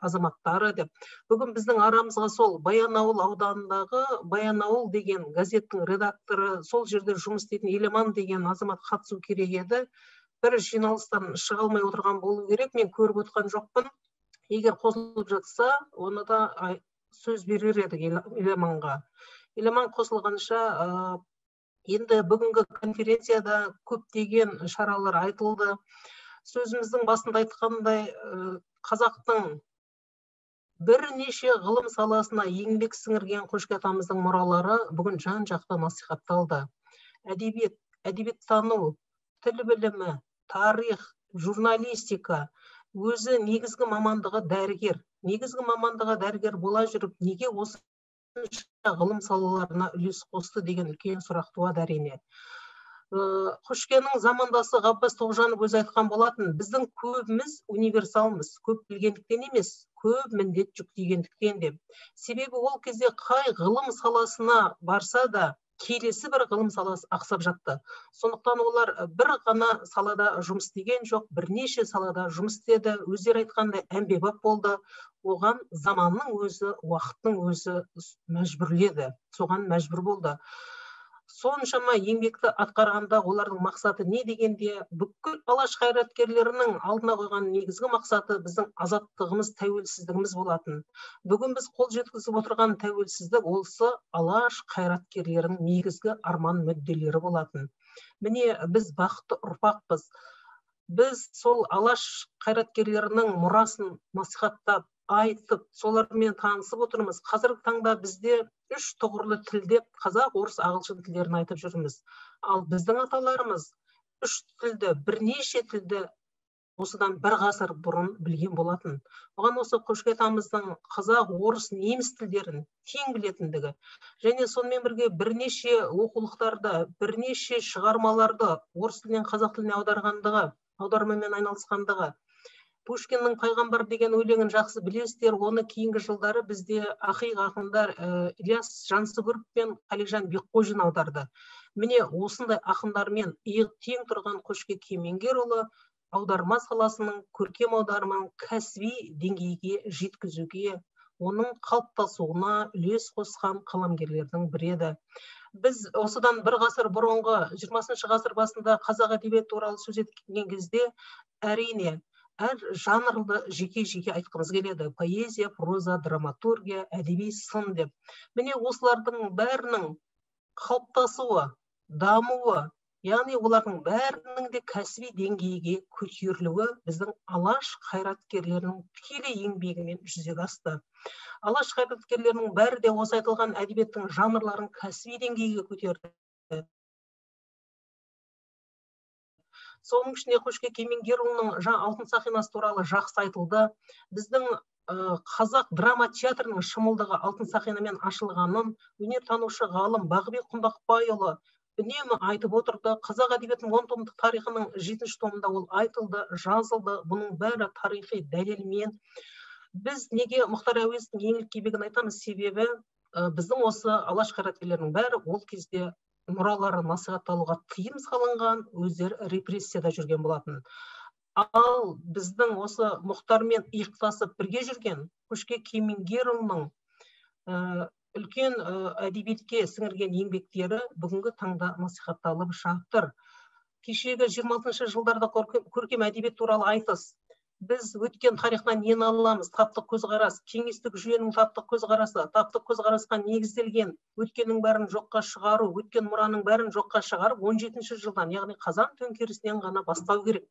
азаматтары деп. Бүгін біздің арамызға сол Баянауыл ауданындағы Баянауыл деген газеттің редакторы, сол жерде жұмыс істейтін Елеман деген азамат қатысу керек еді. Бір жиналыстан шыға алмай отырған болу керек. Мен көріп отқан жоқпын. Егер қосылып жатса, оны да сөз берер едік Елеманға. Елеман қосылғанша енді бүгінгі конференцияда көптеген шаралар айтылды. Сөзіміздің басында айтқандай, қазақтың бірнеше ғылым саласына еңбек сіңірген Қошке атамыздың мұралары бүгін жан-жақты насихатталды. Әдебиет, әдебиеттану, тіл білімі, тарих, журналистика, өзі негізгі мамандығы дәрігер. Негізгі мамандығы дәрігер бола жүріп, неге осы ғылым салаларына үлес қосты деген үлкен сұрақ туады әрине. Қошкенің замандасы Ғаббас Тоғжанов өзі айтқан болатын, біздің көбіміз универсалмыз, көп білгендіктен емес, көп міндет жүктегендіктен деп. Себебі ол кезде қай ғылым саласына барса да келесі бір ғылым саласы ақсап жатты. Сондықтан олар бір ғана салада жұмыс істеген жоқ, бірнеше салада жұмыс істеді. Өздері айтқандай әмбебап болды. Оған заманның өзі, уақыттың өзі мәжбүрледі. Соған мәжбүр болды. Соншама еңбекті атқарғанда олардың мақсаты не дегенде, бүкіл алаш қайраткерлерінің алдына қойған негізгі мақсаты біздің азаттығымыз, тәуелсіздігіміз болатын. Бүгін біз қол жеткізіп отырған тәуелсіздік осы алаш қайраткерлерінің негізгі арман мүдделері болатын. Міне біз бақытты ұрпақпыз. Біз сол алаш қайраткерлерінің мұрасын насихаттап, айтып, солармен танысып отырмыз. Қазіргі таңда бізде 3 тұғырлы тілде қазақ, орыс, ағылшын тілдерін айтып жүрміз. Ал біздің аталарымыз 3 тілді, бірнеше тілді осыдан бір ғасыр бұрын білген болатын. Оған осы Қошке атамыздың қазақ, орыс, неміс тілдерін тең білетіндігі, және сонымен бірге бірнеше оқулықтарды, бірнеше шығармаларды орыс тілінен қазақ тіліне аударғандығы, аудармамен айналысқандығы, Пушкиннің «Пайғамбар» деген өлеңін жақсы білесіздер, оны кейінгі жылдары бізде ақиқ ақындар Ильяс Жансүгіров пен Қалижан Бекқожин аударды. Міне осындай ақындармен иық тең тұрған Қошке Кемеңгерұлы аударма саласының, көркем аударманың кәсіби деңгейге жеткізуге, оның қалыптасуына үлес қосқан қаламгерлердің бірі еді. Біз осыдан бір ғасыр бұрынғы 20 ғасыр басында қазақ әдебиеті туралы сөз еткен кезде әрине әр жанрды жеке-жеке айтқымыз келеді. Поэзия, проза, драматургия, әдеби сын деп. Міне осылардың бәрінің қалыптасуы, дамуы, яғни олардың бәрінің де кәсіби деңгейге көтерілуі біздің алаш қайраткерлерінің тікелей еңбегімен жүзеге асты. Алаш қайраткерлерінің бәрі де осы айтылған әдебиеттің жанрларын кәсіби деңгейге көтерді. Соның ішінде Қошке Кемеңгерұлының алтын сақинасы туралы жақсы айтылды. Біздің қазақ драма театрының шымылдығы алтын сақинамен ашылғанын өнертанушы ғалым Бағыбек Құндақбайұлы үнемі айтып отырды. Қазақ әдебиетінің 10 томдық тарихының 7-ші томында ол айтылды, жазылды. Бұның бәрі тарихи дәлелмен. Біз неге Мұхтар Әуезовтің еңлік кебегін айтамыз? Себебі біздің осы алаш қайраткерлерінің бәрі ол кезде мұралары насихатталуға тыйым салынған, өздері репрессияда жүрген болатын. Ал біздің осы Мұхтармен иықтасып бірге жүрген Қошке Кемеңгерұлының үлкен әдебиетке сіңірген еңбектері бүгінгі таңда насихатталып жатыр. Кешегі 26 жылдарда көркем әдебиет туралы айтыс. Біз өткен тарихтан нені аламыз? Таптық көзқарас, кеңестік жүйенің таптық көзқарасы, таптық көзқарасқа негізделген өткеннің бәрін жоққа шығару, өткен мұраның бәрін жоққа шығарып, 17-ші жылдан, яғни Қазан төңкерісінен ғана бастау керек.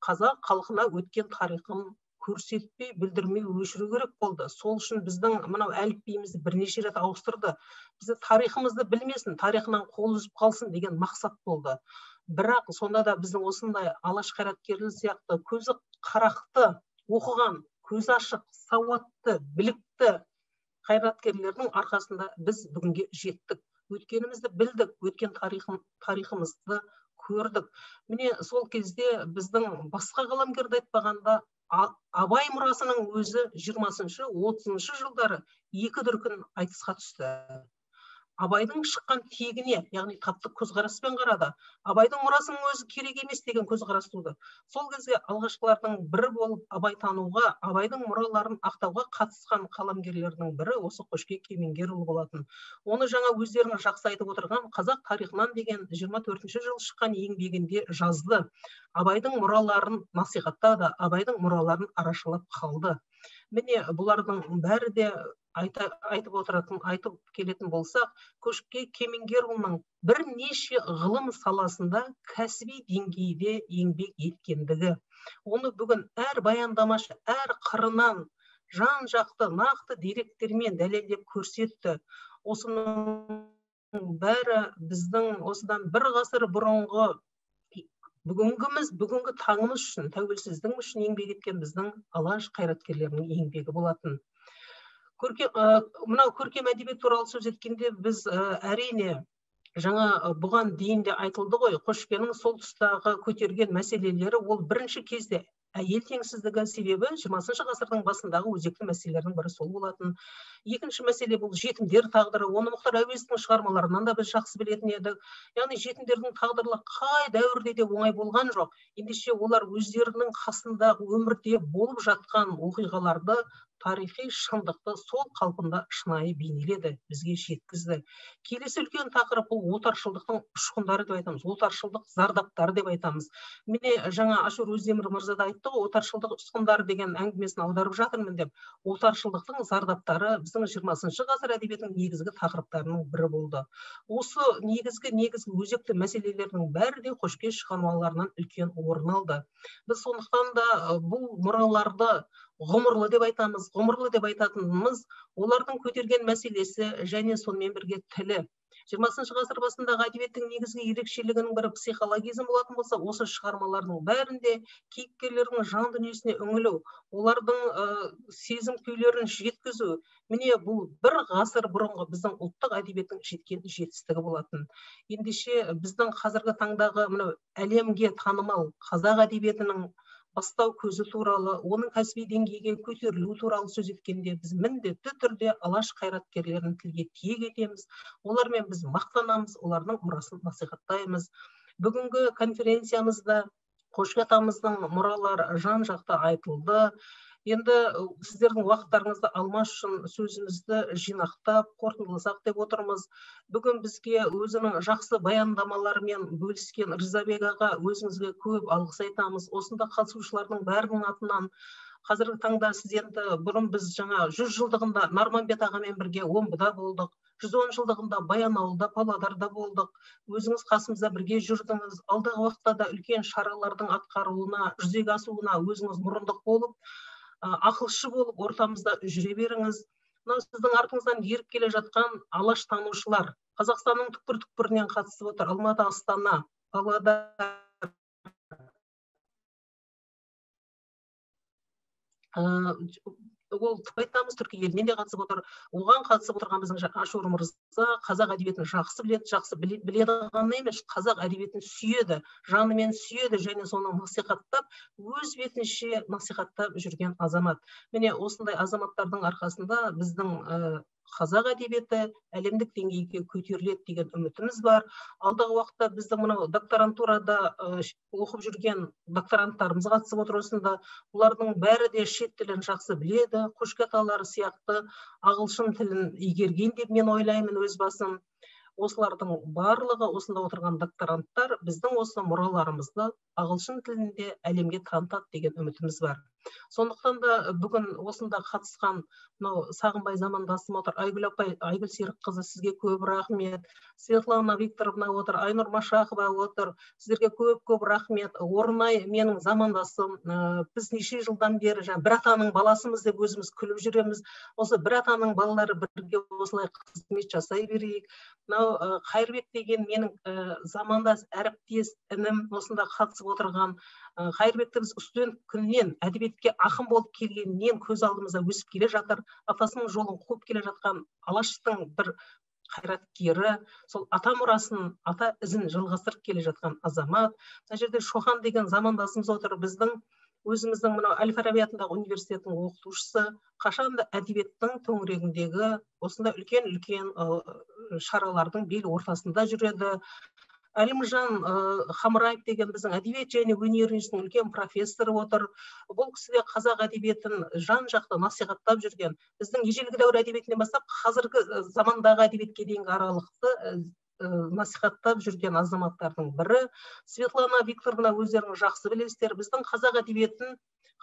Қазақ халқына өткен тарихын көрсетпей, білдірмей өшіру керек болды. Сол үшін біздің мынау әліпбиімізді бірнеше рет ауыстырды. Бізді тарихымызды білмесін, тарихынан қол үзіп қалсын деген мақсат болды. Бірақ сонда да біздің осындай Алаш қайраткерлері сияқты көзі қарақты, оқыған, көзі ашық, сауатты, білікті қайраткерлердің арқасында біз бүгінге жеттік. Өткенімізді білдік, өткен тарихымызды көрдік. Міне сол кезде біздің басқа қаламгерді айтпағанда Абай мұрасының өзі 20-30 жылдары екі дүркін айтысқа түсті. Абайдың шыққан тегіне, яғни таптық көзқараспен қарады. Абайдың мұрасының өзі керек емес деген көзқарас туды. Сол кезде алғашқылардың бірі болып Абай тануға, Абайдың мұраларын ақтауға қатысқан қаламгерлердің бірі осы Қошке Кемеңгерұлы болатын. Оны жаңа өздерінің жақсы айтып отырған Қазақ тарихынан деген 24-ші жылы шыққан еңбегінде жазды. Абайдың мұраларын насихаттады, Абайдың мұраларын арашалап қалды. Міне бұлардың бәрі де айтып келетін болсақ, Қошке Кемеңгерұлының бірнеше ғылым саласында кәсіби деңгейде еңбек еткендігі. Оны бүгін әр баяндамашы, әр қырынан жан-жақты нақты деректермен дәлелдеп көрсетті. Осының бәрі біздің осыдан бір ғасыр бұрынғы бүгінгі таңымыз үшін, тәуелсіздің үшін еңбек еткен біздің Алаш қайраткерлерінің еңбегі болатын. Мынау көркем әдебиет туралы сөз еткенде біз әрине жаңа бұған дейін де айтылды ғой, Қошкенің сол тұстағы көтерген мәселелері ол бірінші кезде әйел теңсіздігі себебі 20 ғасырдың басындағы өзекті мәселелердің бірі сол болатын. Екінші мәселе бұл жетімдер тағдыры. Оны Мұхтар Әуезовтің шығармаларынан да біз жақсы білетін едік. Яғни жетімдердің тағдыры қай дәуірде де оңай болған жоқ. Ендеше олар өздерінің қасындағы өмірде болып жатқан оқиғаларды тарихи шындықты сол қалпында шынайы бейнеледі, бізге жеткізді. Келесі үлкен тақырып бұл отаршылдықтың ұшқындары деп айтамыз, отаршылдық зардаптары деп айтамыз. Міне жаңа Ашур Өздемір мырза да айтты ғой, отаршылдық ұшқындары деген әңгімесін аударып жатырмын деп. Отаршылдықтың зардаптары біздің 20 ғасыр әдебиетінің негізгі тақырыптарының бірі болды. Осы негізгі өзекті мәселелердің бәрі де Қошке шығармаларынан үлкен орын алды. Біз сондықтан да бұл мұраларды ғұмырлы деп айтамыз. Ғұмырлы деп айтатынымыз олардың көтерген мәселесі және сонымен бірге тілі. 20 ғасыр басындағы әдебиеттің негізгі ерекшелігінің бірі психологизм болатын болса, осы шығармалардың бәрінде кейіпкерлердің жан дүниесіне үңілу, олардың сезім күйлерін жеткізу. Міне бұл бір ғасыр бұрынғы біздің ұлттық әдебиеттің жеткен жетістігі болатын. Ендеше біздің қазіргі таңдағы мынау әлемге танымал қазақ әдебиетінің бастау көзі туралы, оның кәсіби деңгейге көтерілу туралы сөз еткенде біз міндетті түрде Алаш қайраткерлерін тілге тиек етеміз. Олармен біз мақтанамыз, олардың мұрасын насихаттаймыз. Бүгінгі конференциямызда Қошке атамыздың мұралары жан-жақты айтылды. Енді сіздердің уақыттарыңызды алмас үшін сөзімізді жинақтап, қорытындыласақ деп отырмыз. Бүгін бізге өзінің жақсы баяндамаларымен бөліскен Ризабек аға, өзіңізге көп алғыс айтамыз. Осында қатысушылардың бәрінің атынан қазіргі таңда сіз енді бұрын біз жаңа 100 жылдығында Нарманбет ағамен бірге Омбыда болдық. 110 жылдығында Баянауылда, Павлодарда болдық. Өзіңіз қасымызда бірге жүрдіңіз. Алдағы уақытта да үлкен шаралардың атқарылуына, жүзеге асуына өзіңіз мұрындық болып, ақылшы болып ортамызда жүре беріңіз. Мынау сіздің артыңыздан еріп келе жатқан алаш танушылар, Қазақстанның түкпір-түкпірінен қатысып отыр. Алматы, Астана, Павлодар, ол айтамыз Түркия елінен де қатысып отыр. Оған қатысып отырған біздің Ашур мырза қазақ әдебиетін жақсы біледі ғана емес, қазақ әдебиетін сүйеді, жанымен сүйеді және соны насихаттап, өз бетінше насихаттап жүрген азамат. Міне осындай азаматтардың арқасында біздің қазақ әдебиеті әлемдік деңгейге көтеріледі деген үмітіміз бар. Алдағы уақытта біздің мынау докторантурада оқып жүрген докторанттарымыз қатысып отыр осында. Олардың бәрі де шет тілін жақсы біледі. Қошке аталары сияқты ағылшын тілін игерген деп мен ойлаймын өз басым. Осылардың барлығы, осында отырған докторанттар біздің осы мұраларымызды ағылшын тілінде әлемге танытады деген үмітіміз бар. Сондықтан да бүгін осында қатысқан мынау Сағынбай замандасым отыр, Айгүл апай, Айгүл Серікқызы, сізге көп рахмет. Светлана Викторовна отыр, Айнұр Машақова отыр, сіздерге көп рахмет. Орынай менің замандасым, біз неше жылдан бері бір атаның баласымыз деп өзіміз күліп жүреміз. Осы бір атаның балалары бірге осылай қызмет жасай берейік. Мынау Қайырбек деген менің замандас әріптес інім осында қатысып отырған. Қайырбекті біз студент күннен әдебиетке ақын болып келгеннен көз алдымызда өсіп келе жатыр. Атасының жолын қуып келе жатқан Алаштың бір қайраткері, сол ата мұрасын, ата ізін жалғастырып келе жатқан азамат. Мына жерде Шохан деген замандасымыз отыр, біздің өзіміздің мынау Әл-Фараби атындағы университеттің оқытушысы, қашанда әдебиеттің төңірегіндегі осында үлкен шаралардың бел ортасында жүреді. Әлімжан Хамраев деген біздің әдебиет және өнер институтының үлкен профессоры отыр. Бұл кісі де қазақ әдебиетін жан-жақты насихаттап жүрген. Біздің ежелгі дәуір әдебиетінен бастап қазіргі замандағы әдебиетке дейінгі аралықты насихаттап жүрген азаматтардың бірі. Светлана Викторовна, өздеріңіз жақсы білесіздер, біздің қазақ әдебиетін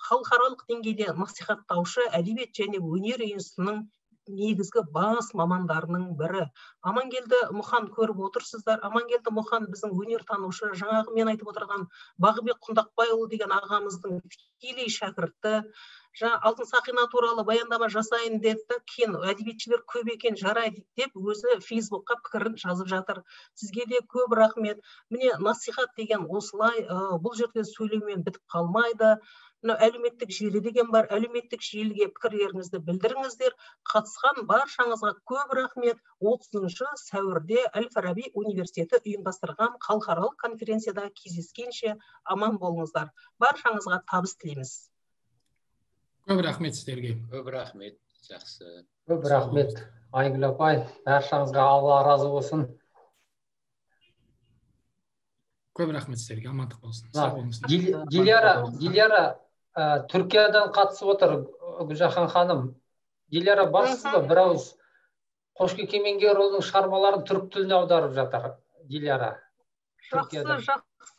халықаралық деңгейде насихаттаушы әдебиет және өнер институтының негізгі бас мамандарының бірі. Амангелді Мұхан көріп отырсыздар. Амангелді Мұхан біздің өнер танушы, жаңағы мен айтып отырған Бағыбек Құндақбайұлы деген ағамыздың тікелей шәкірті. Алтын Сақина туралы баяндама жасайын деді, кейін әдебиетшілер көп екен, жарайды деп өзі Фейсбукқа пікірін жазып жатыр. Сізге де көп рахмет. Міне насихат деген осылай, бұл жерде сөйлеумен бітіп қалмайды. Әлеуметтік желі деген бар, әлеуметтік желіге пікірлеріңізді білдіріңіздер. Қатысқан баршаңызға көп рахмет. 30 сәуірде Әл-Фараби университеті ұйымдастырған халықаралық конференцияда кездескенше аман болыңыздар. Баршаңызға табыс тілейміз. Көп рахмет сіздерге. Көп рахмет. Жақсы. Көп рахмет. Айгүл апай, баршаңызға Алла разы болсын. Көп рахмет сіздерге, амандық болсын. Сау болыңыздар. Диляра Түркиядан қатысып отыр, Гүлжахан ханым. Диляра барсыз ба? Бір ауыз Қошке Кемеңгерұлының шығармаларын түрік тіліне аударып жатыр. Диляра. Жақсы.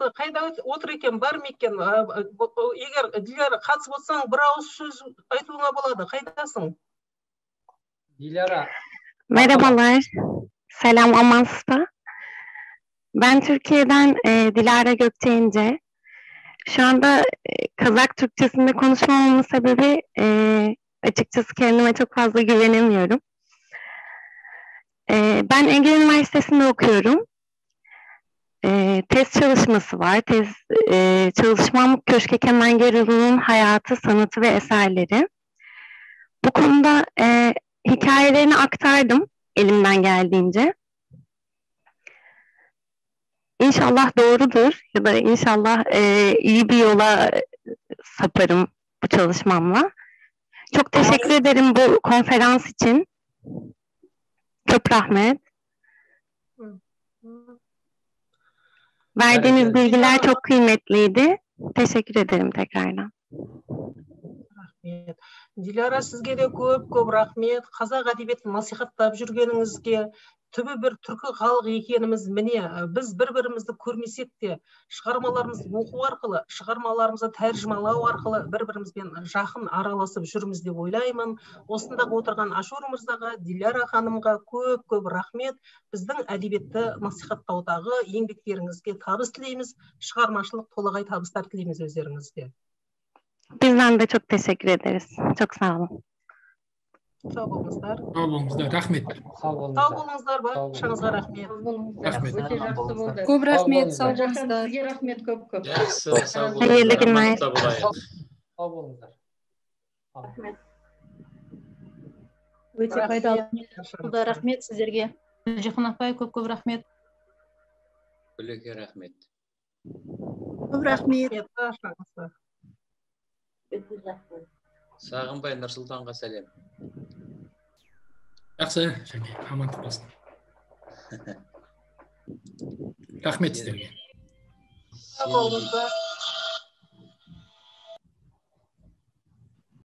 Қайда отыр екен, бар ма екен? Егер Диляра қатысып отсаң, бір ауыз сөз айтуыңа болады. Қайдасың? Dilara. Merhabalar. Selam, Amans'ta. Ben Türkiye'den Dilara Gökçe. Şu anda Kazak Türkçesinde konuşmamamın sebebi açıkçası kendime çok fazla güvenemiyorum. Ben Ege Üniversitesi'nde okuyorum. Tez çalışması var. Çalışmam Köşke Kemengeroğlu'nun hayatı, sanatı ve eserleri. Bu konuda hikayelerini aktardım elimden geldiğince. İnşallah doğrudur ya da inşallah iyi bir yola saparım bu çalışmamla. Çok teşekkür ederim bu konferans için. Çok rahmet. Verdiğiniz bilgiler çok kıymetliydi. Teşekkür ederim tekrardan. Рахмет. Диляра, сізге де көп рахмет. Қазақ әдебиетін насихаттап жүргеніңізге, түбі бір түркі халық екеніміз міне, біз бір-бірімізді көрмесек те, шығармаларымызды оқу арқылы, шығармаларымызды тәржімалау арқылы бір-бірімізбен жақын араласып жүрміз деп ойлаймын. Осындағы отырған Ашур мырзаға, Диляра ханымға көп рахмет. Біздің әдебиетті насихаттаудағы еңбектеріңізге табыс тілейміз, шығармашылық толағай табыстар тілейміз өздеріңізге. Bizden de çok teşekkür ederiz. Çok sağ olun. Sağ olыңыздар. Sağ olыңыздар, рахмет. Сау болыңыздар, баршаңызға рахмет. Өте жақсы болды. Көп рахмет, сау болыңыздар. Сізге рахмет көп. Жақсы, сау Hayırlı günler. Сау болыңыздар. Өте пайдалы. Рахмет сіздерге. Гүлжахан апай, көп рахмет. Бүлеге рахмет. Көп рахмет. Сағынбай Нұрсұлтанға сәлем. Жақсы, және амандық болсын. Рахмет сіздерге. Сау болыңыздар.